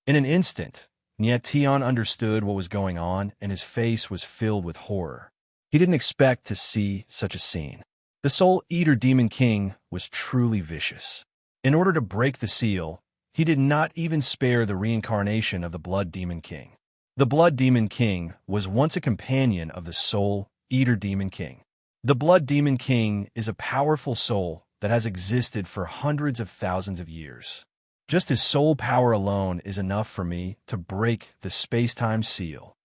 In an instant, Nietian understood what was going on, and his face was filled with horror. He didn't expect to see such a scene. The Soul Eater Demon King was truly vicious. In order to break the seal, he did not even spare the reincarnation of the Blood Demon King. The Blood Demon King was once a companion of the Soul Eater Demon King. The Blood Demon King is a powerful soul that has existed for hundreds of thousands of years. Just his soul power alone is enough for me to break the space-time seal.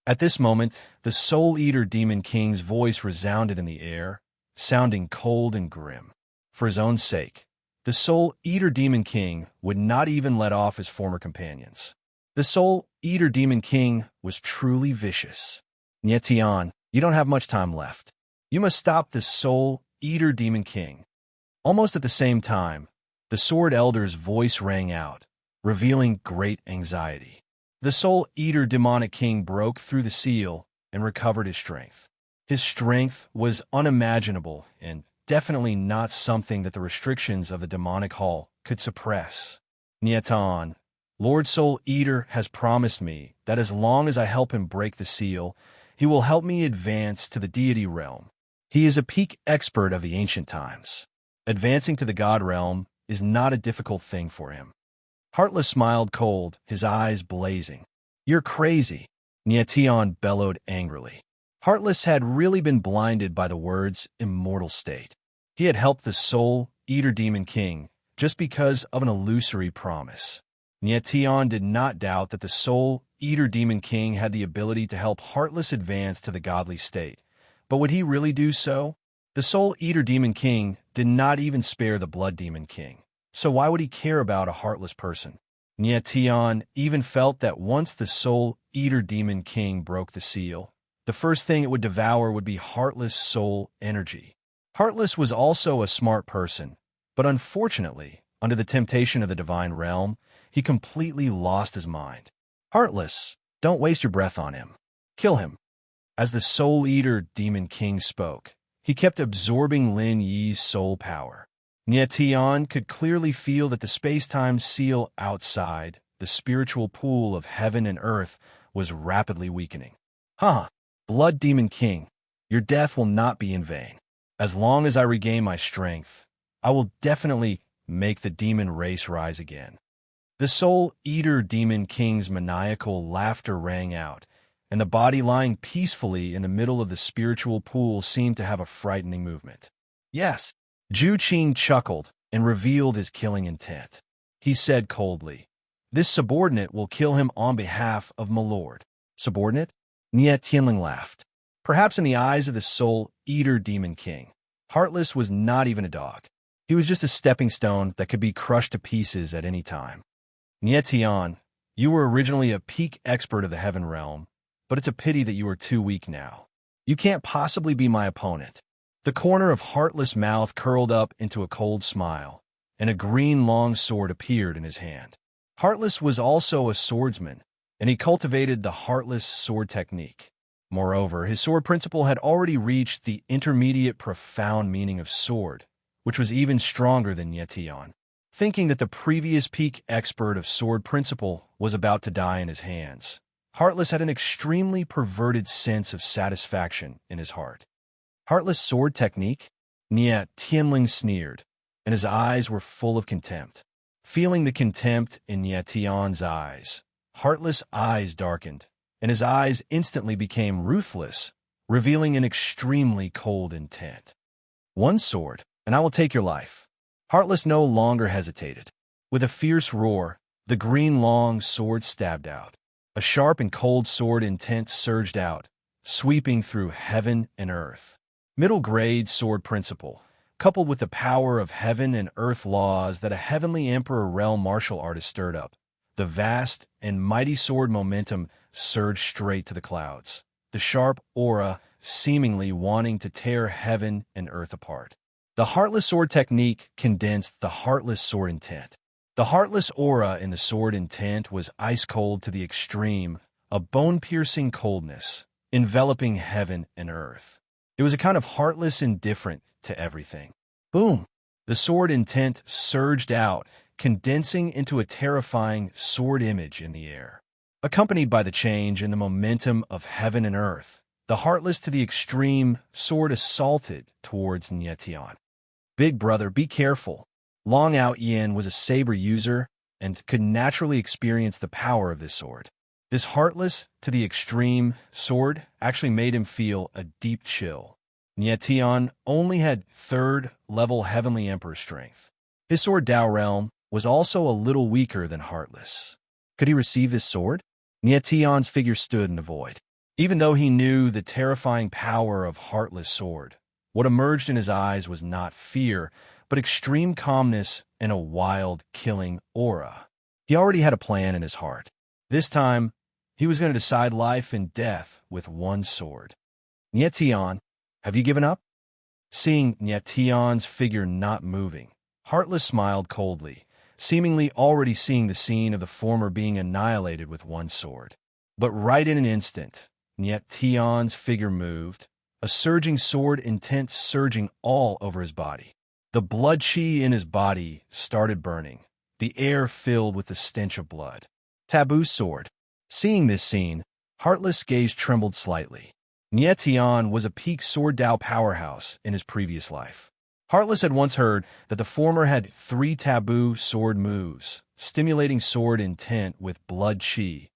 At this moment, the Soul Eater Demon King's voice resounded in the air, sounding cold and grim. For his own sake, the Soul Eater Demon King would not even let off his former companions. The Soul Eater Demon King was truly vicious. Nietian, you don't have much time left. You must stop the Soul Eater Demon King. Almost at the same time, the Sword Elder's voice rang out, revealing great anxiety. The Soul Eater Demonic King broke through the seal and recovered his strength. His strength was unimaginable and definitely not something that the restrictions of the demonic hall could suppress. Nietan, Lord Soul Eater has promised me that as long as I help him break the seal, he will help me advance to the deity realm. He is a peak expert of the ancient times. Advancing to the god realm is not a difficult thing for him. Heartless smiled cold, his eyes blazing. You're crazy, Nietian bellowed angrily. Heartless had really been blinded by the words immortal state. He had helped the Soul Eater Demon King just because of an illusory promise. Nietian did not doubt that the Soul Eater Demon King had the ability to help Heartless advance to the godly state. But would he really do so? The Soul Eater Demon King did not even spare the Blood Demon King. So why would he care about a heartless person? Nietian even felt that once the Soul Eater Demon King broke the seal, the first thing it would devour would be Heartless soul energy. Heartless was also a smart person, but unfortunately, under the temptation of the divine realm, he completely lost his mind. Heartless, don't waste your breath on him. Kill him. As the Soul Eater Demon King spoke, he kept absorbing Lin Yi's soul power. Nietian could clearly feel that the space-time seal outside, the spiritual pool of heaven and earth, was rapidly weakening. Blood Demon King, your death will not be in vain. As long as I regain my strength, I will definitely make the demon race rise again. The Soul Eater Demon King's maniacal laughter rang out, and the body lying peacefully in the middle of the spiritual pool seemed to have a frightening movement. Yes, Zhu Qing chuckled and revealed his killing intent. He said coldly, "This subordinate will kill him on behalf of my lord." Subordinate? Nie Tianling laughed. Perhaps in the eyes of the Soul Eater Demon King, Heartless was not even a dog. He was just a stepping stone that could be crushed to pieces at any time. Nie Tian, you were originally a peak expert of the Heaven Realm, but it's a pity that you are too weak now. You can't possibly be my opponent. The corner of Heartless' mouth curled up into a cold smile, and a green long sword appeared in his hand. Heartless was also a swordsman, and he cultivated the Heartless sword technique. Moreover, his sword principle had already reached the intermediate profound meaning of sword, which was even stronger than Nietian. thinking that the previous peak expert of sword principle was about to die in his hands. Heartless had an extremely perverted sense of satisfaction in his heart. Heartless sword technique? Nia Tianling sneered, and his eyes were full of contempt. Feeling the contempt in Nia Tian's eyes, Heartless' eyes darkened, and his eyes instantly became ruthless, revealing an extremely cold intent. One sword, and I will take your life. Heartless no longer hesitated. With a fierce roar, the green long sword stabbed out. A sharp and cold sword intent surged out, sweeping through heaven and earth. Middle-grade sword principle, coupled with the power of heaven and earth laws that a heavenly emperor realm martial artist stirred up. The vast and mighty sword momentum surged straight to the clouds, the sharp aura seemingly wanting to tear heaven and earth apart. The Heartless sword technique condensed the Heartless sword intent. The Heartless aura in the sword intent was ice-cold to the extreme, a bone-piercing coldness, enveloping heaven and earth. It was a kind of heartless indifferent to everything. Boom! The sword intent surged out, condensing into a terrifying sword image in the air. Accompanied by the change in the momentum of heaven and earth, the Heartless to the extreme sword assaulted towards Nietian. Big brother, be careful. Long Out Yin was a saber user and could naturally experience the power of this sword. This Heartless to the extreme sword actually made him feel a deep chill. Nietian only had 3rd level Heavenly Emperor strength. His sword Dao Realm was also a little weaker than Heartless. Could he receive this sword? Nietian's figure stood in the void. Even though he knew the terrifying power of Heartless sword, what emerged in his eyes was not fear, but extreme calmness and a wild, killing aura. He already had a plan in his heart. This time, he was going to decide life and death with one sword. Nietian, have you given up? Seeing Nietian's figure not moving, Heartless smiled coldly, seemingly already seeing the scene of the former being annihilated with one sword. But right in an instant, Nietian's figure moved, a surging sword intent surging all over his body. The blood chi in his body started burning, the air filled with the stench of blood. Taboo sword. Seeing this scene, Heartless' gaze trembled slightly. Nietian was a peak sword Dao powerhouse in his previous life. Heartless had once heard that the former had 3 taboo sword moves, stimulating sword intent with blood chi,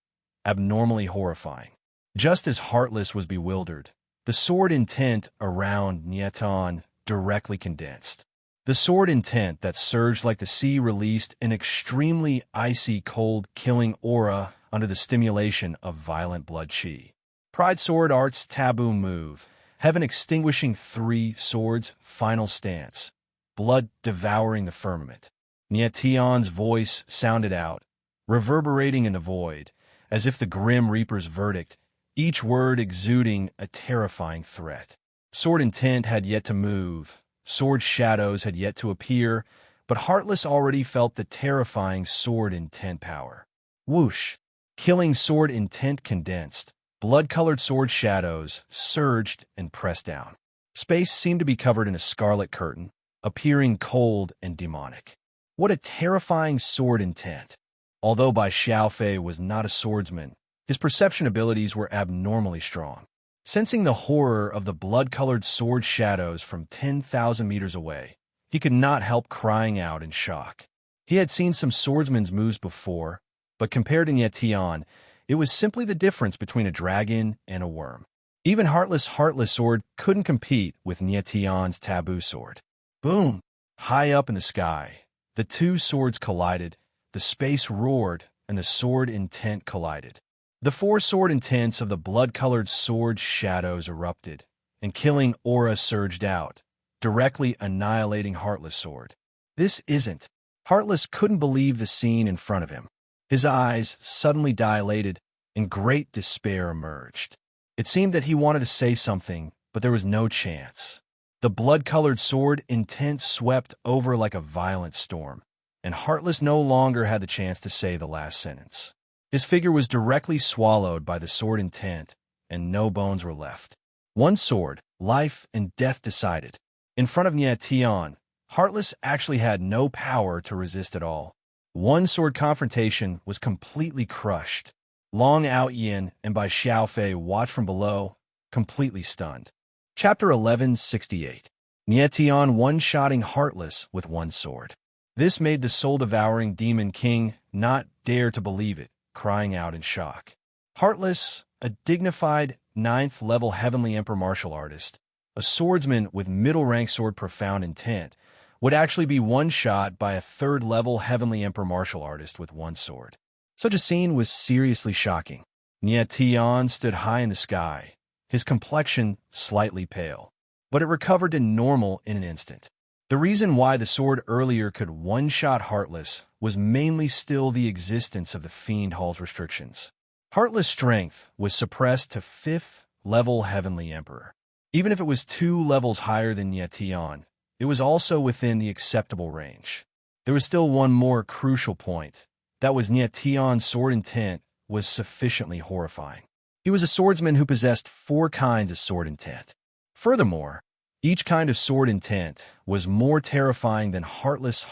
abnormally horrifying. Just as Heartless was bewildered, the sword intent around Nietian directly condensed. The sword intent that surged like the sea released an extremely icy cold killing aura under the stimulation of violent blood chi. Pride Sword Art's taboo move, heaven extinguishing 3 swords, final stance, blood devouring the firmament. Nietian's voice sounded out, reverberating in the void, as if the Grim Reaper's verdict, each word exuding a terrifying threat. Sword intent had yet to move, sword shadows had yet to appear, but Heartless already felt the terrifying sword intent power. Whoosh! Killing sword intent condensed. Blood-colored sword shadows surged and pressed down. Space seemed to be covered in a scarlet curtain, appearing cold and demonic. What a terrifying sword intent! Although Bai Xiaofei was not a swordsman, his perception abilities were abnormally strong. Sensing the horror of the blood-colored sword shadows from 10,000 meters away, he could not help crying out in shock. He had seen some swordsman's moves before, but compared to Nietian, it was simply the difference between a dragon and a worm. Even Heartless sword couldn't compete with Nietian's taboo sword. Boom! High up in the sky, the 2 swords collided, the space roared, and the sword intent collided. The 4 sword intents of the blood-colored sword shadows erupted, and killing aura surged out, directly annihilating Heartless sword. This isn't. Heartless couldn't believe the scene in front of him. His eyes suddenly dilated, and great despair emerged. It seemed that he wanted to say something, but there was no chance. The blood-colored sword intent swept over like a violent storm, and Heartless no longer had the chance to say the last sentence. His figure was directly swallowed by the sword intent, and no bones were left. One sword, life and death decided. In front of Nietian, Heartless actually had no power to resist at all. One sword confrontation was completely crushed. Long Ao Yin and Bai Xiaofei watched from below, completely stunned. Chapter 1168. Nie Tian one-shotting Heartless with one sword. This made the soul-devouring demon king not dare to believe it, crying out in shock. Heartless, a dignified 9th-level Heavenly Emperor martial artist, a swordsman with middle-rank sword profound intent, would actually be one-shot by a 3rd-level Heavenly Emperor martial artist with one sword. Such a scene was seriously shocking. Nie Tian stood high in the sky, his complexion slightly pale, but it recovered to normal in an instant. The reason why the sword earlier could one-shot Heartless was mainly still the existence of the Fiend Hall's restrictions. Heartless' strength was suppressed to 5th-level Heavenly Emperor. Even if it was 2 levels higher than Nie Tian, it was also within the acceptable range. There was still one more crucial point. That was Nie Tian's sword intent was sufficiently horrifying. He was a swordsman who possessed 4 kinds of sword intent. Furthermore, each kind of sword intent was more terrifying than Heartless'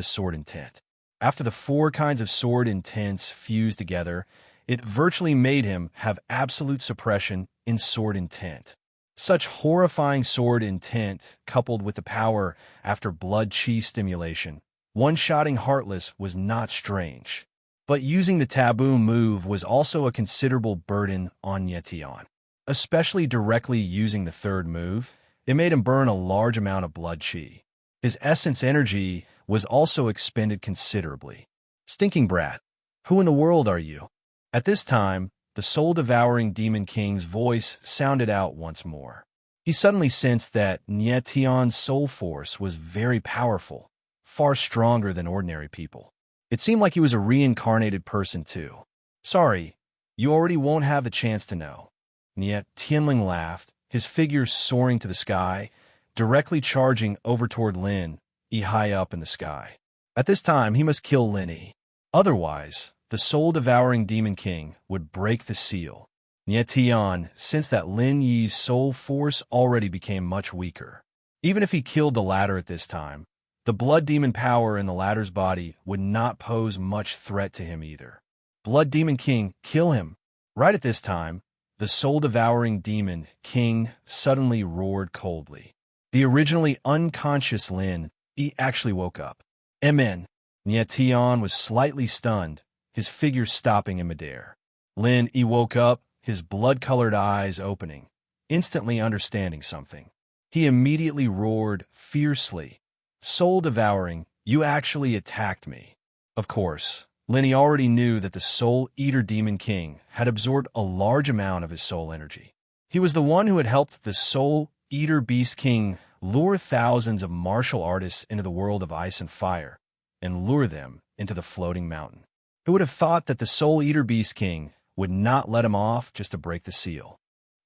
sword intent. After the 4 kinds of sword intents fused together, it virtually made him have absolute suppression in sword intent. Such horrifying sword intent, coupled with the power after blood chi stimulation, one-shotting Heartless was not strange. But using the taboo move was also a considerable burden on Nie Tian. Especially directly using the 3rd move, it made him burn a large amount of blood chi. His essence energy was also expended considerably. Stinking brat, who in the world are you? At this time, the soul-devouring Demon King's voice sounded out once more. He suddenly sensed that Nie Tian's soul force was very powerful, far stronger than ordinary people. It seemed like he was a reincarnated person too. Sorry, you already won't have the chance to know. Nie Tianling laughed, his figure soaring to the sky, directly charging over toward Lin Yi high up in the sky. At this time, he must kill Lin Yi. Otherwise, the soul-devouring Demon King would break the seal. Nie Tian sensed that Lin Yi's soul force already became much weaker. Even if he killed the latter at this time, the blood demon power in the latter's body would not pose much threat to him either. Blood Demon King, kill him! Right at this time, the soul-devouring Demon King suddenly roared coldly. The originally unconscious Lin Yi actually woke up. Amen. Nie Tian was slightly stunned, his figure stopping in midair. Lin Yi woke up, his blood-colored eyes opening, instantly understanding something. He immediately roared fiercely, "Soul-devouring, you actually attacked me." Of course, Lin Yi already knew that the Soul-Eater Demon King had absorbed a large amount of his soul energy. He was the one who had helped the Soul-Eater Beast King lure thousands of martial artists into the world of ice and fire, and lure them into the floating mountain. Who would have thought that the Soul-Eater Beast King would not let him off just to break the seal?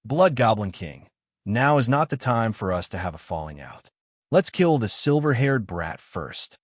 Blood Goblin King, now is not the time for us to have a falling out. Let's kill the silver-haired brat first.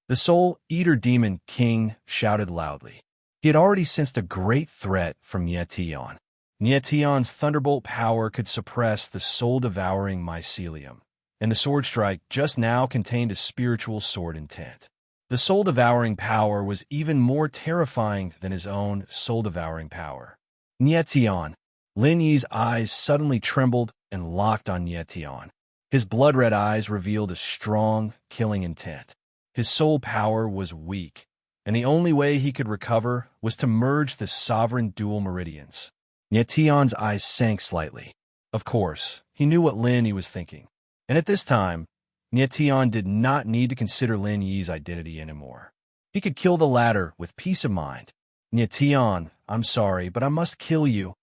The Soul-Eater Demon King shouted loudly. He had already sensed a great threat from Nie Tian. Nie Tian's thunderbolt power could suppress the soul-devouring mycelium, and the sword strike just now contained a spiritual sword intent. The soul-devouring power was even more terrifying than his own soul-devouring power. Nie Tian. Lin Yi's eyes suddenly trembled and locked on Nie Tian. His blood-red eyes revealed a strong, killing intent. His soul power was weak, and the only way he could recover was to merge the sovereign dual meridians. Nie Tian's eyes sank slightly. Of course, he knew what Lin Yi was thinking. And at this time, Nie Tian did not need to consider Lin Yi's identity anymore. He could kill the latter with peace of mind. Nie Tian, I'm sorry, but I must kill you.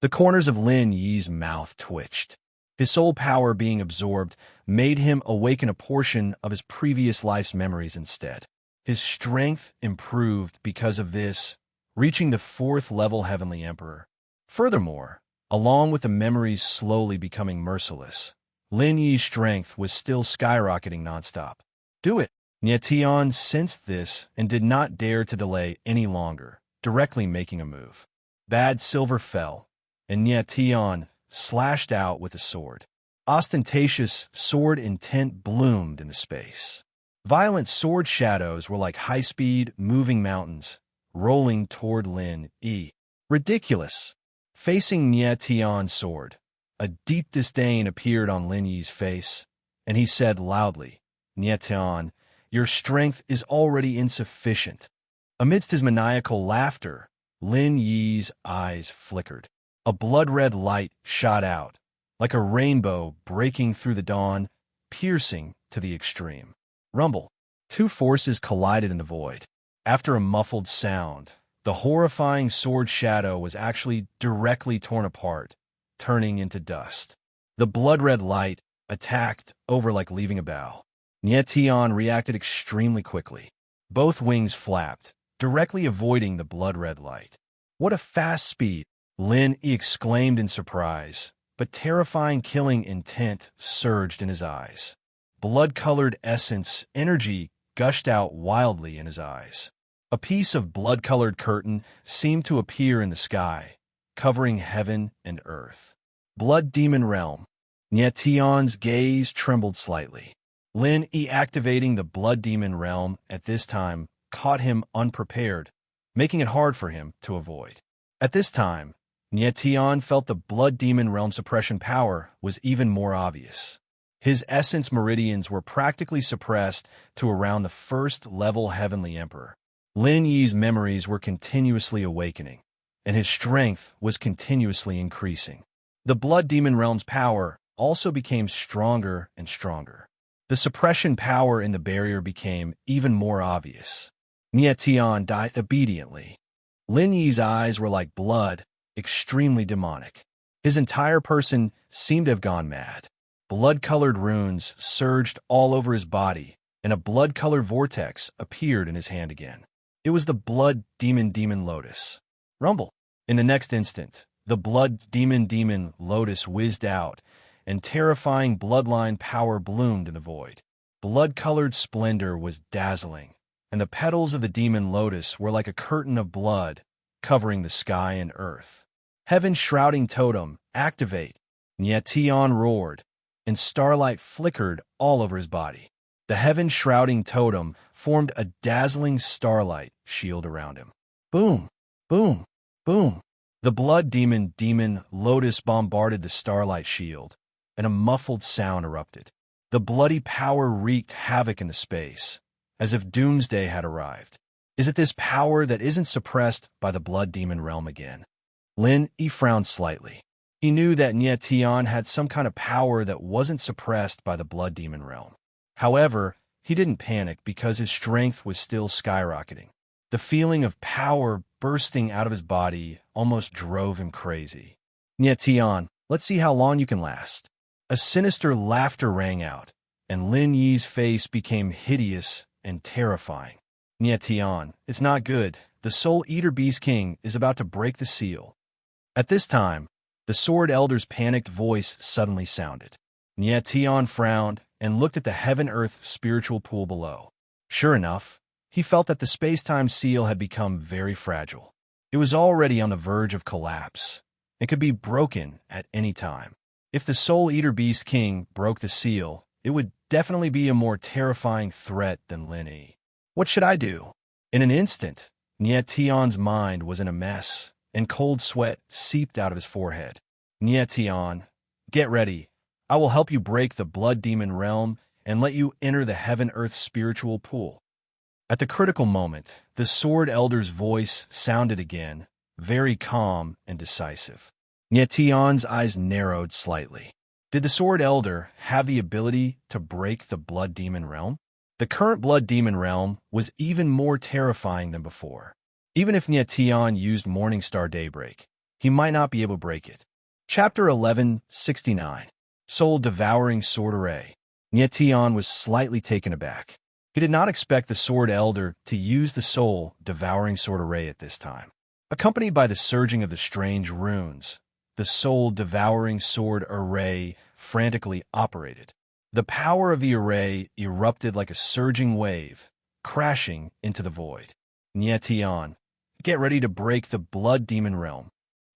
The corners of Lin Yi's mouth twitched. His soul power being absorbed made him awaken a portion of his previous life's memories instead. His strength improved because of this, reaching the 4th-level Heavenly Emperor. Furthermore, along with the memories slowly becoming merciless, Lin Yi's strength was still skyrocketing nonstop. Do it! Nie Tian sensed this and did not dare to delay any longer, directly making a move. Bad silver fell, and Nie Tian slashed out with a sword. Ostentatious sword intent bloomed in the space. Violent sword shadows were like high-speed, moving mountains, rolling toward Lin Yi. Ridiculous. Facing Nie Tian's sword, a deep disdain appeared on Lin Yi's face, and he said loudly, Nie Tian, your strength is already insufficient. Amidst his maniacal laughter, Lin Yi's eyes flickered. A blood-red light shot out, like a rainbow breaking through the dawn, piercing to the extreme. Rumble. Two forces collided in the void. After a muffled sound, the horrifying sword shadow was actually directly torn apart, turning into dust. The blood-red light attacked over like leaving a bow. Nie Tian reacted extremely quickly. Both wings flapped, directly avoiding the blood-red light. What a fast speed! Lin Yi exclaimed in surprise, but terrifying killing intent surged in his eyes. Blood-colored essence, energy gushed out wildly in his eyes. A piece of blood-colored curtain seemed to appear in the sky, covering heaven and earth. Blood Demon Realm. Nie Tian's gaze trembled slightly. Lin Yi activating the Blood Demon Realm at this time caught him unprepared, making it hard for him to avoid. At this time, Nie Tian felt the Blood Demon Realm suppression power was even more obvious. His essence meridians were practically suppressed to around the first-level Heavenly Emperor. Lin Yi's memories were continuously awakening, and his strength was continuously increasing. The Blood Demon Realm's power also became stronger and stronger. The suppression power in the barrier became even more obvious. Nie Tian died obediently. Lin Yi's eyes were like blood, extremely demonic. His entire person seemed to have gone mad. Blood-colored runes surged all over his body, and a blood-colored vortex appeared in his hand again. It was the Blood Demon Lotus. Rumble. In the next instant, the Blood Demon Lotus whizzed out, and terrifying bloodline power bloomed in the void. Blood-colored splendor was dazzling, and the petals of the Demon Lotus were like a curtain of blood covering the sky and earth. Heaven's shrouding totem, activate! Nie Tian roared, and starlight flickered all over his body. The heaven shrouding totem formed a dazzling starlight shield around him. Boom! Boom! Boom! The Blood Demon Lotus bombarded the starlight shield, and a muffled sound erupted. The bloody power wreaked havoc in the space, as if doomsday had arrived. Is it this power that isn't suppressed by the Blood Demon Realm again? Lin Yi frowned slightly. He knew that Nie Tian had some kind of power that wasn't suppressed by the Blood Demon Realm. However, he didn't panic because his strength was still skyrocketing. The feeling of power bursting out of his body almost drove him crazy. Nie Tian, let's see how long you can last. A sinister laughter rang out, and Lin Yi's face became hideous and terrifying. Nie Tian, it's not good. The Soul Eater Beast King is about to break the seal. At this time, the Sword Elder's panicked voice suddenly sounded. Nie Tian frowned and looked at the heaven-earth spiritual pool below. Sure enough, he felt that the space-time seal had become very fragile. It was already on the verge of collapse and could be broken at any time. If the Soul Eater Beast King broke the seal, it would definitely be a more terrifying threat than Lin Yi. What should I do? In an instant, Nie Tian's mind was in a mess, and cold sweat seeped out of his forehead. Nie Tian, get ready. I will help you break the Blood Demon Realm and let you enter the Heaven-Earth spiritual pool. At the critical moment, the Sword Elder's voice sounded again, very calm and decisive. Nie Tian's eyes narrowed slightly. Did the Sword Elder have the ability to break the Blood Demon Realm? The current Blood Demon Realm was even more terrifying than before. Even if Nie Tian used Morningstar Daybreak, he might not be able to break it. Chapter 1169. Soul Devouring Sword Array. Nie Tian was slightly taken aback. He did not expect the Sword Elder to use the Soul Devouring Sword Array at this time. Accompanied by the surging of the strange runes, the Soul Devouring Sword Array frantically operated. The power of the array erupted like a surging wave, crashing into the void. Nie Tian, get ready to break the Blood Demon Realm.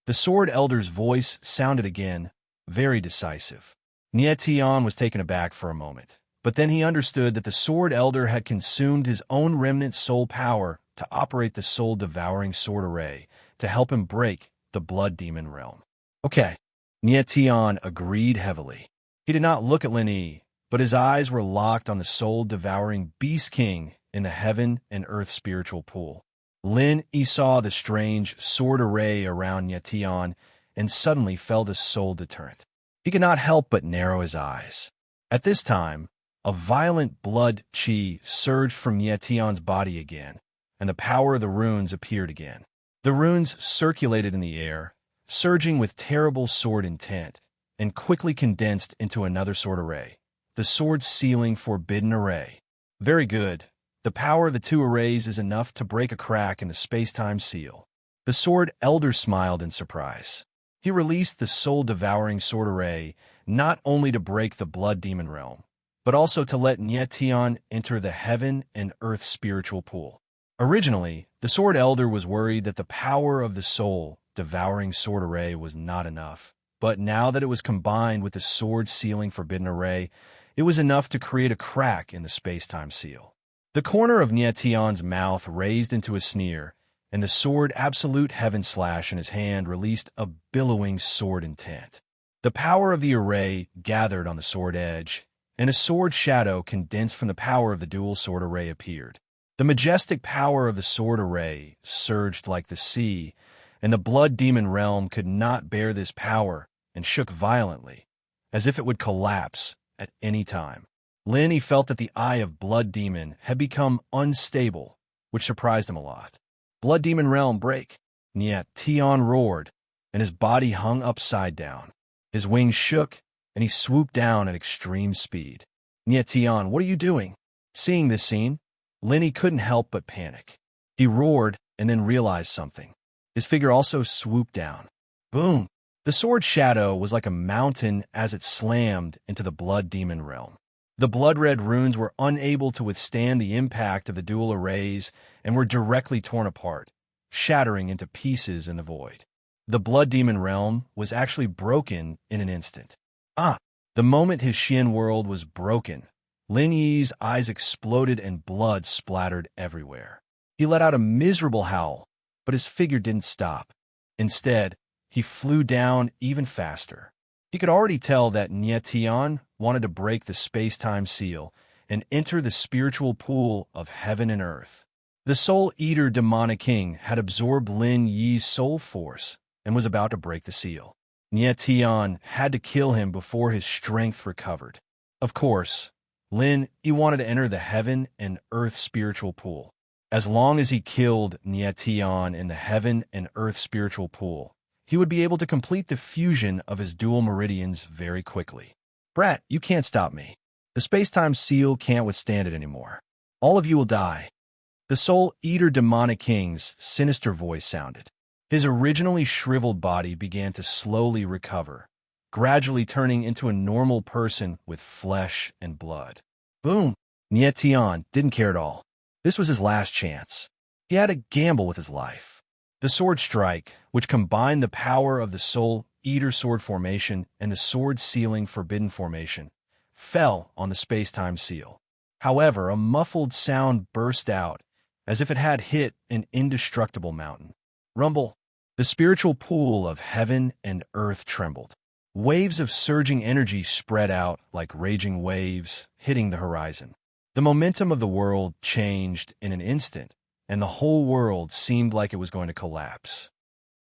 The Sword Elder's voice sounded again, very decisive. Nietion was taken aback for a moment, but then he understood that the Sword Elder had consumed his own remnant soul power to operate the soul-devouring sword array to help him break the blood demon realm. Okay, Nietion agreed heavily. He did not look at Lin Yi, but his eyes were locked on the soul-devouring Beast King in the heaven and earth spiritual pool. Lin Yi saw the strange sword array around Nietion and suddenly felt his soul deterrent. He could not help but narrow his eyes. At this time, a violent blood chi surged from Nietion's body again, and the power of the runes appeared again. The runes circulated in the air, surging with terrible sword intent, and quickly condensed into another sword array, the sword sealing forbidden array. Very good. The power of the two arrays is enough to break a crack in the space-time seal. The Sword Elder smiled in surprise. He released the soul-devouring sword array not only to break the blood demon realm, but also to let Nietion enter the heaven and earth spiritual pool. Originally, the Sword Elder was worried that the power of the soul-devouring sword array was not enough, but now that it was combined with the sword-sealing forbidden array, it was enough to create a crack in the space-time seal. The corner of Nietion's mouth raised into a sneer, and the sword Absolute Heaven Slash in his hand released a billowing sword intent. The power of the array gathered on the sword edge, and a sword shadow condensed from the power of the dual sword array appeared. The majestic power of the sword array surged like the sea, and the blood demon realm could not bear this power and shook violently, as if it would collapse at any time. Lin Yi felt that the eye of Blood Demon had become unstable, which surprised him a lot. Blood Demon realm break! Nietion roared, and his body hung upside down. His wings shook, and he swooped down at extreme speed. Nietion, what are you doing? Seeing this scene, Lin Yi couldn't help but panic. He roared and then realized something. His figure also swooped down. Boom! The sword shadow was like a mountain as it slammed into the Blood Demon realm. The blood-red runes were unable to withstand the impact of the dual arrays and were directly torn apart, shattering into pieces in the void. The blood demon realm was actually broken in an instant. The moment his Xian world was broken, Lin Yi's eyes exploded and blood splattered everywhere. He let out a miserable howl, but his figure didn't stop. Instead, he flew down even faster. He could already tell that Nietion wanted to break the space-time seal and enter the spiritual pool of heaven and earth. The Soul Eater Demonic King had absorbed Lin Yi's soul force and was about to break the seal. Nietion had to kill him before his strength recovered. Of course, Lin Yi wanted to enter the heaven and earth spiritual pool. As long as he killed Nietion in the heaven and earth spiritual pool, he would be able to complete the fusion of his dual meridians very quickly. Brat, you can't stop me. The space-time seal can't withstand it anymore. All of you will die. The Soul Eater Demonic King's sinister voice sounded. His originally shriveled body began to slowly recover, gradually turning into a normal person with flesh and blood. Boom! Nietion didn't care at all. This was his last chance. He had to gamble with his life. The sword strike, which combined the power of the Soul Eater sword formation and the sword sealing forbidden formation, fell on the space-time seal. However, a muffled sound burst out, as if it had hit an indestructible mountain. Rumble! The spiritual pool of heaven and earth trembled. Waves of surging energy spread out like raging waves, hitting the horizon. The momentum of the world changed in an instant, and the whole world seemed like it was going to collapse.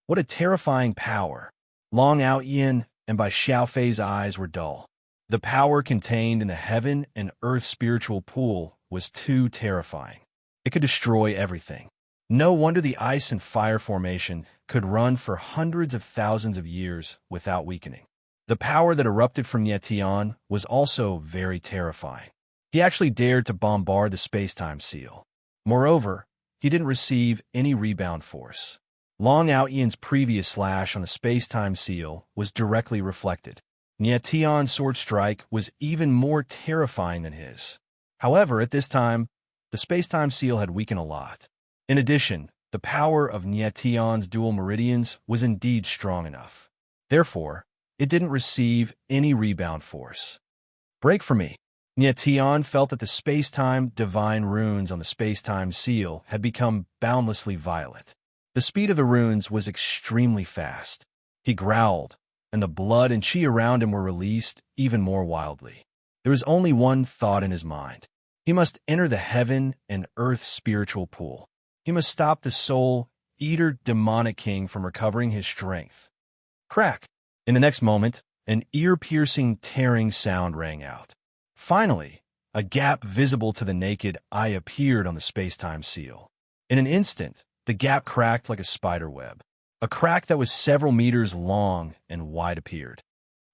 What a terrifying power! Long Outyin and Bai Xiaofei's eyes were dull. The power contained in the heaven and earth spiritual pool was too terrifying. It could destroy everything. No wonder the ice and fire formation could run for hundreds of thousands of years without weakening. The power that erupted from Nietion was also very terrifying. He actually dared to bombard the space-time seal. Moreover, he didn't receive any rebound force. Long Outyin's previous slash on the space-time seal was directly reflected. Nietion's sword strike was even more terrifying than his. However, at this time, the space-time seal had weakened a lot. In addition, the power of Nietion's dual meridians was indeed strong enough. Therefore, it didn't receive any rebound force. Break for me. Nyetian felt that the space-time divine runes on the space-time seal had become boundlessly violent. The speed of the runes was extremely fast. He growled, and the blood and chi around him were released even more wildly. There was only one thought in his mind. He must enter the heaven and earth spiritual pool. He must stop the soul eater demonic king from recovering his strength. Crack! In the next moment, an ear-piercing tearing sound rang out. Finally, a gap visible to the naked eye appeared on the space-time seal. In an instant, the gap cracked like a spider web. A crack that was several meters long and wide appeared.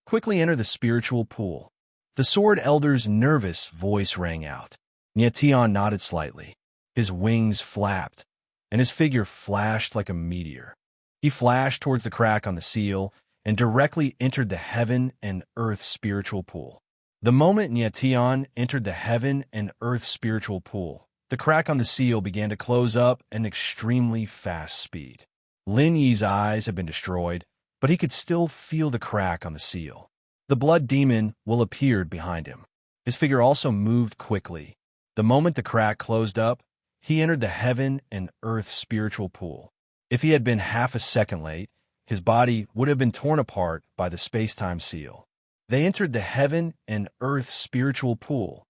Quickly enter the spiritual pool. The Sword Elder's nervous voice rang out. Nyetian nodded slightly. His wings flapped, and his figure flashed like a meteor. He flashed towards the crack on the seal and directly entered the heaven and earth spiritual pool. The moment Nyetian entered the heaven and earth spiritual pool, the crack on the seal began to close up at an extremely fast speed. Lin Yi's eyes had been destroyed, but he could still feel the crack on the seal. The blood demon will appeared behind him. His figure also moved quickly. The moment the crack closed up, he entered the heaven and earth spiritual pool. If he had been half a second late, his body would have been torn apart by the space-time seal. They entered the heaven and earth spiritual pool.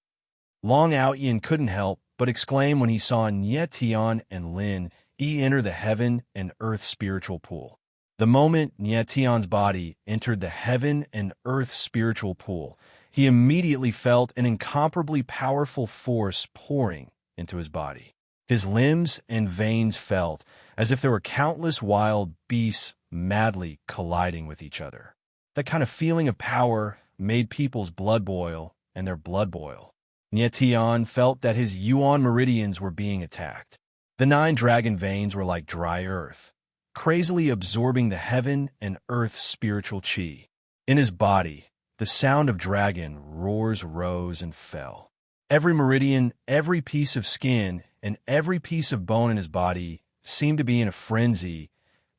Long Outyin couldn't help but exclaim when he saw Nyetian and Lin Yi enter the heaven and earth spiritual pool. The moment Nyetian's body entered the heaven and earth spiritual pool, he immediately felt an incomparably powerful force pouring into his body. His limbs and veins felt as if there were countless wild beasts madly colliding with each other. That kind of feeling of power made people's blood boil and their blood boil. Nyetian felt that his Yuan meridians were being attacked. The 9 dragon veins were like dry earth, crazily absorbing the heaven and earth spiritual chi. In his body, the sound of dragon roars rose and fell. Every meridian, every piece of skin, and every piece of bone in his body seemed to be in a frenzy,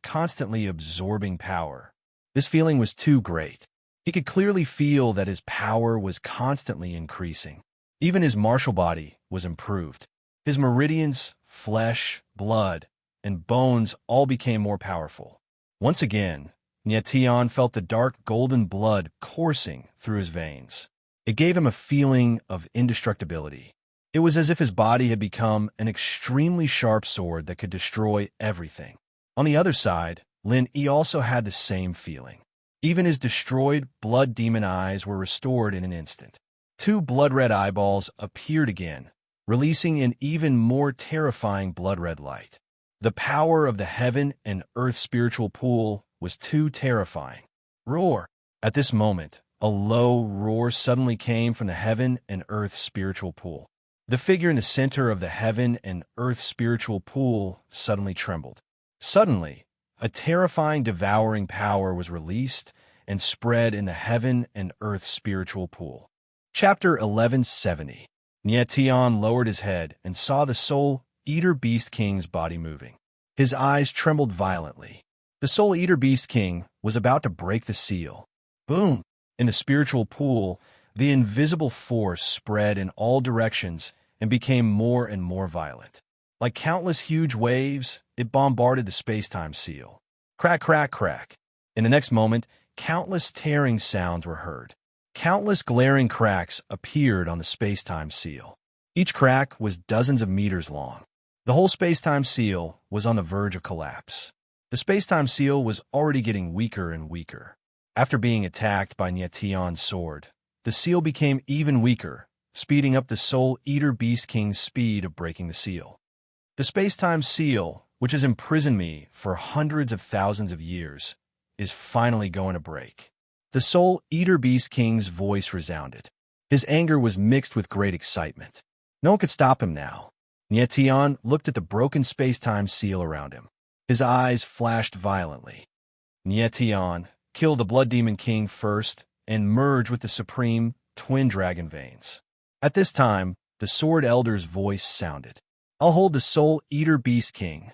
constantly absorbing power. This feeling was too great. He could clearly feel that his power was constantly increasing. Even his martial body was improved. His meridians, flesh, blood, and bones all became more powerful. Once again, Nyetian felt the dark golden blood coursing through his veins. It gave him a feeling of indestructibility. It was as if his body had become an extremely sharp sword that could destroy everything. On the other side, Lin Yi also had the same feeling. Even his destroyed blood demon eyes were restored in an instant. 2 blood-red eyeballs appeared again, releasing an even more terrifying blood-red light. The power of the heaven and earth spiritual pool was too terrifying. Roar! At this moment, a low roar suddenly came from the heaven and earth spiritual pool. The figure in the center of the heaven and earth spiritual pool suddenly trembled. Suddenly, a terrifying devouring power was released and spread in the heaven and earth spiritual pool. Chapter 1170. Nyetian lowered his head and saw the Soul Eater Beast King's body moving. His eyes trembled violently. The Soul Eater Beast King was about to break the seal. Boom! In the spiritual pool, the invisible force spread in all directions and became more and more violent. Like countless huge waves, it bombarded the space-time seal. Crack, crack, crack. In the next moment, countless tearing sounds were heard. Countless glaring cracks appeared on the space-time seal. Each crack was dozens of meters long. The whole space-time seal was on the verge of collapse. The space-time seal was already getting weaker and weaker. After being attacked by Nyetian's sword, the seal became even weaker, speeding up the Soul Eater Beast King's speed of breaking the seal. The space-time seal, which has imprisoned me for hundreds of thousands of years, is finally going to break. The Soul Eater Beast King's voice resounded. His anger was mixed with great excitement. No one could stop him now. Nyetian looked at the broken space-time seal around him. His eyes flashed violently. Nyetian, kill the Blood Demon King first and merge with the Supreme Twin Dragon Veins. At this time, the Sword Elder's voice sounded. I'll hold the Soul Eater Beast King.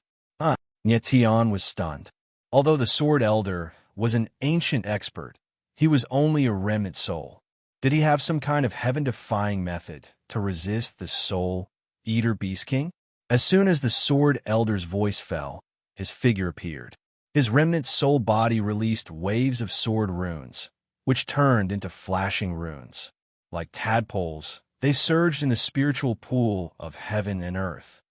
Nyetian was stunned. Although the Sword Elder was an ancient expert, he was only a remnant soul. Did he have some kind of heaven-defying method to resist the soul-eater Beast King? As soon as the Sword Elder's voice fell, his figure appeared. His remnant soul body released waves of sword runes, which turned into flashing runes. Like tadpoles, they surged in the spiritual pool of heaven and earth.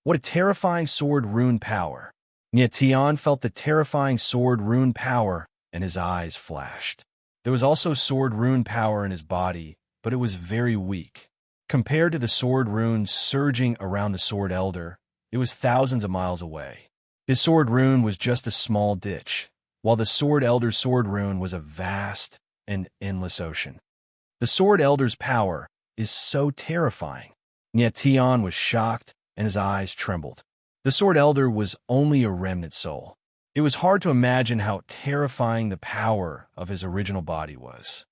What a terrifying sword rune power! Tian felt the terrifying sword rune power, and his eyes flashed. There was also sword rune power in his body, but it was very weak. Compared to the sword runes surging around the Sword Elder, it was thousands of miles away. His sword rune was just a small ditch, while the Sword Elder's sword rune was a vast and endless ocean. The Sword Elder's power is so terrifying. Tian was shocked, and his eyes trembled. The Sword Elder was only a remnant soul. It was hard to imagine how terrifying the power of his original body was.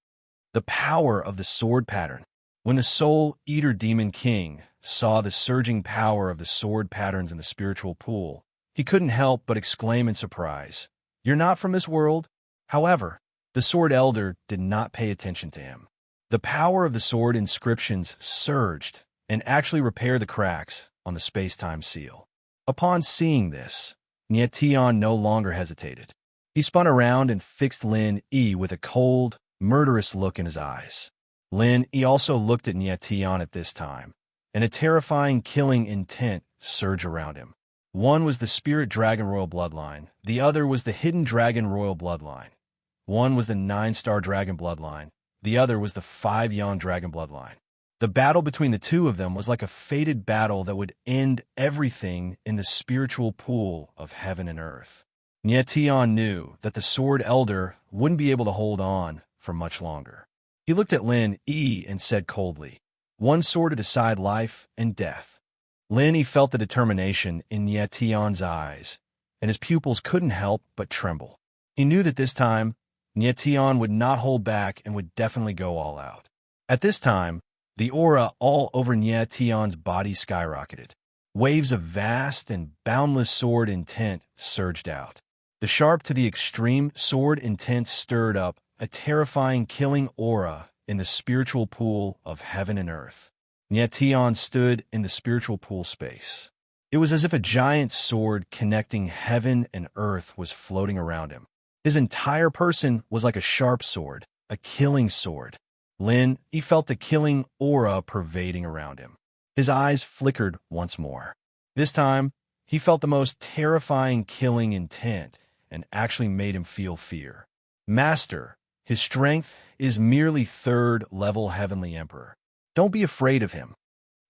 The power of the sword pattern. When the Soul-Eater Demon King saw the surging power of the sword patterns in the spiritual pool, he couldn't help but exclaim in surprise, "You're not from this world?" However, the Sword Elder did not pay attention to him. The power of the sword inscriptions surged and actually repaired the cracks on the space-time seal. Upon seeing this, Tian no longer hesitated. He spun around and fixed Lin Yi with a cold, murderous look in his eyes. Lin Yi also looked at Tian at this time, and a terrifying killing intent surged around him. One was the Spirit Dragon Royal Bloodline, the other was the Hidden Dragon Royal Bloodline. One was the 9-Star Dragon Bloodline, the other was the 5-Yang Dragon Bloodline. The battle between the two of them was like a fated battle that would end everything in the spiritual pool of heaven and earth. Tian knew that the Sword Elder wouldn't be able to hold on for much longer. He looked at Lin Yi and said coldly, "One sword to decide life and death." Lin Yi felt the determination in Tian's eyes, and his pupils couldn't help but tremble. He knew that this time, Tian would not hold back and would definitely go all out. At this time, the aura all over Tian's body skyrocketed. Waves of vast and boundless sword intent surged out. The sharp to the extreme sword intent stirred up a terrifying killing aura in the spiritual pool of heaven and earth. Tian stood in the spiritual pool space. It was as if a giant sword connecting heaven and earth was floating around him. His entire person was like a sharp sword, a killing sword. He felt the killing aura pervading around him. His eyes flickered once more. This time, he felt the most terrifying killing intent and actually made him feel fear. Master, his strength is merely 3rd-level Heavenly Emperor. Don't be afraid of him.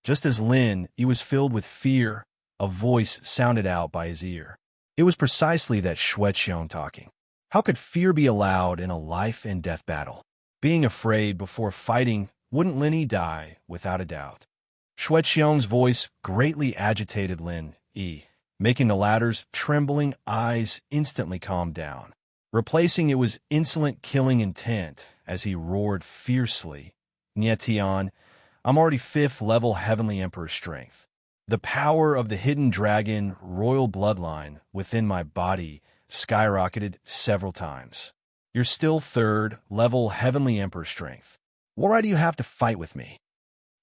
Just as he was filled with fear, a voice sounded out by his ear. It was precisely that Xueqiong talking. How could fear be allowed in a life-and-death battle? Being afraid before fighting, wouldn't Lin Yi die without a doubt? Xueqiong's voice greatly agitated Lin Yi, making the latter's trembling eyes instantly calm down. Replacing it was insolent killing intent as he roared fiercely, "Tian, I'm already 5th-level Heavenly Emperor strength. The power of the Hidden Dragon Royal Bloodline within my body skyrocketed several times. You're still 3rd-level Heavenly Emperor strength. Why do you have to fight with me?"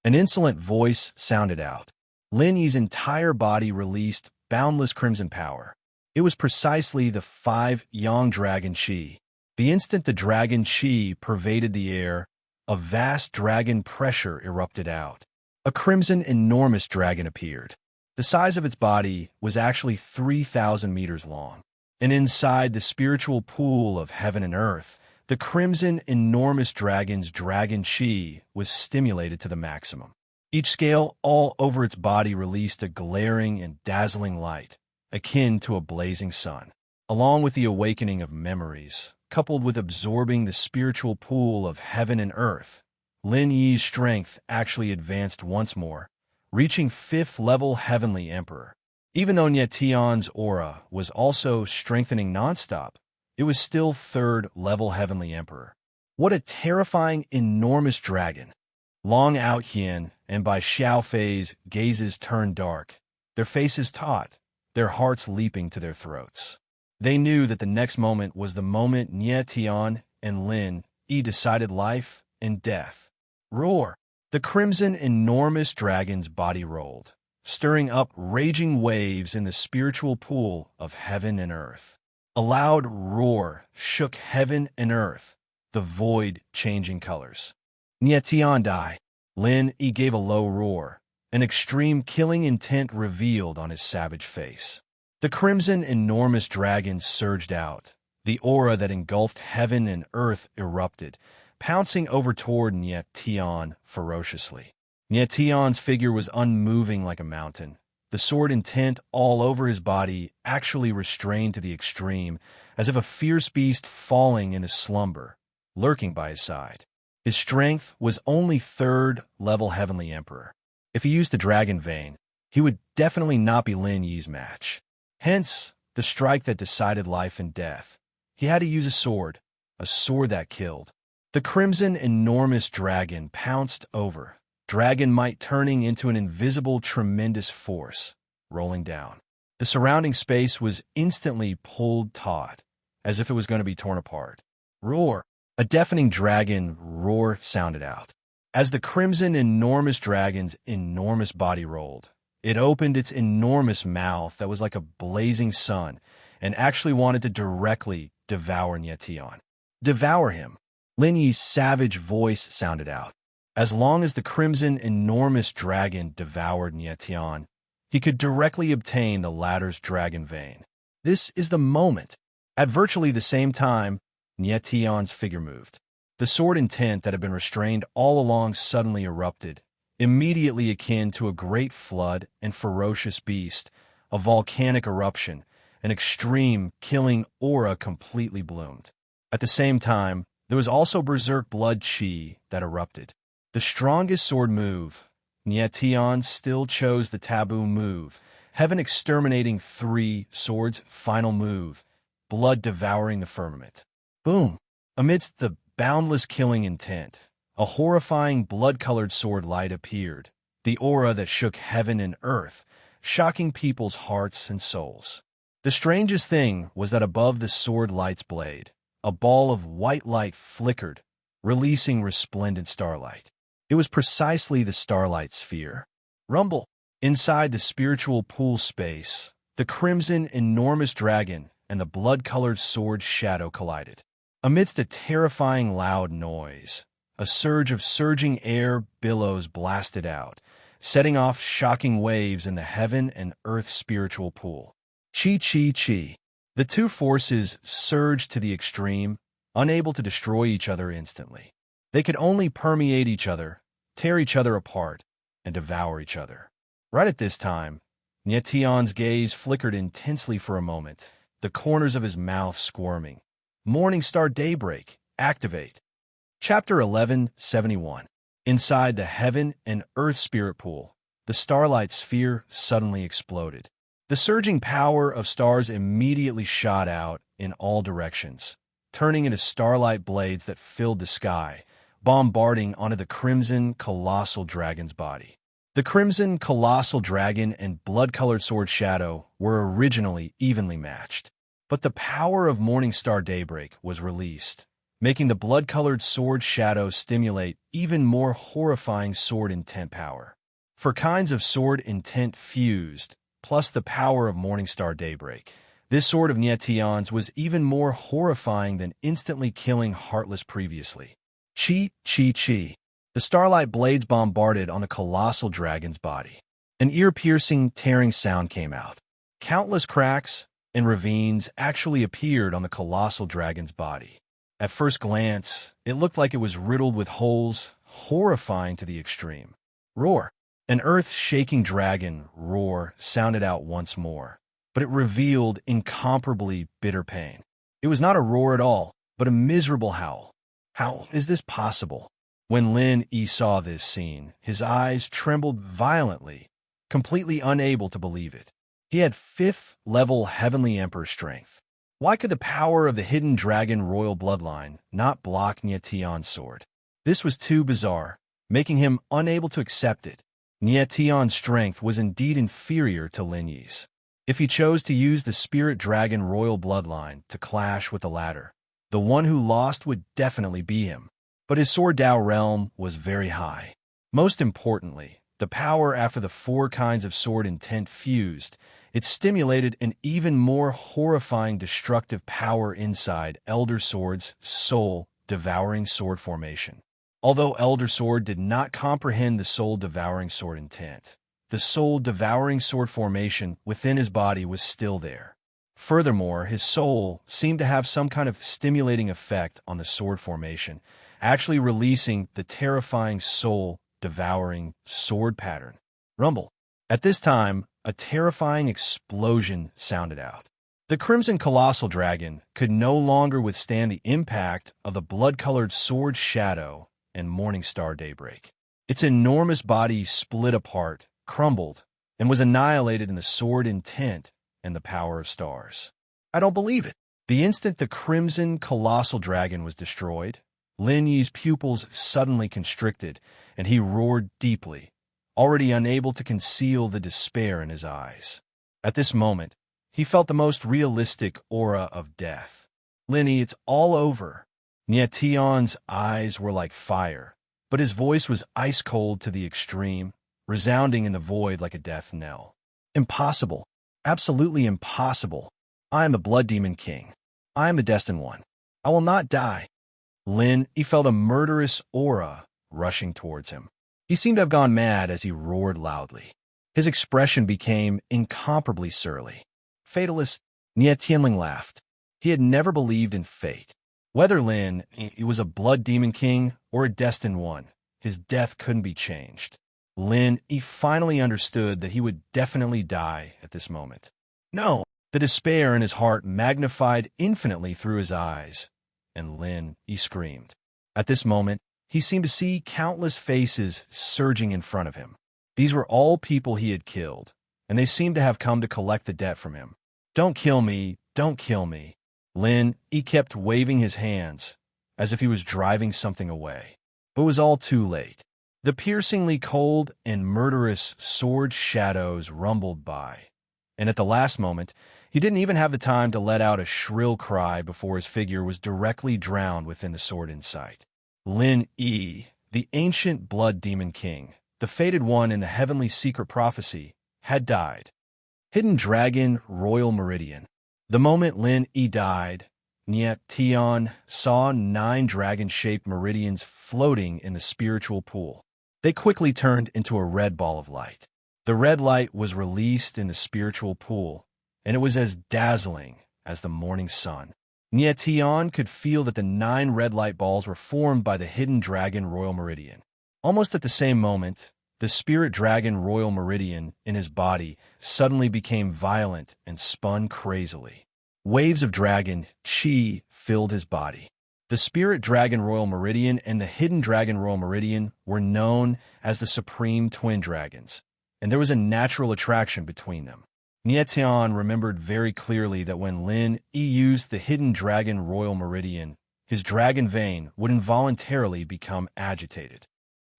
An insolent voice sounded out. Lin Yi's entire body released boundless crimson power. It was precisely the 5-Yang Dragon Qi. The instant the Dragon Qi pervaded the air, a vast dragon pressure erupted out. A crimson enormous dragon appeared. The size of its body was actually 3,000 meters long. And inside the spiritual pool of heaven and earth, the crimson enormous dragon's Dragon Qi was stimulated to the maximum. Each scale all over its body released a glaring and dazzling light, akin to a blazing sun. Along with the awakening of memories, coupled with absorbing the spiritual pool of heaven and earth, Lin Yi's strength actually advanced once more, reaching 5th-level Heavenly Emperor. Even though Tian's aura was also strengthening nonstop, it was still 3rd-level Heavenly Emperor. What a terrifying, enormous dragon! Long Out Hien and Bai Xiaofei's gazes turned dark, their faces taut, their hearts leaping to their throats. They knew that the next moment was the moment Tian and Lin Yi decided life and death. Roar! The crimson enormous dragon's body rolled, stirring up raging waves in the spiritual pool of heaven and earth. A loud roar shook heaven and earth, the void changing colors. Nietian die. Lin Yi gave a low roar, an extreme killing intent revealed on his savage face. The crimson enormous dragon surged out. The aura that engulfed heaven and earth erupted, pouncing over toward Nietian ferociously. Nietian's figure was unmoving like a mountain, the sword intent all over his body actually restrained to the extreme, as if a fierce beast falling in his slumber, lurking by his side. His strength was only third-level Heavenly Emperor. If he used the Dragon Vein, he would definitely not be Lin Yi's match. Hence, the strike that decided life and death. He had to use a sword that killed. The crimson enormous dragon pounced over, dragon might turning into an invisible tremendous force, rolling down. The surrounding space was instantly pulled taut, as if it was going to be torn apart. Roar! A deafening dragon roar sounded out. As the crimson enormous dragon's enormous body rolled, it opened its enormous mouth that was like a blazing sun and actually wanted to directly devour Nietian. Devour him! Lin Yi's savage voice sounded out. As long as the crimson enormous dragon devoured Nietian, he could directly obtain the latter's dragon vein. This is the moment. At virtually the same time, Nietian's figure moved. The sword intent that had been restrained all along suddenly erupted, immediately akin to a great flood and ferocious beast, a volcanic eruption, an extreme, killing aura completely bloomed. At the same time, there was also berserk blood chi that erupted. The strongest sword move, Nietian still chose the taboo move, heaven exterminating 3 swords final move, blood devouring the firmament. Boom! Amidst the boundless killing intent, a horrifying blood-colored sword light appeared, the aura that shook heaven and earth, shocking people's hearts and souls. The strangest thing was that above the sword light's blade, a ball of white light flickered, releasing resplendent starlight. It was precisely the starlight sphere. Rumble! Inside the spiritual pool space, the crimson enormous dragon and the blood-colored sword shadow collided. Amidst a terrifying loud noise, a surge of surging air billows blasted out, setting off shocking waves in the heaven and earth spiritual pool. Chi, chi, chi. The two forces surged to the extreme, unable to destroy each other instantly. They could only permeate each other, tear each other apart, and devour each other. Right at this time, Nietian's gaze flickered intensely for a moment, the corners of his mouth squirming. Morningstar Daybreak, activate. Chapter 1171. Inside the heaven and earth spirit pool, the starlight sphere suddenly exploded. The surging power of stars immediately shot out in all directions, turning into starlight blades that filled the sky, bombarding onto the crimson colossal dragon's body. The crimson colossal dragon and blood-colored sword shadow were originally evenly matched. But the power of Morningstar Daybreak was released, making the blood-colored sword shadow stimulate even more horrifying sword intent power. For kinds of sword intent fused, plus the power of Morningstar Daybreak, this sword of Nietian's was even more horrifying than instantly killing Heartless previously. Chi, chi, chi. The starlight blades bombarded on the colossal dragon's body. An ear-piercing, tearing sound came out. Countless cracks and ravines actually appeared on the colossal dragon's body. At first glance, it looked like it was riddled with holes, horrifying to the extreme. Roar! An earth-shaking dragon roar sounded out once more, but it revealed incomparably bitter pain. It was not a roar at all, but a miserable howl. How is this possible? When Lin Yi saw this scene, his eyes trembled violently, completely unable to believe it. He had 5th-level Heavenly Emperor strength. Why could the power of the hidden dragon royal bloodline not block Nietian's sword? This was too bizarre, making him unable to accept it. Nietian's strength was indeed inferior to Lin Yi's. If he chose to use the spirit dragon royal bloodline to clash with the latter, The one who lost would definitely be him. But his sword Dao realm was very high. Most importantly, the power after the 4 kinds of sword intent fused, it stimulated an even more horrifying destructive power inside Elder Sword's soul-devouring sword formation. Although Elder Sword did not comprehend the soul-devouring sword intent, the soul-devouring sword formation within his body was still there. Furthermore, his soul seemed to have some kind of stimulating effect on the sword formation, actually releasing the terrifying soul-devouring sword pattern. Rumble. At this time, a terrifying explosion sounded out. The Crimson Colossal Dragon could no longer withstand the impact of the blood-colored sword shadow and Morningstar Daybreak. Its enormous body split apart, crumbled, and was annihilated in the sword intent and the power of stars. I don't believe it. The instant the Crimson Colossal Dragon was destroyed, Lin Yi's pupils suddenly constricted, and he roared deeply, already unable to conceal the despair in his eyes. At this moment, he felt the most realistic aura of death. Lin Yi, it's all over. Nie Tian's eyes were like fire, but his voice was ice-cold to the extreme, resounding in the void like a death knell. Impossible. Absolutely impossible. I am the Blood Demon King. I am the Destined One. I will not die. Lin Yi felt a murderous aura rushing towards him. He seemed to have gone mad as he roared loudly. His expression became incomparably surly. Fatalist, Nie Tianling laughed. He had never believed in fate. Whether Lin Yi was a Blood Demon King or a Destined One, his death couldn't be changed. Lin Yi finally understood that he would definitely die at this moment. No! The despair in his heart magnified infinitely through his eyes, and Lin Yi screamed. At this moment, he seemed to see countless faces surging in front of him. These were all people he had killed, and they seemed to have come to collect the debt from him. Don't kill me, don't kill me. Lin Yi kept waving his hands, as if he was driving something away. But it was all too late. The piercingly cold and murderous sword shadows rumbled by, and at the last moment, he didn't even have the time to let out a shrill cry before his figure was directly drowned within the sword in sight. Lin Yi, the ancient Blood Demon King, the fated one in the heavenly secret prophecy, had died. Hidden Dragon Royal Meridian. The moment Lin Yi died, Nie Tian saw 9 dragon-shaped meridians floating in the spiritual pool. They quickly turned into a red ball of light. The red light was released in the spiritual pool, and it was as dazzling as the morning sun. Nie Tian could feel that the 9 red light balls were formed by the Hidden Dragon Royal Meridian. Almost at the same moment, the Spirit Dragon Royal Meridian in his body suddenly became violent and spun crazily. Waves of dragon chi filled his body. The Spirit Dragon Royal Meridian and the Hidden Dragon Royal Meridian were known as the Supreme Twin Dragons, and there was a natural attraction between them. Nie Tian remembered very clearly that when Lin Yi used the Hidden Dragon Royal Meridian, his dragon vein would involuntarily become agitated.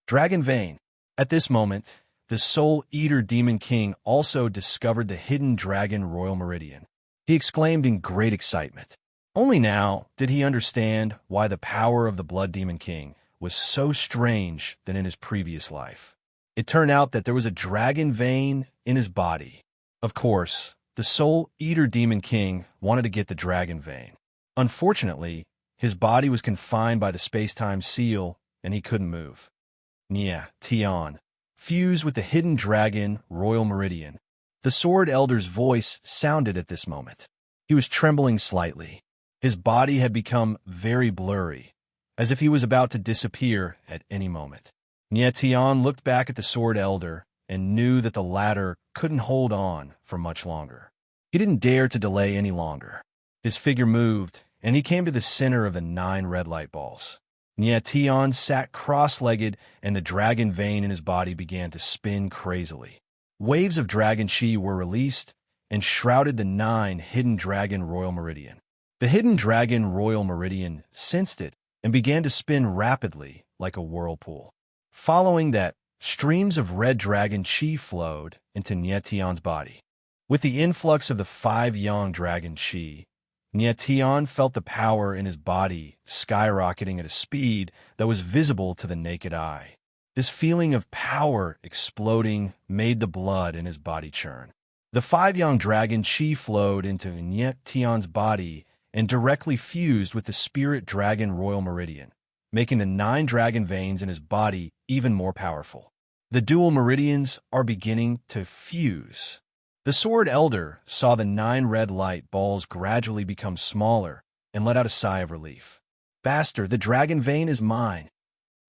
Dragon vein. At this moment, the Soul Eater Demon King also discovered the Hidden Dragon Royal Meridian. He exclaimed in great excitement. Only now did he understand why the power of the Blood Demon King was so strange than in his previous life. It turned out that there was a dragon vein in his body. Of course, the Soul Eater Demon King wanted to get the dragon vein. Unfortunately, his body was confined by the space-time seal, and he couldn't move. Nie Tian fused with the Hidden Dragon Royal Meridian. The Sword Elder's voice sounded at this moment. He was trembling slightly. His body had become very blurry, as if he was about to disappear at any moment. Nie Tian looked back at the Sword Elder and knew that the latter couldn't hold on for much longer. He didn't dare to delay any longer. His figure moved, and he came to the center of the 9 red light balls. Nie Tian sat cross-legged, and the dragon vein in his body began to spin crazily. Waves of dragon chi were released and shrouded the 9 Hidden Dragon Royal Meridian. The Hidden Dragon Royal Meridian sensed it and began to spin rapidly like a whirlpool. Following that, streams of red dragon chi flowed into Nie Tian's body. With the influx of the 5 Yang Dragon Chi, Nietion felt the power in his body skyrocketing at a speed that was visible to the naked eye. This feeling of power exploding made the blood in his body churn. The 5 young dragon chi flowed into Nietion's body and directly fused with the spirit dragon royal meridian, making the 9 dragon veins in his body even more powerful. The dual meridians are beginning to fuse. The sword elder saw the 9 red light balls gradually become smaller and let out a sigh of relief. Bastard, the dragon vein is mine.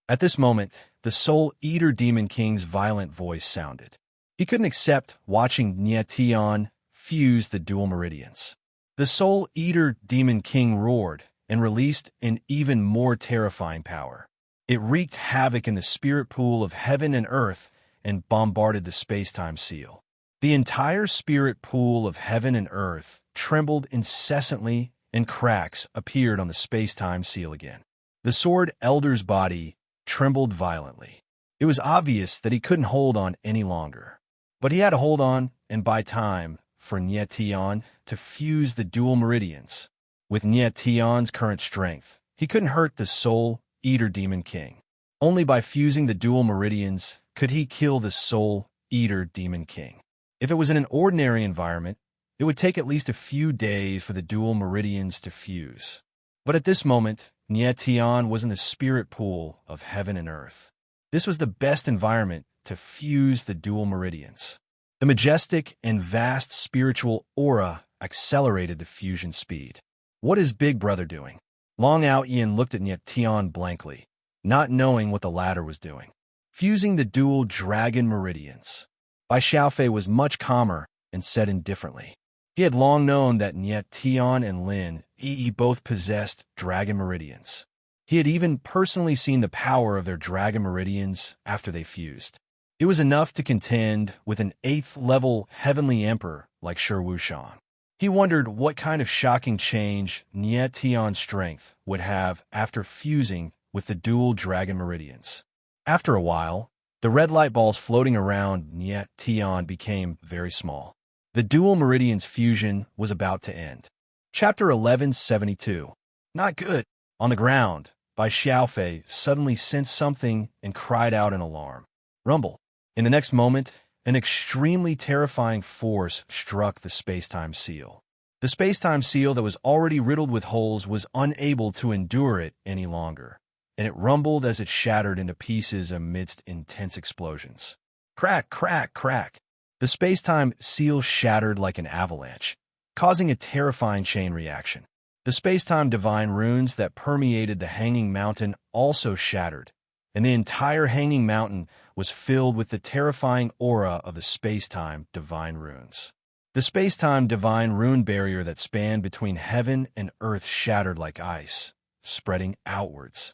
At this moment, the Soul Eater Demon King's violent voice sounded. He couldn't accept watching Nietion fuse the dual meridians. The Soul Eater Demon King roared and released an even more terrifying power. It wreaked havoc in the spirit pool of heaven and earth and bombarded the space-time seal. The entire spirit pool of heaven and earth trembled incessantly, and cracks appeared on the space-time seal again. The sword elder's body trembled violently. It was obvious that he couldn't hold on any longer. But he had to hold on and buy time for Nietion to fuse the dual meridians. With Nietion's current strength, he couldn't hurt the Soul Eater Demon King. Only by fusing the dual meridians could he kill the Soul Eater Demon King. If it was in an ordinary environment, it would take at least a few days for the dual meridians to fuse. But at this moment, Nietion was in the spirit pool of heaven and earth. This was the best environment to fuse the dual meridians. The majestic and vast spiritual aura accelerated the fusion speed. What is Big Brother doing? Long Ao Ian looked at Nietion blankly, not knowing what the latter was doing. Fusing the dual dragon meridians. Bai Xiaofei was much calmer and said indifferently. He had long known that Nietion and Lin Yi both possessed dragon meridians. He had even personally seen the power of their dragon meridians after they fused. It was enough to contend with an 8th-level heavenly emperor like Shi Wushan. He wondered what kind of shocking change Nietion's strength would have after fusing with the dual dragon meridians. After a while, the red light balls floating around Nietion became very small. The dual meridians fusion was about to end. Chapter 1172. Not good. On the ground, Bai Xiaofei suddenly sensed something and cried out in alarm. Rumble. In the next moment, an extremely terrifying force struck the space-time seal. The space-time seal that was already riddled with holes was unable to endure it any longer, and it rumbled as it shattered into pieces amidst intense explosions. Crack, crack, crack. The space-time seal shattered like an avalanche, causing a terrifying chain reaction. The space-time divine runes that permeated the hanging mountain also shattered, and the entire hanging mountain was filled with the terrifying aura of the space-time divine runes. The space-time divine rune barrier that spanned between heaven and earth shattered like ice, spreading outwards.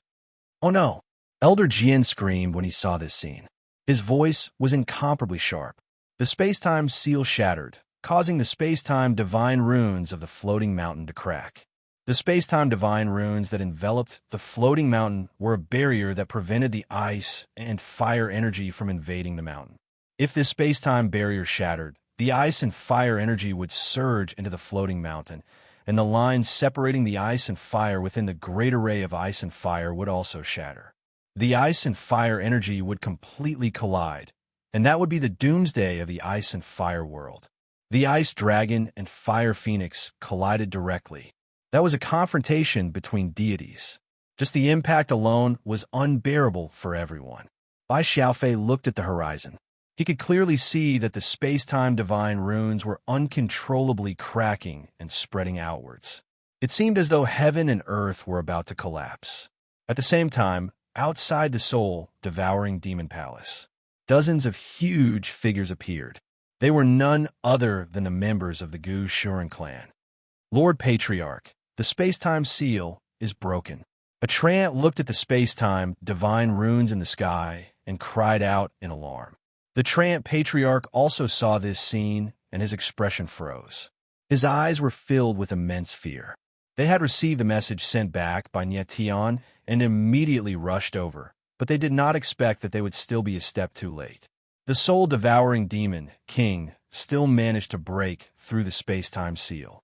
Oh no! Elder Jian screamed when he saw this scene. His voice was incomparably sharp. The space-time seal shattered, causing the space-time divine runes of the floating mountain to crack. The space-time divine runes that enveloped the floating mountain were a barrier that prevented the ice and fire energy from invading the mountain. If this space-time barrier shattered, the ice and fire energy would surge into the floating mountain, and the lines separating the ice and fire within the great array of ice and fire would also shatter. The ice and fire energy would completely collide, and that would be the doomsday of the ice and fire world. The ice dragon and fire phoenix collided directly. That was a confrontation between deities. Just the impact alone was unbearable for everyone. Bai Xiaofei looked at the horizon. He could clearly see that the space-time divine runes were uncontrollably cracking and spreading outwards. It seemed as though heaven and earth were about to collapse. At the same time, outside the soul devouring demon palace, dozens of huge figures appeared. They were none other than the members of the Gu Shuren clan. Lord Patriarch, the space-time seal is broken. A Trant looked at the space-time divine runes in the sky and cried out in alarm. The Trant Patriarch also saw this scene, and his expression froze. His eyes were filled with immense fear. They had received the message sent back by Nietion and immediately rushed over, but they did not expect that they would still be a step too late. The soul-devouring demon, King, still managed to break through the space-time seal.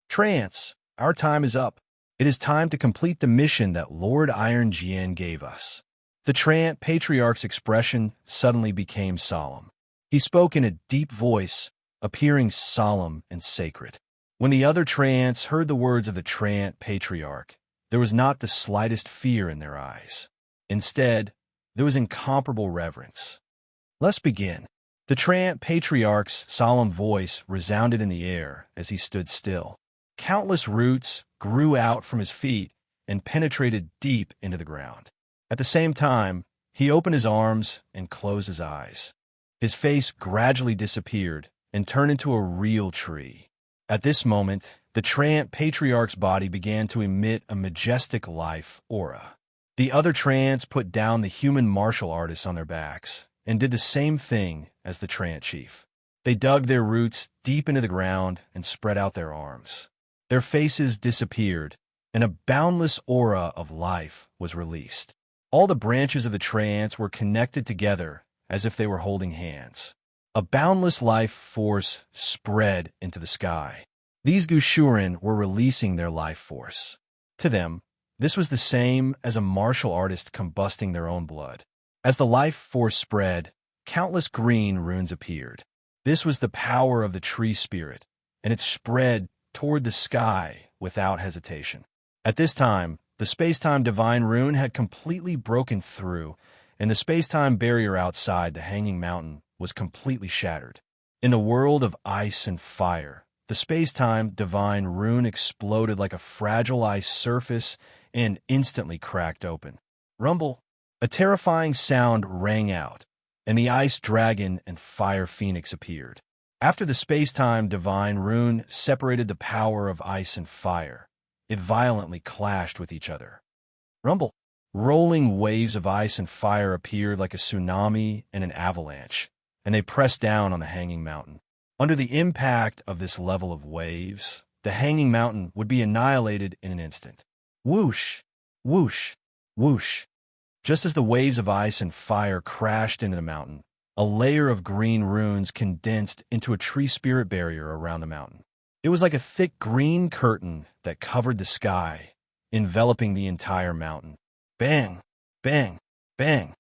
Trance, our time is up. It is time to complete the mission that Lord Iron Jian gave us." The Trant Patriarch's expression suddenly became solemn. He spoke in a deep voice, appearing solemn and sacred. When the other Trants heard the words of the Trant Patriarch, there was not the slightest fear in their eyes. Instead, there was incomparable reverence. "Let's begin." The Trant Patriarch's solemn voice resounded in the air as he stood still. Countless roots grew out from his feet and penetrated deep into the ground. At the same time, he opened his arms and closed his eyes. His face gradually disappeared and turned into a real tree. At this moment, the Trant Patriarch's body began to emit a majestic life aura. The other Trants put down the human martial artists on their backs and did the same thing as the Trant chief. They dug their roots deep into the ground and spread out their arms. Their faces disappeared, and a boundless aura of life was released. All the branches of the Trants were connected together as if they were holding hands. A boundless life force spread into the sky. These Gushurin were releasing their life force. To them, this was the same as a martial artist combusting their own blood. As the life force spread, countless green runes appeared. This was the power of the tree spirit, and it spread toward the sky without hesitation. At this time, the space-time divine rune had completely broken through, and the space-time barrier outside the hanging mountain was completely shattered. In the world of ice and fire, the space-time divine rune exploded like a fragile ice surface and instantly cracked open. Rumble! A terrifying sound rang out, and the ice dragon and fire phoenix appeared. After the space-time divine rune separated the power of ice and fire, it violently clashed with each other. Rumble! Rolling waves of ice and fire appeared like a tsunami and an avalanche, and they pressed down on the hanging mountain. Under the impact of this level of waves, the hanging mountain would be annihilated in an instant. Whoosh! Whoosh! Whoosh! Just as the waves of ice and fire crashed into the mountain, a layer of green runes condensed into a tree spirit barrier around the mountain. It was like a thick green curtain that covered the sky, enveloping the entire mountain. Bang! Bang! Bang!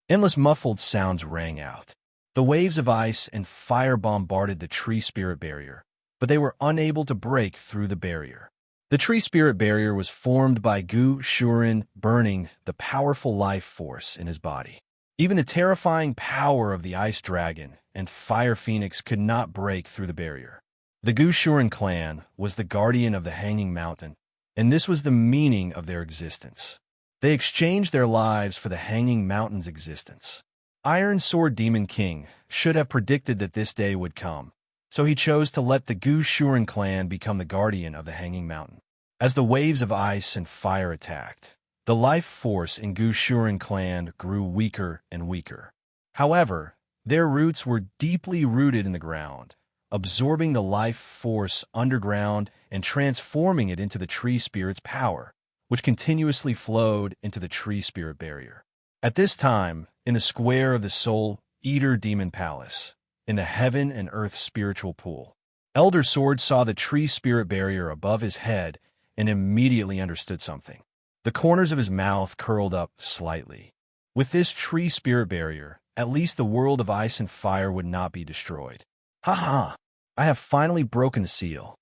Endless muffled sounds rang out. The waves of ice and fire bombarded the tree spirit barrier, but they were unable to break through the barrier. The tree spirit barrier was formed by Gu Shuren burning the powerful life force in his body. Even the terrifying power of the ice dragon and fire phoenix could not break through the barrier. The Gu Shuren clan was the guardian of the hanging mountain, and this was the meaning of their existence. They exchanged their lives for the hanging mountain's existence. Iron Sword Demon King should have predicted that this day would come, so he chose to let the Gu Shuren clan become the guardian of the hanging mountain. As the waves of ice and fire attacked, the life force in Gu Shuren clan grew weaker and weaker. However, their roots were deeply rooted in the ground, absorbing the life force underground and transforming it into the tree spirit's power, which continuously flowed into the tree spirit barrier. At this time, in the square of the Soul Eater Demon Palace, in the heaven and earth spiritual pool, Elder Sword saw the tree spirit barrier above his head and immediately understood something. The corners of his mouth curled up slightly. With this tree spirit barrier, at least the world of ice and fire would not be destroyed. Ha ha! I have finally broken the seal.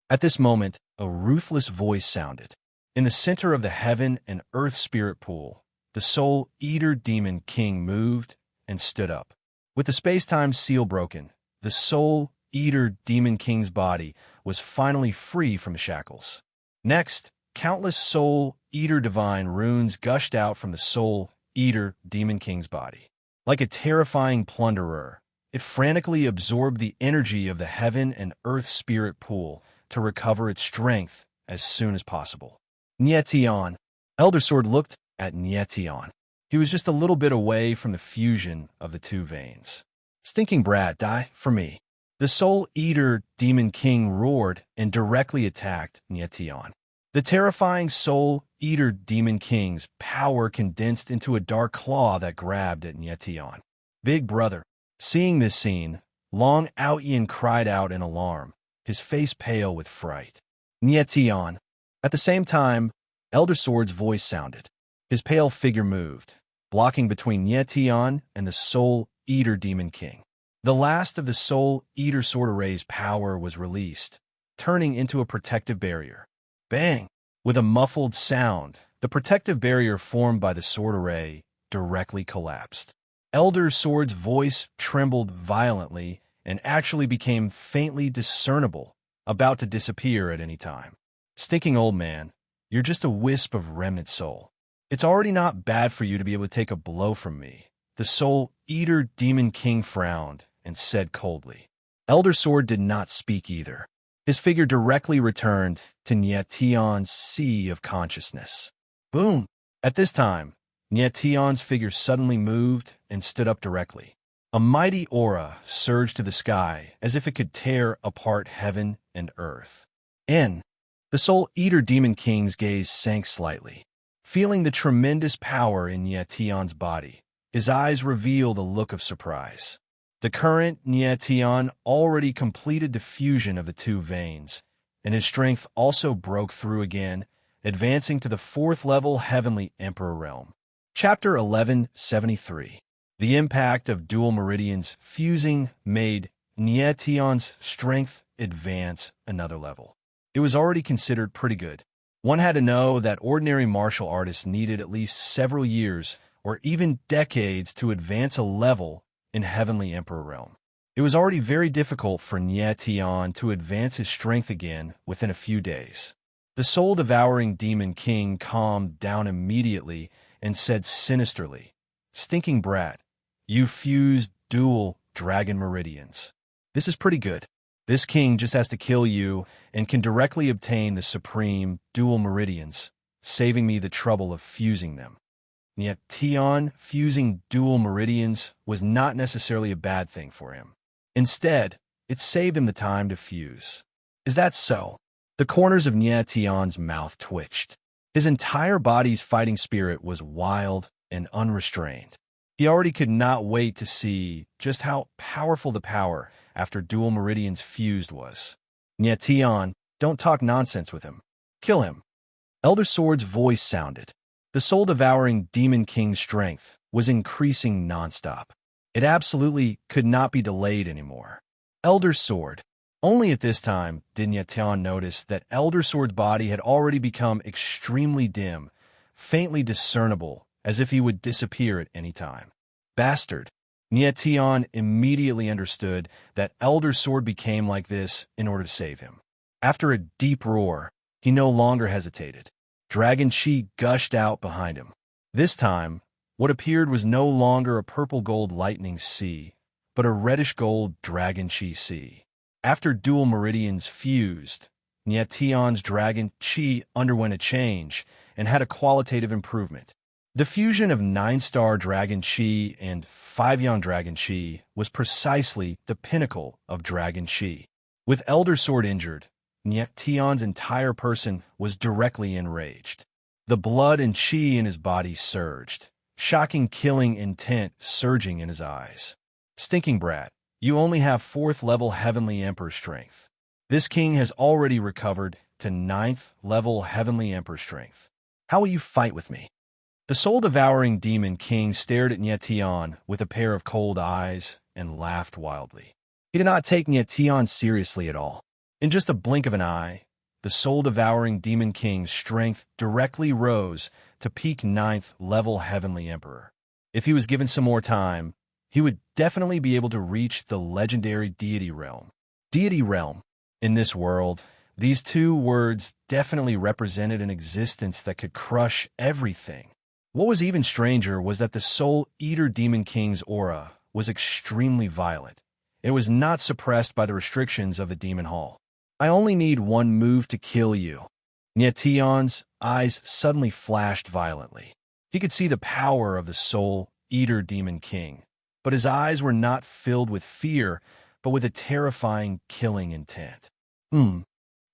At this moment, a ruthless voice sounded. In the center of the heaven and earth spirit pool, the Soul Eater Demon King moved and stood up. With the space-time seal broken, the Soul Eater Demon King's body was finally free from shackles. Next, countless Soul Eater divine runes gushed out from the Soul Eater Demon King's body. Like a terrifying plunderer, it frantically absorbed the energy of the heaven and earth spirit pool to recover its strength as soon as possible. Nietion. Elder Sword looked at Nietion. He was just a little bit away from the fusion of the two veins. Stinking brat, die for me. The Soul Eater Demon King roared and directly attacked Nietion. The terrifying Soul Eater Demon King's power condensed into a dark claw that grabbed at Nietion. Big brother. Seeing this scene, Long Outyin cried out in alarm, his face pale with fright. Nietion. At the same time, Elder Sword's voice sounded. His pale figure moved, blocking between Nietion and the Soul Eater Demon King. The last of the Soul Eater Sword Array's power was released, turning into a protective barrier. Bang! With a muffled sound, the protective barrier formed by the sword array directly collapsed. Elder Sword's voice trembled violently and actually became faintly discernible, about to disappear at any time. Stinking old man, you're just a wisp of remnant soul. It's already not bad for you to be able to take a blow from me. The Soul Eater Demon King frowned and said coldly. Elder Sword did not speak either. His figure directly returned to Nietion's sea of consciousness. Boom! At this time, Nietion's figure suddenly moved and stood up directly. A mighty aura surged to the sky as if it could tear apart heaven and earth. The Soul Eater Demon King's gaze sank slightly. Feeling the tremendous power in Nietion's body, his eyes revealed a look of surprise. The current Nietion already completed the fusion of the two veins, and his strength also broke through again, advancing to the 4th level Heavenly Emperor realm. Chapter 1173. The impact of dual meridians fusing made Nietion's strength advance another level. It was already considered pretty good. One had to know that ordinary martial artists needed at least several years or even decades to advance a level in Heavenly Emperor realm. It was already very difficult for Nietion to advance his strength again within a few days. The soul-devouring Demon King calmed down immediately and said sinisterly, "Stinking brat, you fused dual dragon meridians. This is pretty good. This king just has to kill you and can directly obtain the supreme dual meridians, saving me the trouble of fusing them." Nietion fusing dual meridians was not necessarily a bad thing for him. Instead, it saved him the time to fuse. Is that so? The corners of Nietion's mouth twitched. His entire body's fighting spirit was wild and unrestrained. He already could not wait to see just how powerful the power after dual meridians fused was. Nietion, don't talk nonsense with him. Kill him. Elder Sword's voice sounded. The soul-devouring Demon King's strength was increasing nonstop. It absolutely could not be delayed anymore. Elder Sword. Only at this time did Nietion notice that Elder Sword's body had already become extremely dim, faintly discernible, as if he would disappear at any time. Bastard. Nietion immediately understood that Elder Sword became like this in order to save him. After a deep roar, he no longer hesitated. Dragon Chi gushed out behind him. This time, what appeared was no longer a purple-gold lightning sea, but a reddish-gold Dragon Chi sea. After dual meridians fused, Nietion's Dragon Chi underwent a change and had a qualitative improvement. The fusion of 9-star Dragon Chi and 5-yang Dragon Chi was precisely the pinnacle of Dragon Chi. With Elder Sword injured, Nietion's entire person was directly enraged. The blood and chi in his body surged, shocking killing intent surging in his eyes. Stinking brat, you only have 4th level Heavenly Emperor strength. This king has already recovered to 9th level Heavenly Emperor strength. How will you fight with me? The soul-devouring Demon King stared at Nietion with a pair of cold eyes and laughed wildly. He did not take Nietion seriously at all. In just a blink of an eye, the soul-devouring Demon King's strength directly rose to peak 9th level Heavenly Emperor. If he was given some more time, he would definitely be able to reach the legendary Deity Realm. Deity Realm. In this world, these two words definitely represented an existence that could crush everything. What was even stranger was that the Soul Eater Demon King's aura was extremely violent. It was not suppressed by the restrictions of the Demon Hall. I only need one move to kill you. Nietion's eyes suddenly flashed violently. He could see the power of the Soul Eater Demon King, but his eyes were not filled with fear, but with a terrifying killing intent.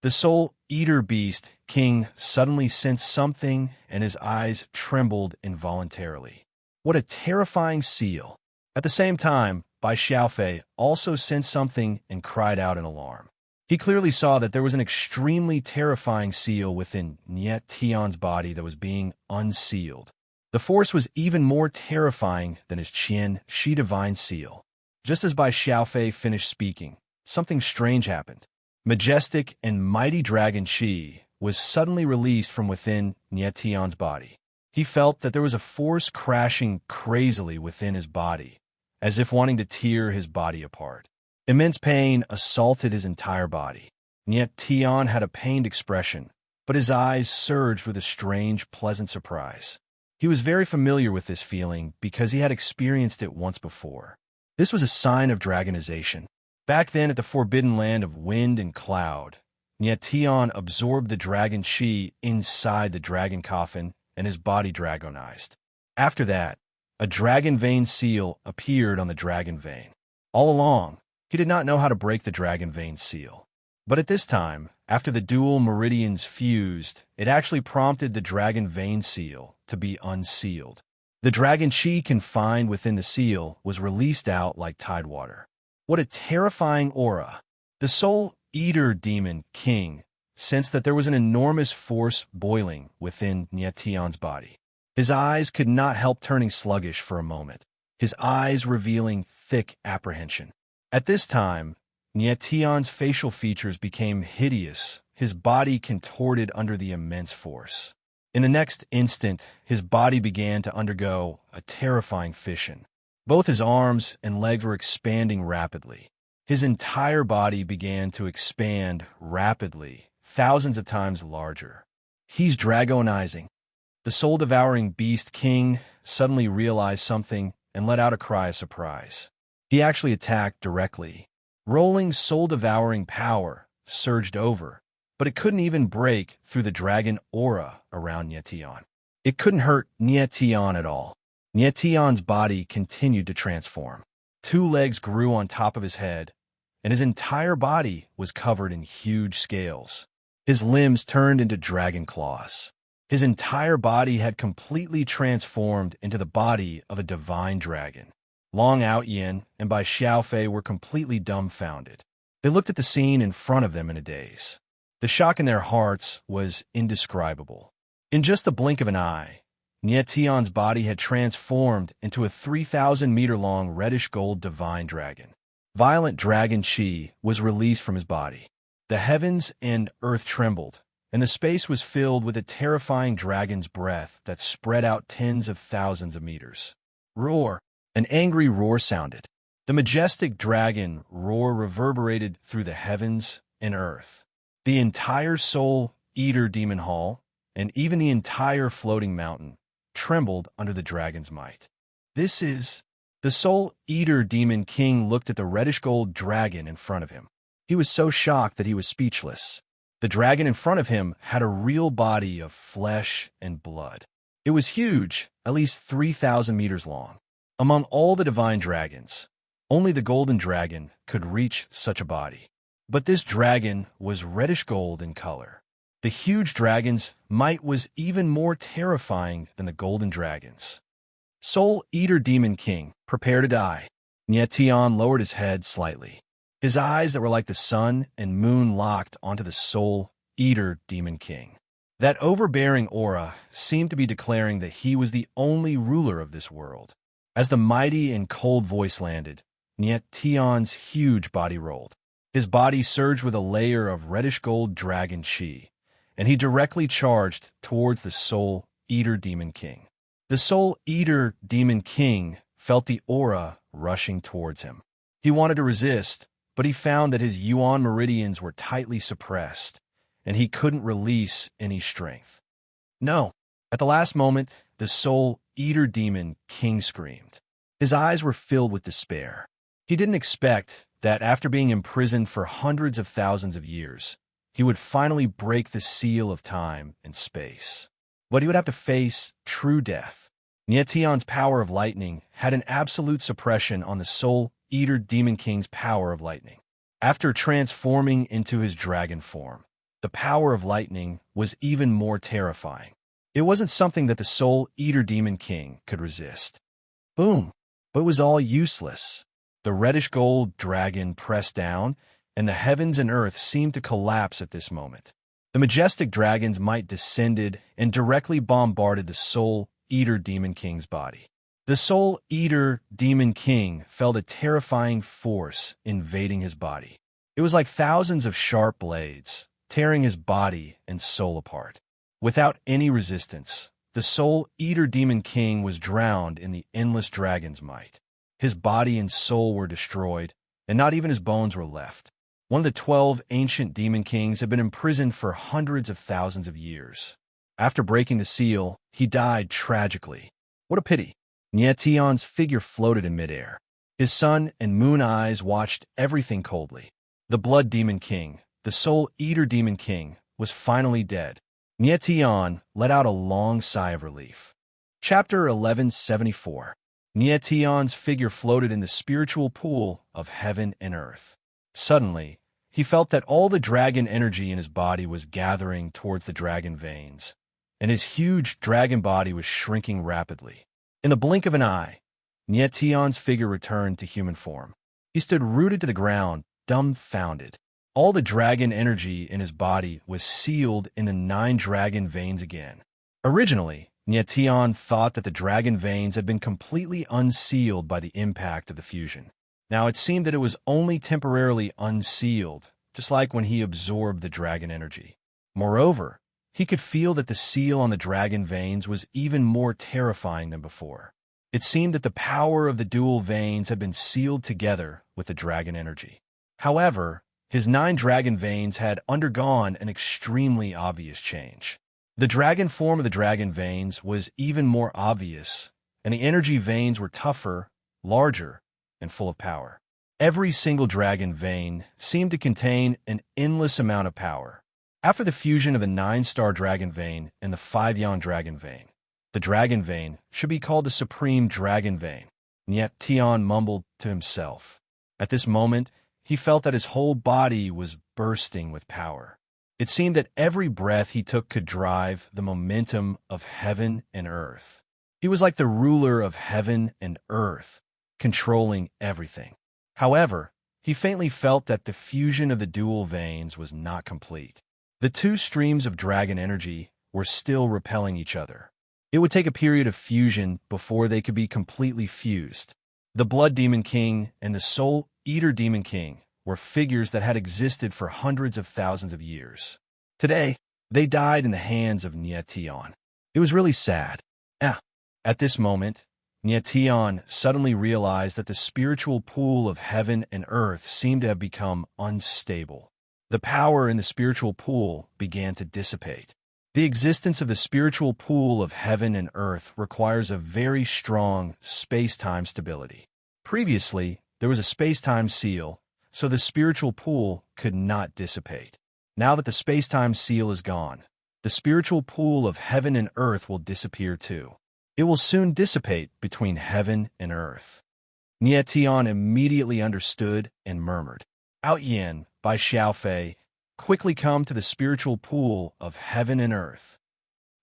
The Soul Eater Beast King suddenly sensed something, and his eyes trembled involuntarily. What a terrifying seal! At the same time, Bai Xiaofei also sensed something and cried out in alarm. He clearly saw that there was an extremely terrifying seal within Niet Tion's body that was being unsealed. The force was even more terrifying than his Qian Shi divine seal. Just as Bai Xiaofei finished speaking, something strange happened. Majestic and mighty dragon Qi was suddenly released from within Niet Tion's body. He felt that there was a force crashing crazily within his body, as if wanting to tear his body apart. Immense pain assaulted his entire body. Niet Tion had a pained expression, but his eyes surged with a strange, pleasant surprise. He was very familiar with this feeling because he had experienced it once before. This was a sign of dragonization. Back then at the forbidden land of wind and cloud, Niet Tion absorbed the dragon Qi inside the dragon coffin and his body dragonized. After that, a dragon vein seal appeared on the dragon vein. All along, he did not know how to break the dragon vein seal. But at this time, after the dual meridians fused, it actually prompted the dragon vein seal to be unsealed. The dragon Qi confined within the seal was released out like tidewater. What a terrifying aura! The Soul Eater Demon King sensed that there was an enormous force boiling within Niet Tion's body. His eyes could not help turning sluggish for a moment, his eyes revealing thick apprehension. At this time, Niet Tion's facial features became hideous, his body contorted under the immense force. In the next instant, his body began to undergo a terrifying fission. Both his arms and legs were expanding rapidly. His entire body began to expand rapidly, thousands of times larger. He's dragonizing. The soul-devouring beast king suddenly realized something and let out a cry of surprise. He actually attacked directly. Rolling soul-devouring power surged over, but it couldn't even break through the dragon aura around Niet Tion. It couldn't hurt Niet Tion at all. Niet Tion's body continued to transform. 2 legs grew on top of his head, and his entire body was covered in huge scales. His limbs turned into dragon claws. His entire body had completely transformed into the body of a divine dragon. Long Outyin and Bai Xiaofei were completely dumbfounded. They looked at the scene in front of them in a daze. The shock in their hearts was indescribable. In just the blink of an eye, Niet Tion's body had transformed into a 3,000-meter-long reddish-gold divine dragon. Violent dragon Qi was released from his body. The heavens and earth trembled, and the space was filled with a terrifying dragon's breath that spread out tens of thousands of meters. Roar! An angry roar sounded. The majestic dragon roar reverberated through the heavens and earth. The entire Soul Eater Demon Hall, and even the entire floating mountain, trembled under the dragon's might. This is... The Soul Eater Demon King looked at the reddish-gold dragon in front of him. He was so shocked that he was speechless. The dragon in front of him had a real body of flesh and blood. It was huge, at least 3,000 meters long. Among all the divine dragons, only the golden dragon could reach such a body. But this dragon was reddish-gold in color. The huge dragon's might was even more terrifying than the golden dragon's. Soul Eater Demon King, prepare to die. Niet Tion lowered his head slightly. His eyes that were like the sun and moon locked onto the Soul Eater Demon King. That overbearing aura seemed to be declaring that he was the only ruler of this world. As the mighty and cold voice landed, Niet Tion's huge body rolled. His body surged with a layer of reddish-gold dragon Qi, and he directly charged towards the Soul Eater Demon King. The Soul Eater Demon King felt the aura rushing towards him. He wanted to resist, but he found that his yuan meridians were tightly suppressed, and he couldn't release any strength. No. At the last moment, the Soul Eater Demon King screamed. His eyes were filled with despair. He didn't expect that after being imprisoned for hundreds of thousands of years, he would finally break the seal of time and space. But he would have to face true death. Niet Tion's power of lightning had an absolute suppression on the Soul Eater Demon King's power of lightning. After transforming into his dragon form, the power of lightning was even more terrifying. It wasn't something that the Soul Eater Demon King could resist. Boom! But it was all useless. The reddish-gold dragon pressed down, and the heavens and earth seemed to collapse at this moment. The majestic dragon's might descended and directly bombarded the Soul Eater Demon King's body. The Soul Eater Demon King felt a terrifying force invading his body. It was like thousands of sharp blades, tearing his body and soul apart. Without any resistance, the Soul Eater Demon King was drowned in the endless dragon's might. His body and soul were destroyed, and not even his bones were left. One of the 12 ancient demon kings had been imprisoned for hundreds of thousands of years. After breaking the seal, he died tragically. What a pity. Nietion's figure floated in midair. His sun and moon eyes watched everything coldly. The Blood Demon King, the Soul Eater Demon King, was finally dead. Nietion let out a long sigh of relief. Chapter 1174. Nietion's figure floated in the spiritual pool of heaven and earth. Suddenly, he felt that all the dragon energy in his body was gathering towards the dragon veins, and his huge dragon body was shrinking rapidly. In the blink of an eye, Nietion's figure returned to human form. He stood rooted to the ground, dumbfounded. All the dragon energy in his body was sealed in the 9 dragon veins again. Originally, Nietion thought that the dragon veins had been completely unsealed by the impact of the fusion. Now it seemed that it was only temporarily unsealed, just like when he absorbed the dragon energy. Moreover, he could feel that the seal on the dragon veins was even more terrifying than before. It seemed that the power of the dual veins had been sealed together with the dragon energy. However, his 9 dragon veins had undergone an extremely obvious change. The dragon form of the dragon veins was even more obvious, and the energy veins were tougher, larger, and full of power. Every single dragon vein seemed to contain an endless amount of power. After the fusion of the 9-star dragon vein and the 5-yang dragon vein, the dragon vein should be called the supreme dragon vein. Nietion mumbled to himself. At this moment, he felt that his whole body was bursting with power. It seemed that every breath he took could drive the momentum of heaven and earth. He was like the ruler of heaven and earth, controlling everything. However, he faintly felt that the fusion of the dual veins was not complete. The 2 streams of dragon energy were still repelling each other. It would take a period of fusion before they could be completely fused. The Blood Demon King and the Soul Eater Demon King were figures that had existed for hundreds of thousands of years. Today, they died in the hands of Nietion. It was really sad. At this moment, Nietion suddenly realized that the spiritual pool of heaven and earth seemed to have become unstable. The power in the spiritual pool began to dissipate. The existence of the spiritual pool of heaven and earth requires a very strong space-time stability. Previously, there was a space-time seal, so the spiritual pool could not dissipate. Now that the space-time seal is gone, the spiritual pool of heaven and earth will disappear too. It will soon dissipate between heaven and earth. Nietion immediately understood and murmured, "Out Yin, by Xiaofei, quickly come to the spiritual pool of heaven and earth."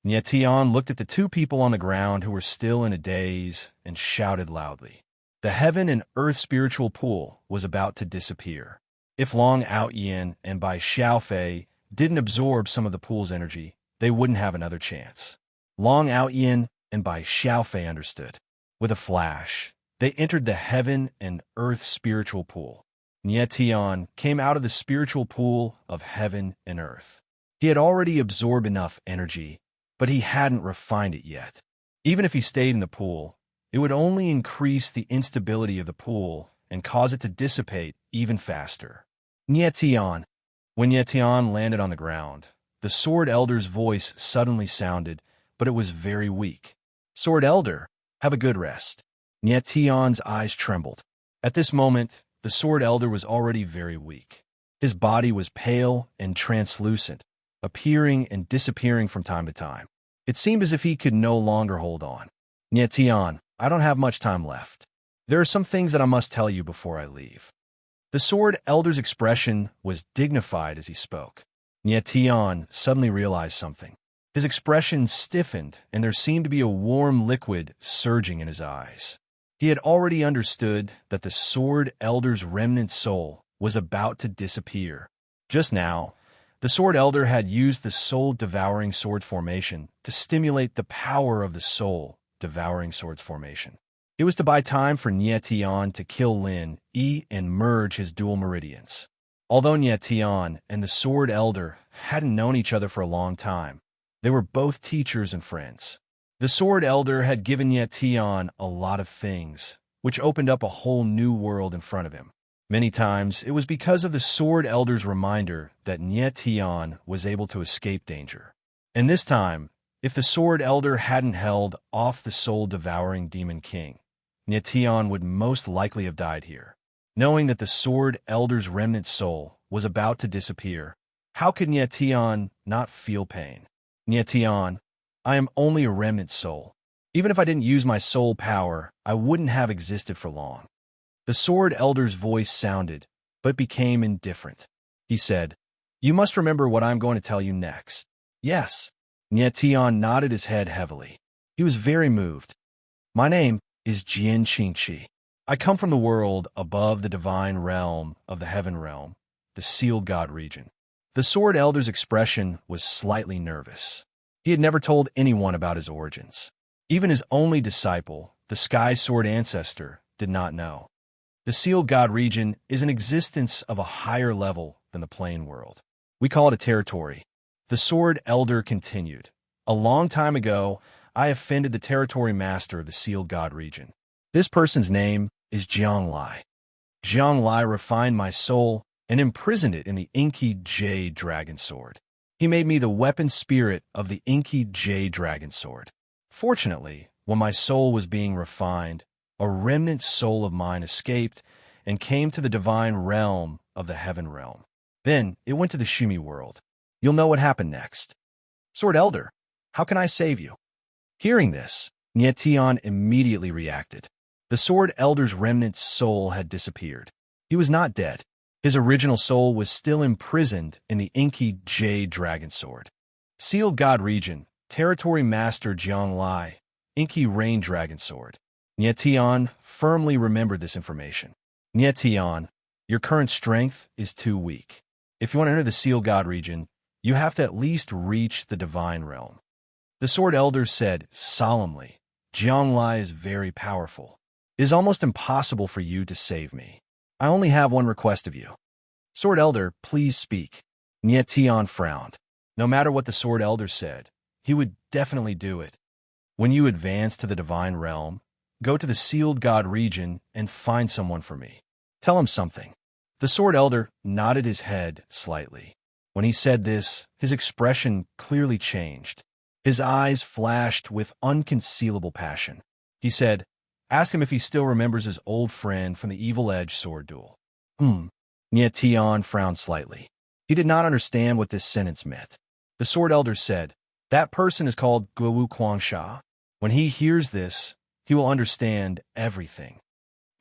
Nietion looked at the 2 people on the ground who were still in a daze and shouted loudly. The heaven and earth spiritual pool was about to disappear. If Long Out Yin and Bai Xiaofei didn't absorb some of the pool's energy, they wouldn't have another chance. Long Out Yin and Bai Xiaofei understood. With a flash, they entered the heaven and earth spiritual pool. Nietion came out of the spiritual pool of heaven and earth. He had already absorbed enough energy, but he hadn't refined it yet. Even if he stayed in the pool, it would only increase the instability of the pool and cause it to dissipate even faster. Nietion. When Nietion landed on the ground, the Sword Elder's voice suddenly sounded, but it was very weak. "Sword Elder, have a good rest." Nietion's eyes trembled. At this moment, the Sword Elder was already very weak. His body was pale and translucent, appearing and disappearing from time to time. It seemed as if he could no longer hold on. "Nietion, I don't have much time left. There are some things that I must tell you before I leave." The Sword Elder's expression was dignified as he spoke. Nietion suddenly realized something. His expression stiffened, and there seemed to be a warm liquid surging in his eyes. He had already understood that the Sword Elder's remnant soul was about to disappear. Just now, the Sword Elder had used the soul-devouring sword formation to stimulate the power of the soul-devouring swords formation. It was to buy time for Nietian to kill Lin Yi and merge his dual meridians. Although Nietian and the Sword Elder hadn't known each other for a long time, they were both teachers and friends. The Sword Elder had given Nietian a lot of things, which opened up a whole new world in front of him. Many times, it was because of the Sword Elder's reminder that Nietian was able to escape danger. And this time, if the Sword Elder hadn't held off the soul-devouring Demon King, Nietian would most likely have died here. Knowing that the Sword Elder's remnant soul was about to disappear, how could Nietian not feel pain? Nietian, I am only a remnant soul. Even if I didn't use my soul power, I wouldn't have existed for long. The Sword Elder's voice sounded, but became indifferent. He said, "You must remember what I'm going to tell you next." Yes. Nietian nodded his head heavily. He was very moved. My name is Jian Qingqi. I come from the world above the divine realm of the heaven realm, the sealed god region. The Sword Elder's expression was slightly nervous. He had never told anyone about his origins. Even his only disciple, the Sky Sword Ancestor, did not know. The sealed god region is an existence of a higher level than the plain world. We call it a territory. The Sword Elder continued. A long time ago, I offended the territory master of the sealed god region. This person's name is Jianglai. Jianglai refined my soul and imprisoned it in the inky Jade Dragon Sword. He made me the weapon spirit of the inky Jade Dragon Sword. Fortunately, when my soul was being refined, a remnant soul of mine escaped and came to the divine realm of the heaven realm. Then it went to the Shimi world. You'll know what happened next. Sword Elder, how can I save you? Hearing this, Nietian immediately reacted. The Sword Elder's remnant soul had disappeared. He was not dead. His original soul was still imprisoned in the inky Jade Dragon Sword. Sealed God Region, Territory Master Jianglai, Inky Rain Dragon Sword. Nietian firmly remembered this information. Nietian, your current strength is too weak. If you want to enter the Sealed God Region, you have to at least reach the Divine Realm. The Sword Elder said solemnly, Jianglai is very powerful. It is almost impossible for you to save me. I only have one request of you. Sword Elder, please speak. Nietian frowned. No matter what the Sword Elder said, he would definitely do it. When you advance to the Divine Realm, go to the Sealed God Region and find someone for me. Tell him something. The Sword Elder nodded his head slightly. When he said this, his expression clearly changed. His eyes flashed with unconcealable passion. He said, ask him if he still remembers his old friend from the Evil Edge sword duel. Nietian frowned slightly. He did not understand what this sentence meant. The Sword Elder said, that person is called Guowu Quangsha. When he hears this, he will understand everything.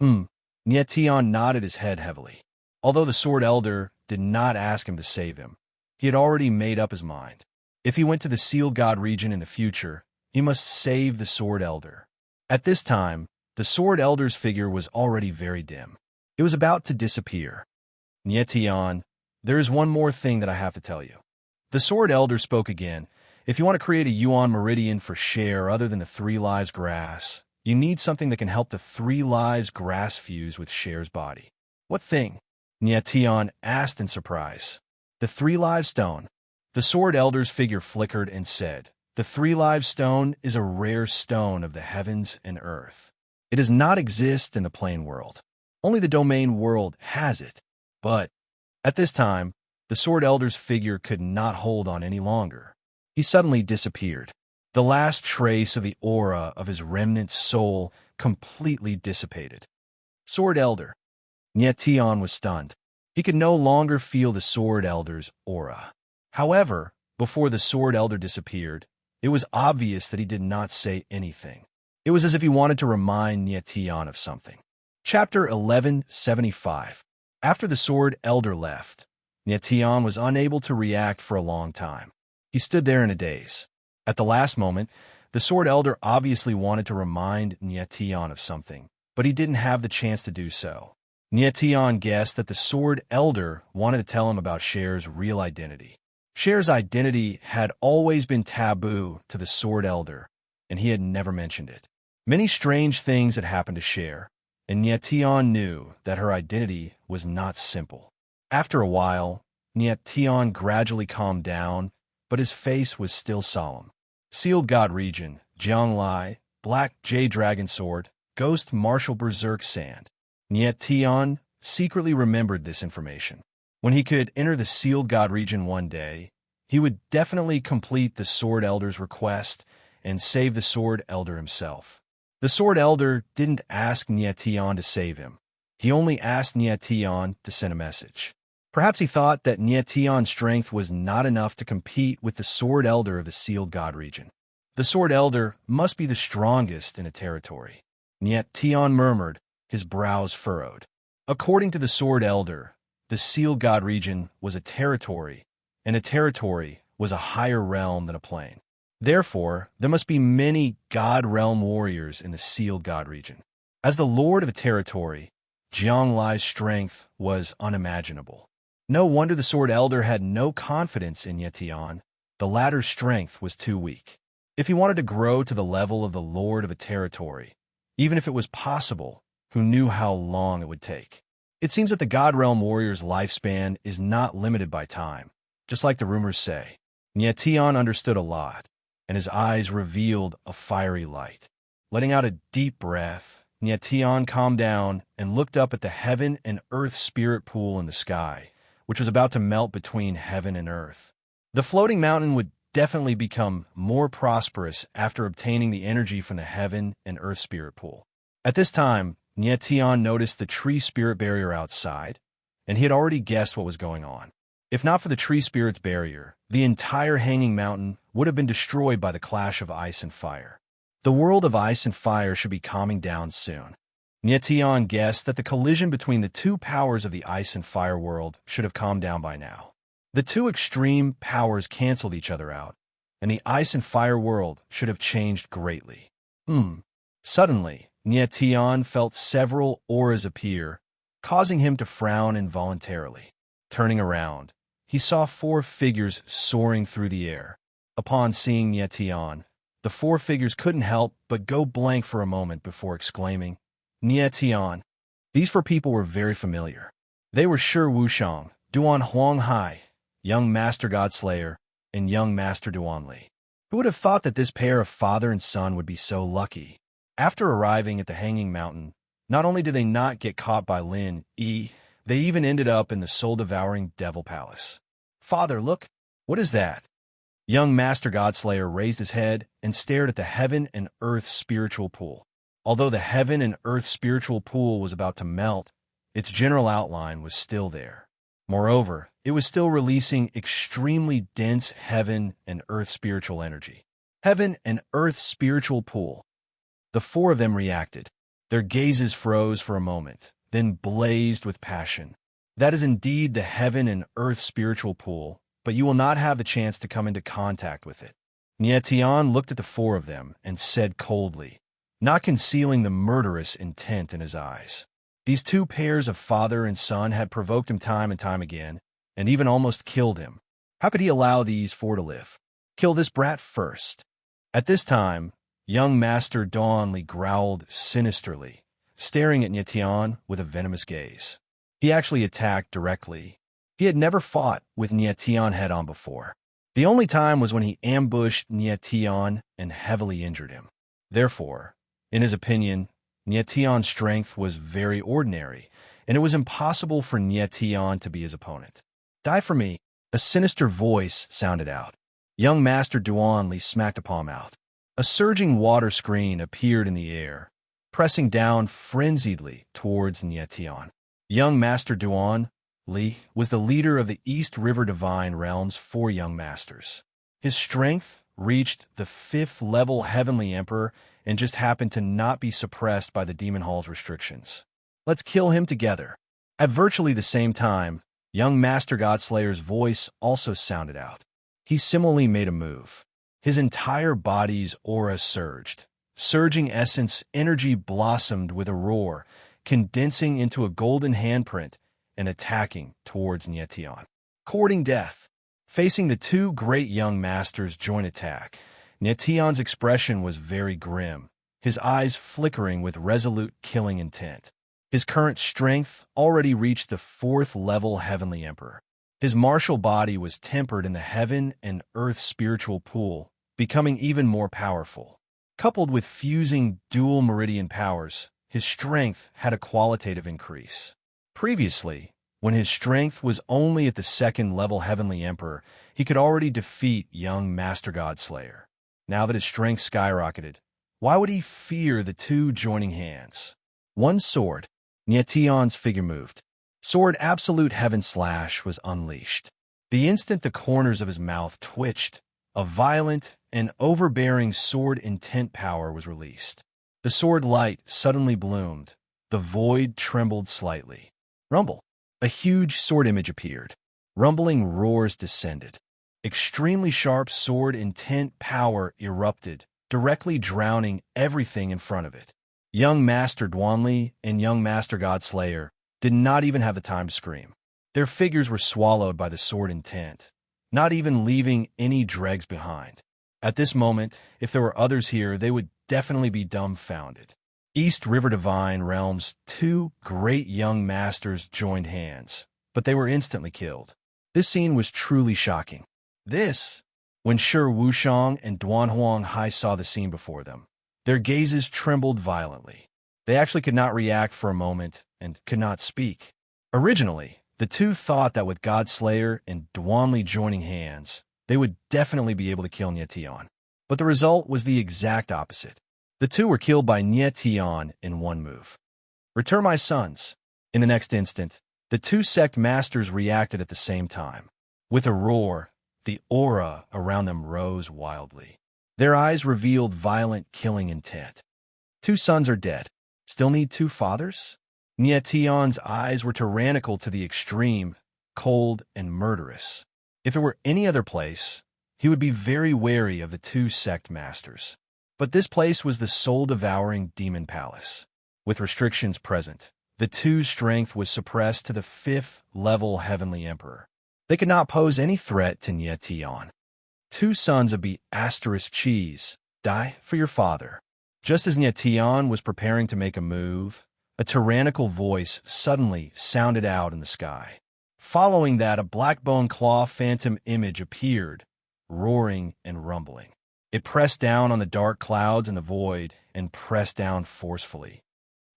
Nietian nodded his head heavily. Although the Sword Elder did not ask him to save him, he had already made up his mind. If he went to the Sealed God Region in the future, he must save the Sword Elder. At this time, the Sword Elder's figure was already very dim. It was about to disappear. Nietian, there is one more thing that I have to tell you. The Sword Elder spoke again. If you want to create a Yuan Meridian for Cher other than the Three Lives Grass, you need something that can help the Three Lives Grass fuse with Cher's body. What thing? Nietian asked in surprise. The Three Lives Stone. The Sword Elder's figure flickered and said, the Three Lives Stone is a rare stone of the heavens and earth. It does not exist in the plain world. Only the domain world has it. But at this time, the Sword Elder's figure could not hold on any longer. He suddenly disappeared. The last trace of the aura of his remnant soul completely dissipated. Sword Elder. Nietian was stunned. He could no longer feel the Sword Elder's aura. However, before the Sword Elder disappeared, it was obvious that he did not say anything. It was as if he wanted to remind Nietian of something. Chapter 1175. After the Sword Elder left, Nietian was unable to react for a long time. He stood there in a daze. At the last moment, the Sword Elder obviously wanted to remind Nietian of something, but he didn't have the chance to do so. Nietian guessed that the Sword Elder wanted to tell him about Cher's real identity. Cher's identity had always been taboo to the Sword Elder, and he had never mentioned it. Many strange things had happened to Cher, and Nietian knew that her identity was not simple. After a while, Nietian gradually calmed down, but his face was still solemn. Sealed God Region, Jianglai, Black Jade Dragon Sword, Ghost Martial Berserk Sand. Nietian secretly remembered this information. When he could enter the Sealed God Region one day, he would definitely complete the Sword Elder's request and save the Sword Elder himself. The Sword Elder didn't ask Nietian to save him. He only asked Nietian to send a message. Perhaps he thought that Nietian's strength was not enough to compete with the Sword Elder of the Sealed God Region. The Sword Elder must be the strongest in a territory. Nietian murmured, his brows furrowed. According to the Sword Elder, the Sealed God Region was a territory, and a territory was a higher realm than a plane. Therefore, there must be many God Realm warriors in the Sealed God Region. As the lord of a territory, Jianglai's strength was unimaginable. No wonder the Sword Elder had no confidence in Nietian. The latter's strength was too weak. If he wanted to grow to the level of the lord of a territory, even if it was possible, who knew how long it would take? It seems that the God Realm warrior's lifespan is not limited by time, just like the rumors say. Nietian understood a lot, and his eyes revealed a fiery light. Letting out a deep breath, Nietian calmed down and looked up at the heaven and earth spirit pool in the sky, which was about to melt between heaven and earth. The floating mountain would definitely become more prosperous after obtaining the energy from the heaven and earth spirit pool. At this time, Nietian noticed the tree spirit barrier outside, and he had already guessed what was going on. If not for the tree spirit's barrier, the entire hanging mountain would have been destroyed by the clash of ice and fire. The world of ice and fire should be calming down soon. Nietian guessed that the collision between the two powers of the ice and fire world should have calmed down by now. The two extreme powers canceled each other out, and the ice and fire world should have changed greatly. Suddenly, Nietian felt several auras appear, causing him to frown involuntarily. Turning around, he saw 4 figures soaring through the air. Upon seeing Nietian, the 4 figures couldn't help but go blank for a moment before exclaiming, "Nietian!" These 4 people were very familiar. They were Shi Wushang, Duan Huanghai, Young Master Godslayer, and Young Master Duanli. Who would have thought that this pair of father and son would be so lucky? After arriving at the Hanging Mountain, not only did they not get caught by Lin Yi, they even ended up in the soul-devouring Devil Palace. "Father, look! What is that?" Young Master Godslayer raised his head and stared at the heaven and earth spiritual pool. Although the heaven and earth spiritual pool was about to melt, its general outline was still there. Moreover, it was still releasing extremely dense heaven and earth spiritual energy. Heaven and earth spiritual pool. The 4 of them reacted. Their gazes froze for a moment, then blazed with passion. That is indeed the heaven and earth spiritual pool, but you will not have the chance to come into contact with it. Nietian looked at the 4 of them and said coldly, not concealing the murderous intent in his eyes. These 2 pairs of father and son had provoked him time and time again, and even almost killed him. How could he allow these 4 to live? Kill this brat first. At this time, young Master Duanli growled sinisterly, staring at Nietian with a venomous gaze. He actually attacked directly. He had never fought with Nietian head-on before. The only time was when he ambushed Nietian and heavily injured him. Therefore, in his opinion, Nietian's strength was very ordinary, and it was impossible for Nietian to be his opponent. "Die for me," a sinister voice sounded out. Young Master Duanli smacked a palm out. A surging water screen appeared in the air, pressing down frenziedly towards Nietian. Young Master Duanli was the leader of the East River Divine Realm's 4 young masters. His strength reached the 5th level Heavenly Emperor and just happened to not be suppressed by the Demon Hall's restrictions. "Let's kill him together." At virtually the same time, young Master Godslayer's voice also sounded out. He similarly made a move. His entire body's aura surged. Surging essence energy blossomed with a roar, condensing into a golden handprint and attacking towards Nietion. Courting death. Facing the two great young masters' joint attack, Nietion's expression was very grim, his eyes flickering with resolute killing intent. His current strength already reached the 4th level Heavenly Emperor. His martial body was tempered in the heaven and earth spiritual pool, becoming even more powerful. Coupled with fusing dual meridian powers, his strength had a qualitative increase. Previously, when his strength was only at the 2nd level Heavenly Emperor, he could already defeat young Master God Slayer. Now that his strength skyrocketed, why would he fear the two joining hands? One sword. Nietion's figure moved. Sword Absolute Heaven Slash was unleashed. The instant the corners of his mouth twitched, a violent and overbearing sword intent power was released. The sword light suddenly bloomed. The void trembled slightly. Rumble. A huge sword image appeared. Rumbling roars descended. Extremely sharp sword intent power erupted, directly drowning everything in front of it. Young Master Duanli and young Master God Slayer did not even have the time to scream. Their figures were swallowed by the sword intent, not even leaving any dregs behind. At this moment, if there were others here, they would definitely be dumbfounded. East River Divine Realm's two great young masters joined hands, but they were instantly killed. This scene was truly shocking. When Shi Wuxiang and Duan Huanghai saw the scene before them, their gazes trembled violently. They actually could not react for a moment and could not speak. Originally, the two thought that with God Slayer and Duanli joining hands, they would definitely be able to kill Nietion. But the result was the exact opposite. The two were killed by Nietion in one move. Return my sons. In the next instant, the two sect masters reacted at the same time. With a roar, the aura around them rose wildly. Their eyes revealed violent killing intent. Two sons are dead. Still need two fathers? Nietion's eyes were tyrannical to the extreme, cold and murderous. If it were any other place, he would be very wary of the two sect masters. But this place was the soul-devouring demon palace. With restrictions present, the two's strength was suppressed to the 5th level Heavenly Emperor. They could not pose any threat to Nietion. Two sons of the asterisk cheese, die for your father. Just as Nietion was preparing to make a move, a tyrannical voice suddenly sounded out in the sky. Following that, a black-bone claw phantom image appeared, roaring and rumbling. It pressed down on the dark clouds in the void and pressed down forcefully.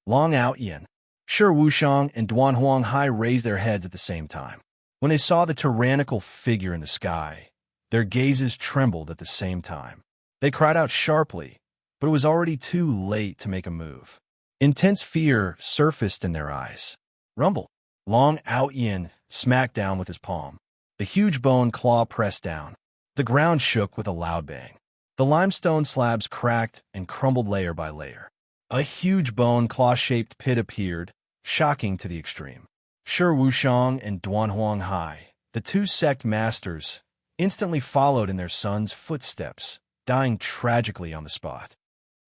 Long Out Yin. Shi Wuxiang and Duan Huanghai raised their heads at the same time. When they saw the tyrannical figure in the sky, their gazes trembled at the same time. They cried out sharply, but it was already too late to make a move. Intense fear surfaced in their eyes. Rumble. Long Out Yin smacked down with his palm. The huge bone claw pressed down. The ground shook with a loud bang. The limestone slabs cracked and crumbled layer by layer. A huge bone claw-shaped pit appeared, shocking to the extreme. Shi Wuxiang and Duan Huanghai, the two sect masters, instantly followed in their son's footsteps, dying tragically on the spot.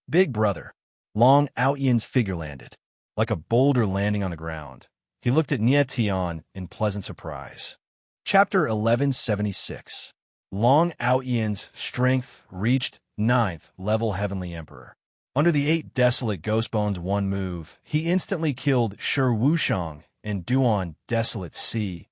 Big Brother. Long Out Yin's figure landed, like a boulder landing on the ground. He looked at Nietion in pleasant surprise. Chapter 1176. Long Out Yin's strength reached 9th level Heavenly Emperor. Under the 8 desolate ghost bones one move, he instantly killed Shi Wuxiang and Duan Desolate Sea,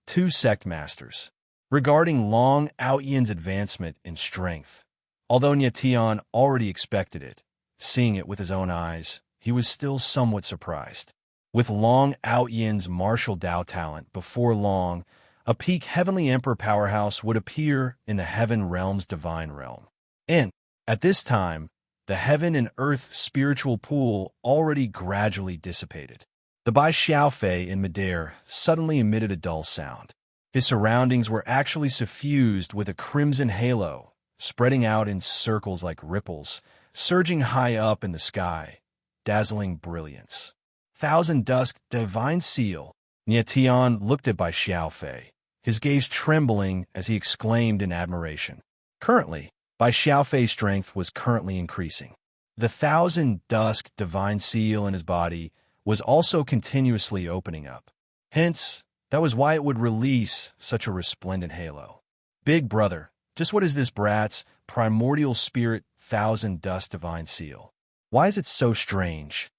two sect masters. Regarding Long Out Yin's advancement in strength, although Nietion already expected it, seeing it with his own eyes, he was still somewhat surprised. With Long Out Yin's martial Dao talent, before long, a peak Heavenly Emperor powerhouse would appear in the Heaven Realm's divine realm. And, at this time, the heaven and earth spiritual pool already gradually dissipated. The Bai Xiaofei in midair suddenly emitted a dull sound. His surroundings were actually suffused with a crimson halo, spreading out in circles like ripples, surging high up in the sky, dazzling brilliance. Thousand Dusk Divine Seal. Nietion looked at Bai Xiaofei, his gaze trembling as he exclaimed in admiration. Currently, Bai Xiaofei's strength was currently increasing. The Thousand Dusk Divine Seal in his body was also continuously opening up. Hence, that was why it would release such a resplendent halo. Big Brother, just what is this brat's primordial spirit thousand dust divine seal? Why is it so strange?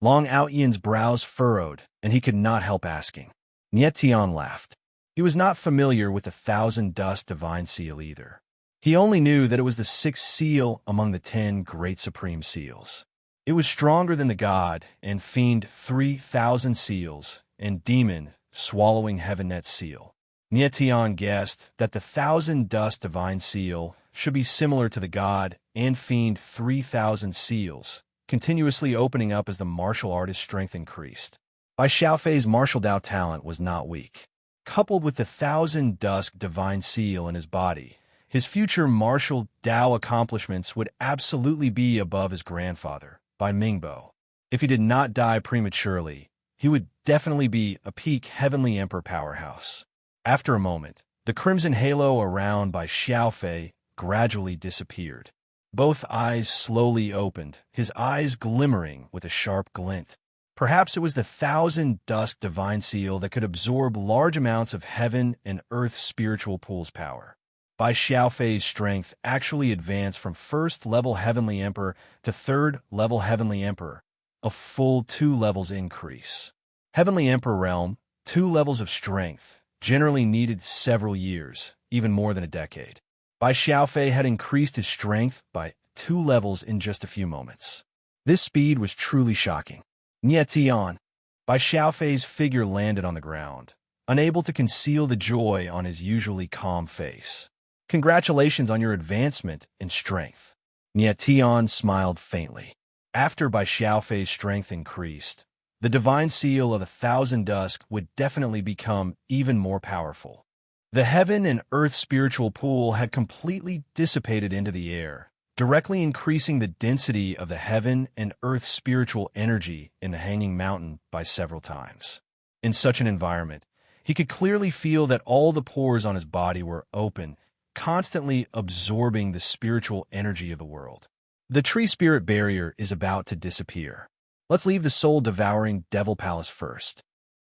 Long Ao Yin's brows furrowed, and he could not help asking. Niet Tian laughed. He was not familiar with the thousand dust divine seal either. He only knew that it was the sixth seal among the 10 great supreme seals. It was stronger than the god and fiend 3,000 seals and demon swallowing heaven net seal. Niet Tian guessed that the thousand dust divine seal should be similar to the god and fiend 3,000 seals, continuously opening up as the martial artist's strength increased. Bai Xiaofei's martial Dao talent was not weak. Coupled with the thousand dusk divine seal in his body, his future martial Dao accomplishments would absolutely be above his grandfather, Bai Mingbo. If he did not die prematurely, he would definitely be a peak Heavenly Emperor powerhouse. After a moment, the crimson halo around Bai Xiaofei gradually disappeared. Both eyes slowly opened, his eyes glimmering with a sharp glint. Perhaps it was the thousand dusk divine seal that could absorb large amounts of heaven and earth spiritual pool's power. Bai Xiaofei's strength actually advanced from first-level Heavenly Emperor to third-level Heavenly Emperor, a full 2 levels increase. Heavenly Emperor realm, 2 levels of strength, generally needed several years, even more than a decade. Bai Xiaofei had increased his strength by 2 levels in just a few moments. This speed was truly shocking. Niet Tian. Bai Xiaofei's figure landed on the ground, unable to conceal the joy on his usually calm face. Congratulations on your advancement in strength. Niet Tian smiled faintly. After Bai Xiaofei's strength increased, the divine seal of 1,000 dusk would definitely become even more powerful. The heaven and earth spiritual pool had completely dissipated into the air, directly increasing the density of the heaven and earth spiritual energy in the hanging mountain by several times. In such an environment, he could clearly feel that all the pores on his body were open, constantly absorbing the spiritual energy of the world. The tree spirit barrier is about to disappear. Let's leave the soul-devouring devil palace first.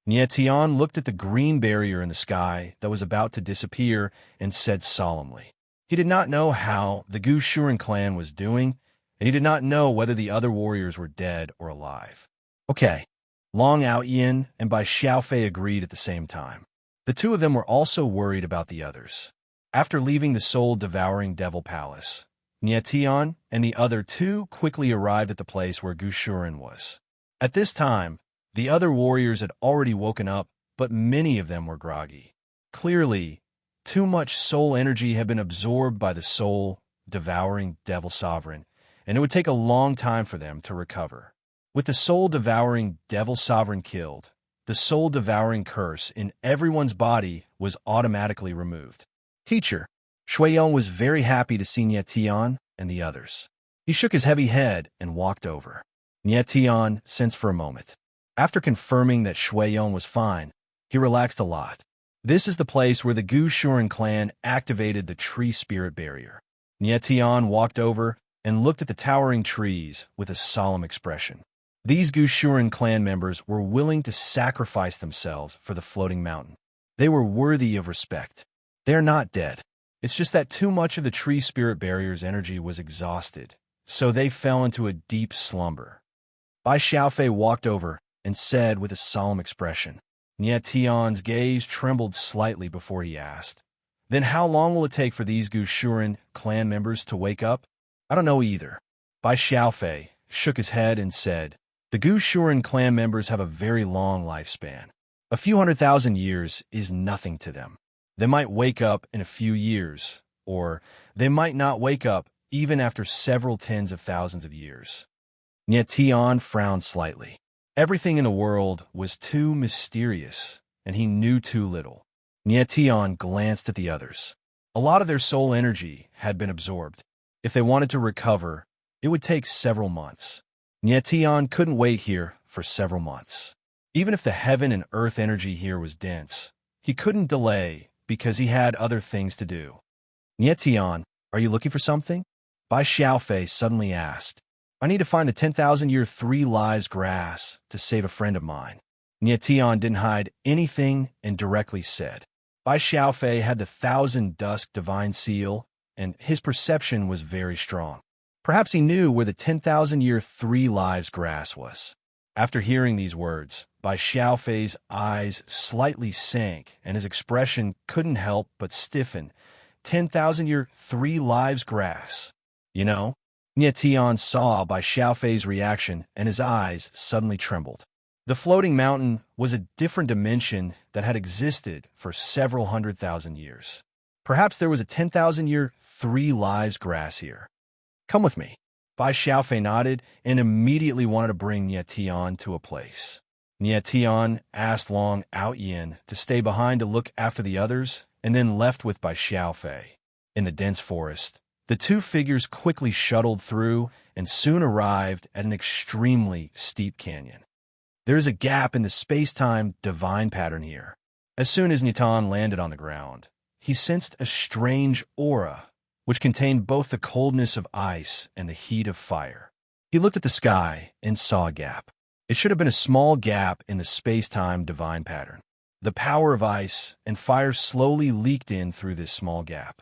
Niet Tian looked at the green barrier in the sky that was about to disappear and said solemnly. He did not know how the Gu Shuren clan was doing, and he did not know whether the other warriors were dead or alive. Okay. Long Ao Yin and Bai Xiaofei agreed at the same time. The two of them were also worried about the others. After leaving the soul-devouring devil palace, Niet Tian and the other two quickly arrived at the place where Gu Shuren was. At this time, the other warriors had already woken up, but many of them were groggy. Clearly, too much soul energy had been absorbed by the soul-devouring devil sovereign, and it would take a long time for them to recover. With the soul-devouring devil sovereign killed, the soul-devouring curse in everyone's body was automatically removed. Teacher, Shuiyong was very happy to see Niet Tian and the others. He shook his heavy head and walked over. Niet Tian sensed for a moment. After confirming that Shuiyong was fine, he relaxed a lot. This is the place where the Gu Shuren clan activated the tree spirit barrier. Niet Tian walked over and looked at the towering trees with a solemn expression. These Gu Shuren clan members were willing to sacrifice themselves for the floating mountain. They were worthy of respect. They are not dead. It's just that too much of the tree spirit barrier's energy was exhausted, so they fell into a deep slumber. Bai Xiaofei walked over and said with a solemn expression. Niet Tian's gaze trembled slightly before he asked, "Then how long will it take for these Gu Shuren clan members to wake up?" "I don't know either." Bai Xiaofei shook his head and said, "The Gu Shuren clan members have a very long lifespan. A few 100,000 years is nothing to them. They might wake up in a few years, or they might not wake up even after several tens of thousands of years." Niet Tian frowned slightly. Everything in the world was too mysterious, and he knew too little. Niet Tian glanced at the others. A lot of their soul energy had been absorbed. If they wanted to recover, it would take several months. Niet Tian couldn't wait here for several months. Even if the heaven and earth energy here was dense, he couldn't delay because he had other things to do. "Niet Tian, are you looking for something?" Bai Xiaofei suddenly asked. I need to find the 10,000-year 3 lives grass to save a friend of mine. Nietian didn't hide anything and directly said. Bai Xiaofei had the 1,000 dusk divine seal, and his perception was very strong. Perhaps he knew where the 10,000-year 3 lives grass was. After hearing these words, Bai Xiaofei's eyes slightly sank, and his expression couldn't help but stiffen. 10,000-year 3 lives grass. You know? Nietian saw Bai Xiaofei's reaction, and his eyes suddenly trembled. The floating mountain was a different dimension that had existed for several 100,000 years. Perhaps there was a 10,000-year 3 lives grass here. Come with me. Bai Xiaofei nodded and immediately wanted to bring Nietian to a place. Nietian asked Long Outyin to stay behind to look after the others and then left with Bai Xiaofei. In the dense forest, the two figures quickly shuttled through and soon arrived at an extremely steep canyon. There is a gap in the space-time divine pattern here. As soon as Nietian landed on the ground, he sensed a strange aura which contained both the coldness of ice and the heat of fire. He looked at the sky and saw a gap. It should have been a small gap in the space-time divine pattern. The power of ice and fire slowly leaked in through this small gap.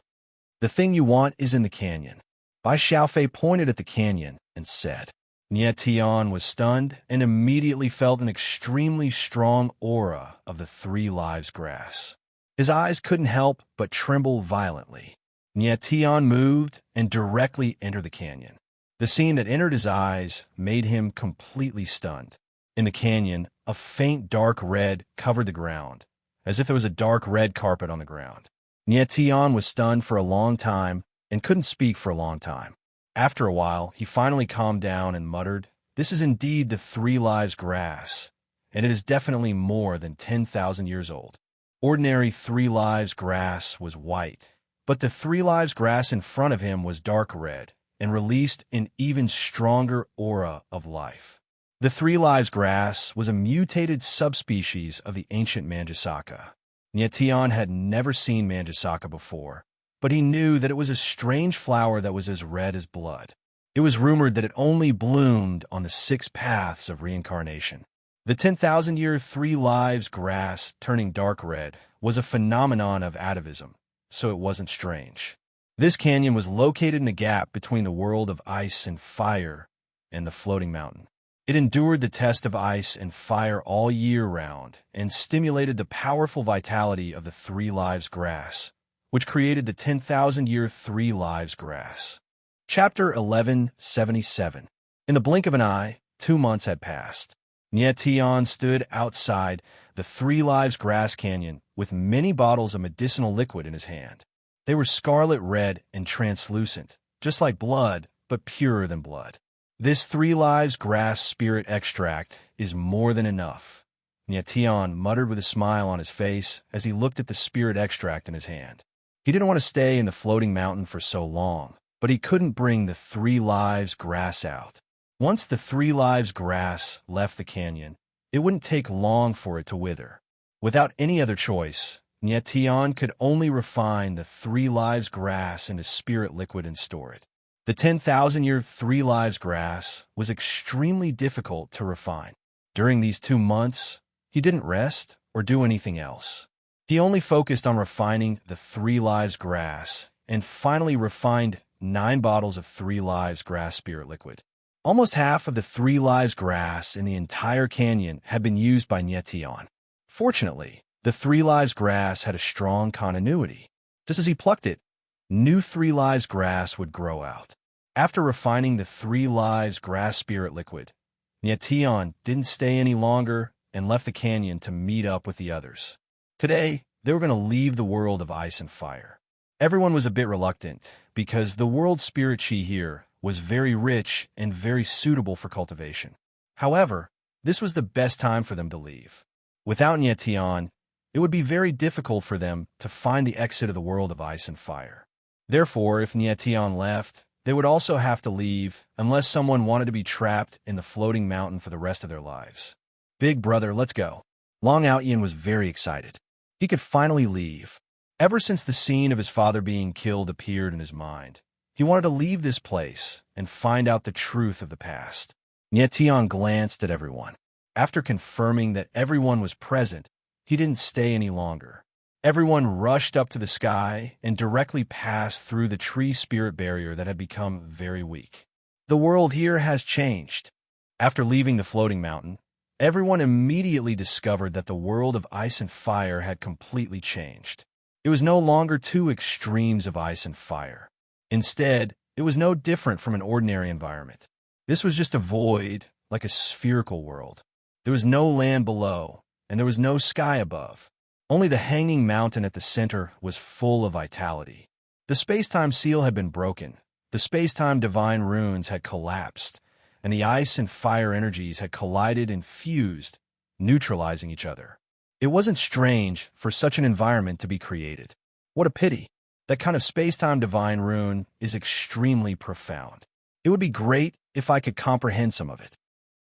The thing you want is in the canyon. Bai Xiaofei pointed at the canyon and said. Nietian was stunned and immediately felt an extremely strong aura of the 3 lives grass. His eyes couldn't help but tremble violently. Nietian moved and directly entered the canyon. The scene that entered his eyes made him completely stunned. In the canyon, a faint dark red covered the ground, as if there was a dark red carpet on the ground. Nietian was stunned for a long time and couldn't speak for a long time. After a while, he finally calmed down and muttered, "This is indeed the 3 lives grass, and it is definitely more than 10,000 years old." Ordinary 3 lives grass was white, but the 3 lives grass in front of him was dark red and released an even stronger aura of life. The 3 lives grass was a mutated subspecies of the ancient Manjusaka. Nietian had never seen Manjusaka before, but he knew that it was a strange flower that was as red as blood. It was rumored that it only bloomed on the 6 paths of reincarnation. The 10,000-year 3 lives grass turning dark red was a phenomenon of atavism, so it wasn't strange. This canyon was located in a gap between the world of ice and fire and the floating mountain. It endured the test of ice and fire all year round and stimulated the powerful vitality of the 3 lives grass, which created the 10,000-year 3 lives grass. Chapter 1177. In the blink of an eye, 2 months had passed. Nietian stood outside the 3 lives grass canyon with many bottles of medicinal liquid in his hand. They were scarlet red and translucent, just like blood, but purer than blood. This 3 lives grass spirit extract is more than enough, Nietian muttered with a smile on his face as he looked at the spirit extract in his hand. He didn't want to stay in the floating mountain for so long, but he couldn't bring the 3 lives grass out. Once the 3 lives grass left the canyon, it wouldn't take long for it to wither. Without any other choice, Nietian could only refine the 3 lives grass into spirit liquid and store it. The 10,000-year 3 lives grass was extremely difficult to refine. During these 2 months, he didn't rest or do anything else. He only focused on refining the 3 lives grass and finally refined 9 bottles of 3 lives grass spirit liquid. Almost half of the 3 lives grass in the entire canyon had been used by Nietian. Fortunately, the 3 lives grass had a strong continuity. Just as he plucked it, new 3 lives grass would grow out. After refining the 3 lives grass spirit liquid, Nietian didn't stay any longer and left the canyon to meet up with the others. Today, they were going to leave the world of ice and fire. Everyone was a bit reluctant because the world spirit chi here was very rich and very suitable for cultivation. However, this was the best time for them to leave. Without Nietian, it would be very difficult for them to find the exit of the world of ice and fire. Therefore, if Nietian left, they would also have to leave unless someone wanted to be trapped in the floating mountain for the rest of their lives. Big brother, let's go. Long Outyin was very excited. He could finally leave. Ever since the scene of his father being killed appeared in his mind, he He wanted to leave this place and find out the truth of the past. Nietion glanced at everyone. After confirming that everyone was present, he didn't stay any longer. Everyone rushed up to the sky and directly passed through the tree spirit barrier that had become very weak. The world here has changed. After leaving the floating mountain, everyone immediately discovered that the world of ice and fire had completely changed. It was no longer two extremes of ice and fire. Instead, it was no different from an ordinary environment. This was just a void, like a spherical world. There was no land below, and there was no sky above. Only the hanging mountain at the center was full of vitality. The space-time seal had been broken, the space-time divine runes had collapsed, and the ice and fire energies had collided and fused, neutralizing each other. It wasn't strange for such an environment to be created. What a pity. That kind of space-time divine rune is extremely profound. It would be great if I could comprehend some of it.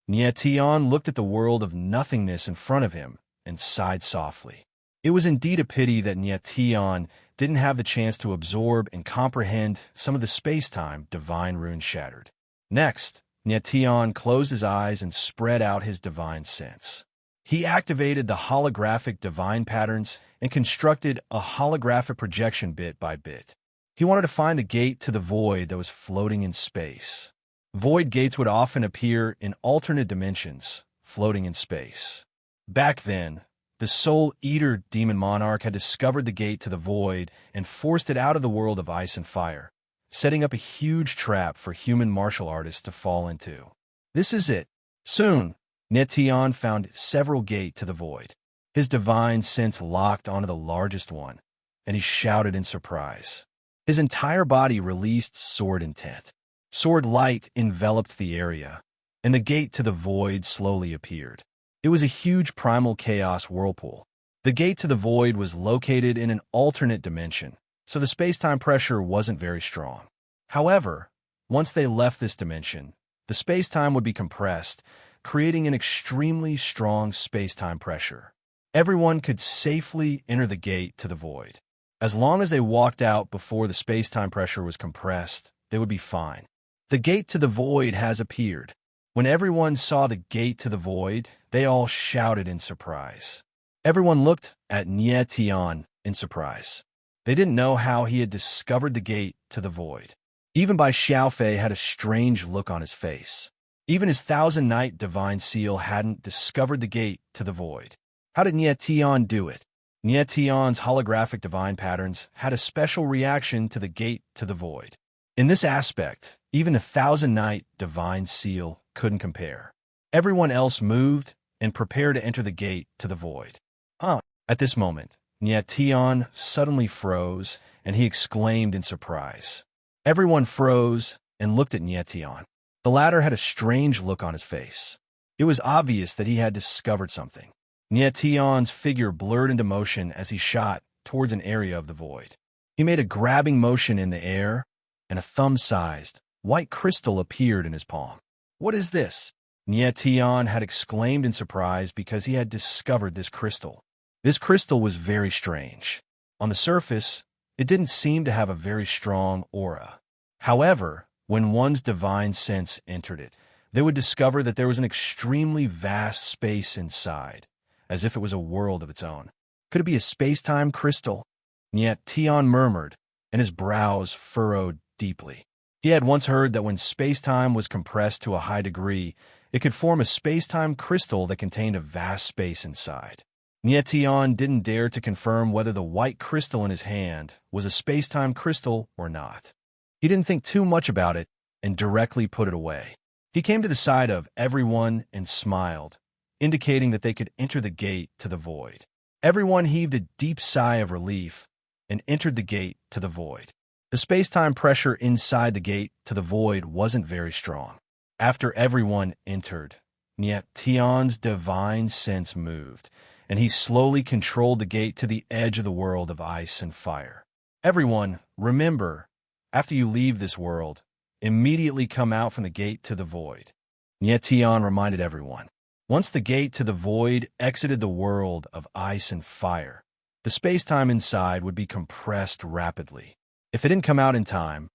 Nietion looked at the world of nothingness in front of him and sighed softly. It was indeed a pity that Nietion didn't have the chance to absorb and comprehend some of the space-time divine runes shattered. Next, Nietion closed his eyes and spread out his divine sense. He activated the holographic divine patterns and constructed a holographic projection bit by bit. He wanted to find the gate to the void that was floating in space. Void gates would often appear in alternate dimensions, floating in space. Back then, the Soul Eater demon Monarch had discovered the gate to the void and forced it out of the world of ice and fire, setting up a huge trap for human martial artists to fall into. This is it. Soon, Nietion found several gates to the void. His divine sense locked onto the largest one, and he shouted in surprise. His entire body released sword intent. Sword light enveloped the area, and the gate to the void slowly appeared. It was a huge primal chaos whirlpool. The gate to the void was located in an alternate dimension, so the space-time pressure wasn't very strong. However, once they left this dimension, the space-time would be compressed, creating an extremely strong space-time pressure. Everyone could safely enter the gate to the void. As long as they walked out before the space-time pressure was compressed, they would be fine. The gate to the void has appeared. When everyone saw the gate to the void, they all shouted in surprise. Everyone looked at Nietion in surprise. They didn't know how he had discovered the gate to the void. Even Bai Xiaofei had a strange look on his face. Even his thousand-night divine seal hadn't discovered the gate to the void. How did Nietion do it? Nietion's holographic divine patterns had a special reaction to the gate to the void. In this aspect, even a thousand-night divine seal couldn't compare. Everyone else moved and prepared to enter the gate to the void. At this moment, Nietion suddenly froze, and he exclaimed in surprise. Everyone froze and looked at Nietion. The latter had a strange look on his face. It was obvious that he had discovered something. Nietion's figure blurred into motion as he shot towards an area of the void. He made a grabbing motion in the air, and a thumb-sized, white crystal appeared in his palm. What is this? Nietion had exclaimed in surprise because he had discovered this crystal. This crystal was very strange. On the surface, it didn't seem to have a very strong aura. However, when one's divine sense entered it, they would discover that there was an extremely vast space inside, as if it was a world of its own. Could it be a space-time crystal? Nietion murmured, and his brows furrowed deeply. He had once heard that when space-time was compressed to a high degree, it could form a space-time crystal that contained a vast space inside. Nietion didn't dare to confirm whether the white crystal in his hand was a space-time crystal or not. He didn't think too much about it and directly put it away. He came to the side of everyone and smiled, indicating that they could enter the gate to the void. Everyone heaved a deep sigh of relief and entered the gate to the void. The space-time pressure inside the gate to the void wasn't very strong. After everyone entered, Nietion's divine sense moved, and he slowly controlled the gate to the edge of the world of ice and fire. Everyone, remember, after you leave this world, immediately come out from the gate to the void. Nietion reminded everyone. Once the gate to the void exited the world of ice and fire, the space-time inside would be compressed rapidly. If it didn't come out in time,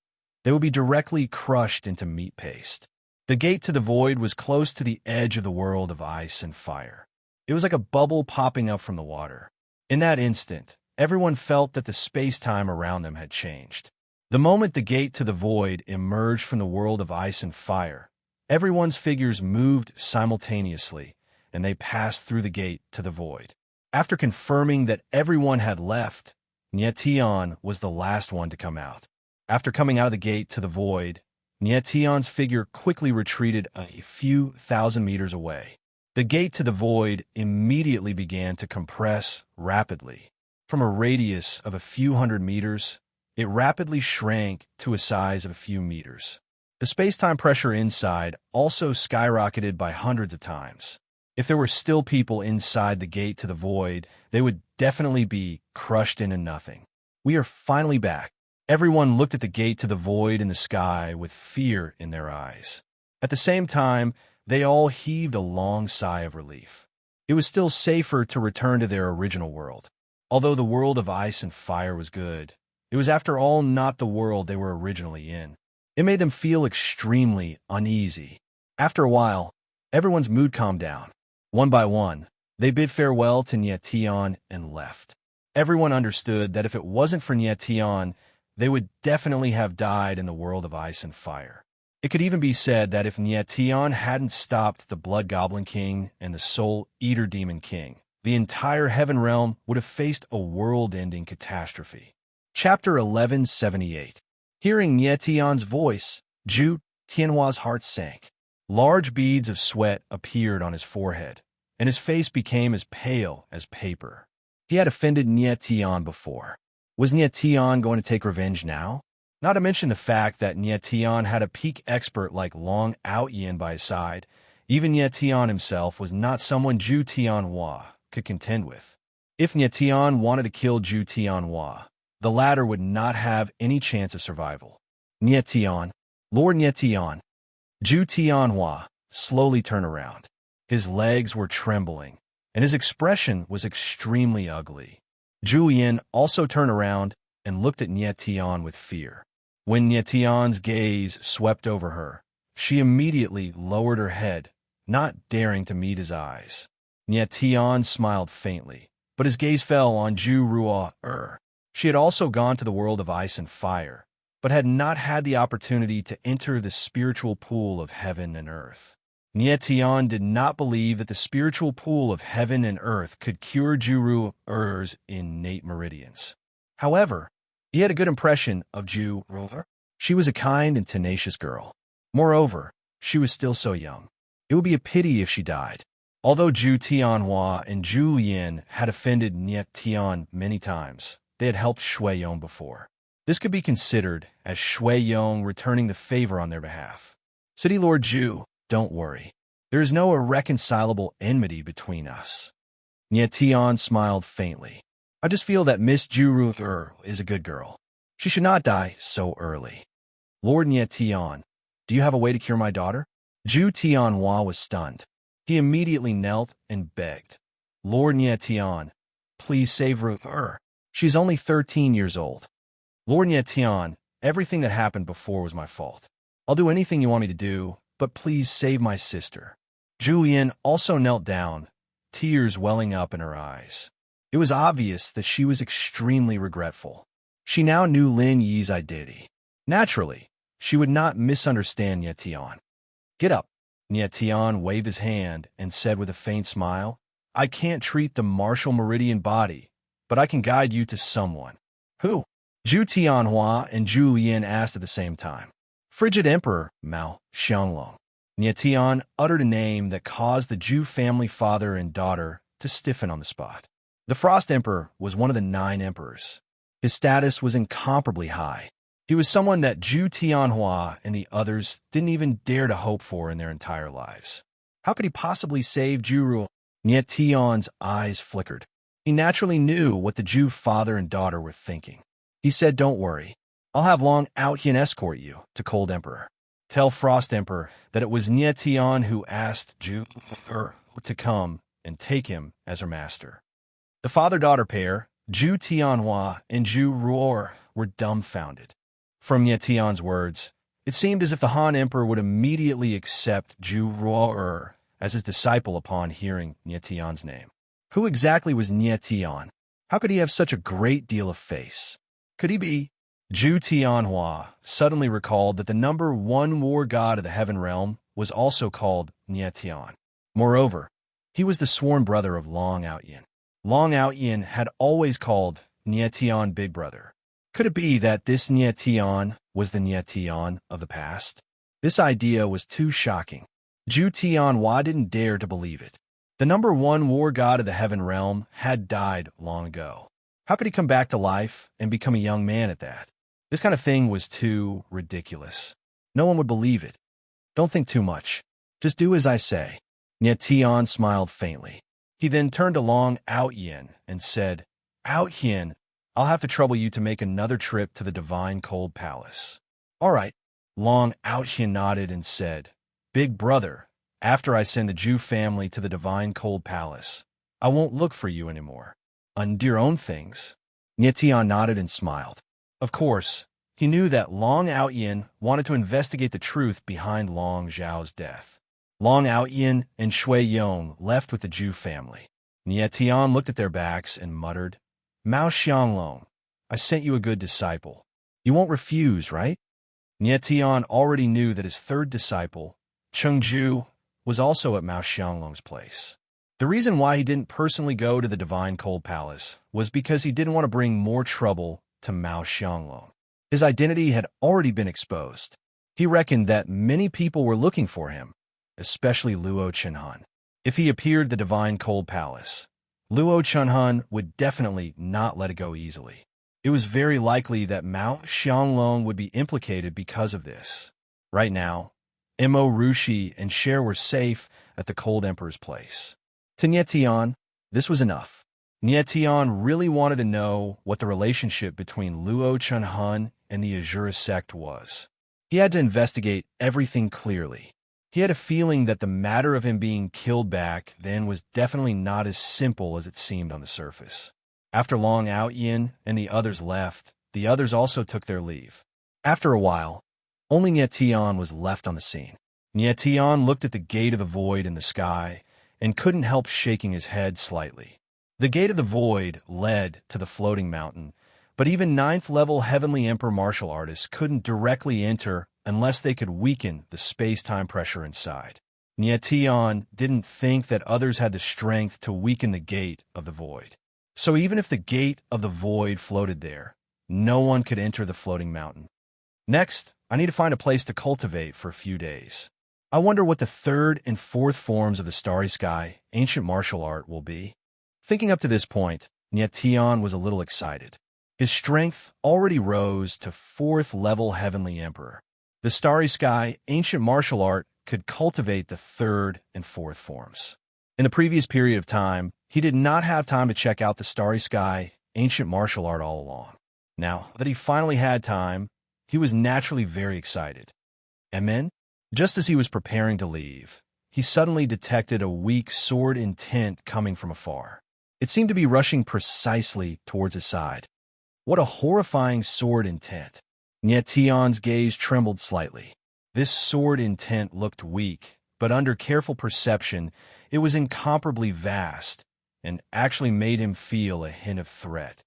they would be directly crushed into meat paste. The gate to the void was close to the edge of the world of ice and fire. It was like a bubble popping up from the water. In that instant, everyone felt that the space-time around them had changed. The moment the gate to the void emerged from the world of ice and fire, everyone's figures moved simultaneously, and they passed through the gate to the void. After confirming that everyone had left, Nietion was the last one to come out. After coming out of the gate to the void, Nietion's figure quickly retreated a few thousand meters away. The gate to the void immediately began to compress rapidly. From a radius of a few hundred meters, it rapidly shrank to a size of a few meters. The space-time pressure inside also skyrocketed by hundreds of times. If there were still people inside the gate to the void, they would definitely be crushed into nothing. We are finally back. Everyone looked at the gate to the void in the sky with fear in their eyes. At the same time, they all heaved a long sigh of relief. It was still safer to return to their original world. Although the world of ice and fire was good, it was after all not the world they were originally in. It made them feel extremely uneasy. After a while, everyone's mood calmed down. One by one, they bid farewell to Nietion and left. Everyone understood that if it wasn't for Nietion, they would definitely have died in the world of ice and fire. It could even be said that if Nietion hadn't stopped the Blood Goblin King and the Soul Eater Demon King, the entire Heaven Realm would have faced a world-ending catastrophe. Chapter 1178. Hearing Nietion's voice, Zhu Tianhua's heart sank. Large beads of sweat appeared on his forehead, and his face became as pale as paper. He had offended Nietion before. Was Nietion going to take revenge now? Not to mention the fact that Nietion had a peak expert like Long Outyin by his side. Even Nietion himself was not someone Zhu Tianhua could contend with. If Nietion wanted to kill Zhu Tianhua, the latter would not have any chance of survival. Nietion, Lord Nietion. Zhu Tianhua slowly turned around. His legs were trembling, and his expression was extremely ugly. Zhu Yin also turned around and looked at Nietion with fear. When Nietion's gaze swept over her, she immediately lowered her head, not daring to meet his eyes. Nietion smiled faintly, but his gaze fell on Zhu Ruo. She had also gone to the world of ice and fire, but had not had the opportunity to enter the spiritual pool of heaven and earth. Nietion did not believe that the spiritual pool of heaven and earth could cure Zhu Ruo's innate meridians. However, he had a good impression of Zhu Ruo. She was a kind and tenacious girl. Moreover, she was still so young. It would be a pity if she died. Although Zhu Tianhua and Zhu Yin had offended Nietion many times, they had helped Shui Yong before. This could be considered as Shui Yong returning the favor on their behalf. City Lord Zhu, don't worry. There is no irreconcilable enmity between us. Nietion smiled faintly. I just feel that Miss Zhu Ruo is a good girl. She should not die so early. Lord Nietion, do you have a way to cure my daughter? Zhu Tianhua was stunned. He immediately knelt and begged. Lord Nietion, please save Ruo. She's only 13 years old. Lord Nietion, everything that happened before was my fault. I'll do anything you want me to do, but please save my sister. Zhu Yin also knelt down, tears welling up in her eyes. It was obvious that she was extremely regretful. She now knew Lin Yi's identity. Naturally, she would not misunderstand Nietion. Get up. Nietion waved his hand and said with a faint smile, I can't treat the martial meridian body, but I can guide you to someone. Who? Zhu Tianhua and Zhu Yin asked at the same time. Frigid Emperor Mao Xianglong. Nietion uttered a name that caused the Zhu family father and daughter to stiffen on the spot. The Frost Emperor was one of the 9 emperors. His status was incomparably high. He was someone that Zhu Tianhua and the others didn't even dare to hope for in their entire lives. How could he possibly save Zhu Ruo? Nietion's eyes flickered. He naturally knew what the Zhu father and daughter were thinking. He said, don't worry. I'll have Long Outyin escort you to Cold Emperor. Tell Frost Emperor that it was Nietion who asked Zhu to come and take him as her master. The father-daughter pair, Zhu Tianhua and Zhu Ruo, were dumbfounded. From Nye Tian's words, it seemed as if the Han Emperor would immediately accept Zhu Ruo'er as his disciple upon hearing Nye Tian's name. Who exactly was Nye Tian? How could he have such a great deal of face? Could he be? Zhu Tianhua suddenly recalled that the number one war god of the heaven realm was also called Nye Tian. Moreover, he was the sworn brother of Long Outyin. Long Outyin had always called Nye Tian Big Brother. Could it be that this Nye Tian was the Nye Tian of the past? This idea was too shocking. Zhu Tianhua didn't dare to believe it. The number one war god of the heaven realm had died long ago. How could he come back to life and become a young man at that? This kind of thing was too ridiculous. No one would believe it. Don't think too much. Just do as I say. Nye Tian smiled faintly. He then turned to Long Outyin and said, Outyin, I'll have to trouble you to make another trip to the Divine Cold Palace. All right. Long Outyin nodded and said, Big brother, after I send the Zhu family to the Divine Cold Palace, I won't look for you anymore. On your own things. Nye Tian nodded and smiled. Of course, he knew that Long Outyin wanted to investigate the truth behind Long Zhao's death. Long Outyin and Shui Yong left with the Zhu family. Nye Tian looked at their backs and muttered, Mao Xianglong, I sent you a good disciple. You won't refuse, right? Nye Tian already knew that his third disciple, Chengzhu, was also at Mao Xianglong's place. The reason why he didn't personally go to the Divine Cold Palace was because he didn't want to bring more trouble to Mao Xianglong. His identity had already been exposed. He reckoned that many people were looking for him, especially Luo Chenhan. If he appeared at the Divine Cold Palace, Luo Chenhan would definitely not let it go easily. It was very likely that Mao Xianglong would be implicated because of this. Right now, Mo Rushi and Cher were safe at the Cold Emperor's place. To Nye Tian, this was enough. Nye Tian really wanted to know what the relationship between Luo Chenhan and the Azura sect was. He had to investigate everything clearly. He had a feeling that the matter of him being killed back then was definitely not as simple as it seemed on the surface. After Long Outyin and the others left, the others also took their leave. After a while, only Nye Tian was left on the scene. Nye Tian looked at the gate of the void in the sky and couldn't help shaking his head slightly. The gate of the void led to the floating mountain, but even 9th-level Heavenly Emperor martial artists couldn't directly enter unless they could weaken the space-time pressure inside. Nye Tian didn't think that others had the strength to weaken the gate of the void. So even if the gate of the void floated there, no one could enter the floating mountain. Next, I need to find a place to cultivate for a few days. I wonder what the third and fourth forms of the Starry Sky ancient martial art will be. Thinking up to this point, Nye Tian was a little excited. His strength already rose to 4th-level Heavenly Emperor. The Starry Sky ancient martial art could cultivate the third and fourth forms. In the previous period of time, he did not have time to check out the Starry Sky ancient martial art all along. Now that he finally had time, he was naturally very excited. And then, just as he was preparing to leave, he suddenly detected a weak sword intent coming from afar. It seemed to be rushing precisely towards his side. What a horrifying sword intent! Nye Tian's gaze trembled slightly. This sword intent looked weak, but under careful perception, it was incomparably vast and actually made him feel a hint of threat.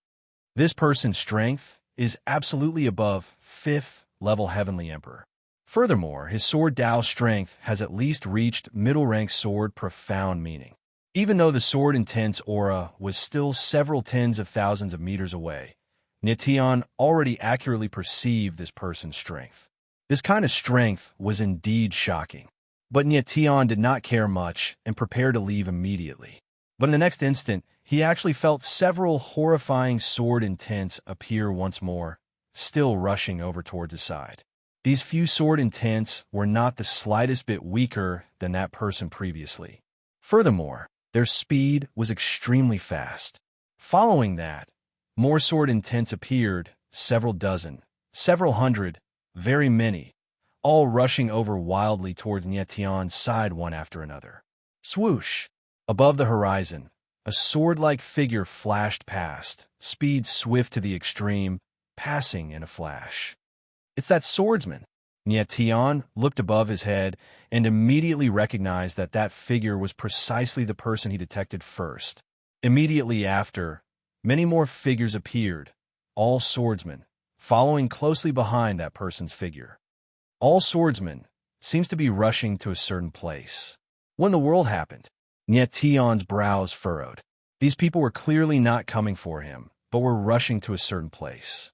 This person's strength is absolutely above 5th-level Heavenly Emperor. Furthermore, his sword Dao strength has at least reached middle-rank sword profound meaning. Even though the sword intent's aura was still several tens of thousands of meters away, Nye Tian already accurately perceived this person's strength. This kind of strength was indeed shocking. But Nye Tian did not care much and prepared to leave immediately. But in the next instant, he actually felt several horrifying sword intents appear once more, still rushing over towards his side. These few sword intents were not the slightest bit weaker than that person previously. Furthermore, their speed was extremely fast. Following that, more sword intents appeared, several dozen, several hundred, very many, all rushing over wildly towards Nye Tian's side one after another. Swoosh! Above the horizon, a sword-like figure flashed past, speed swift to the extreme, passing in a flash. It's that swordsman. Tian looked above his head and immediately recognized that that figure was precisely the person he detected first. Immediately after, many more figures appeared, all swordsmen, following closely behind that person's figure. All swordsmen seems to be rushing to a certain place. When the world happened, Tian's brows furrowed. These people were clearly not coming for him, but were rushing to a certain place.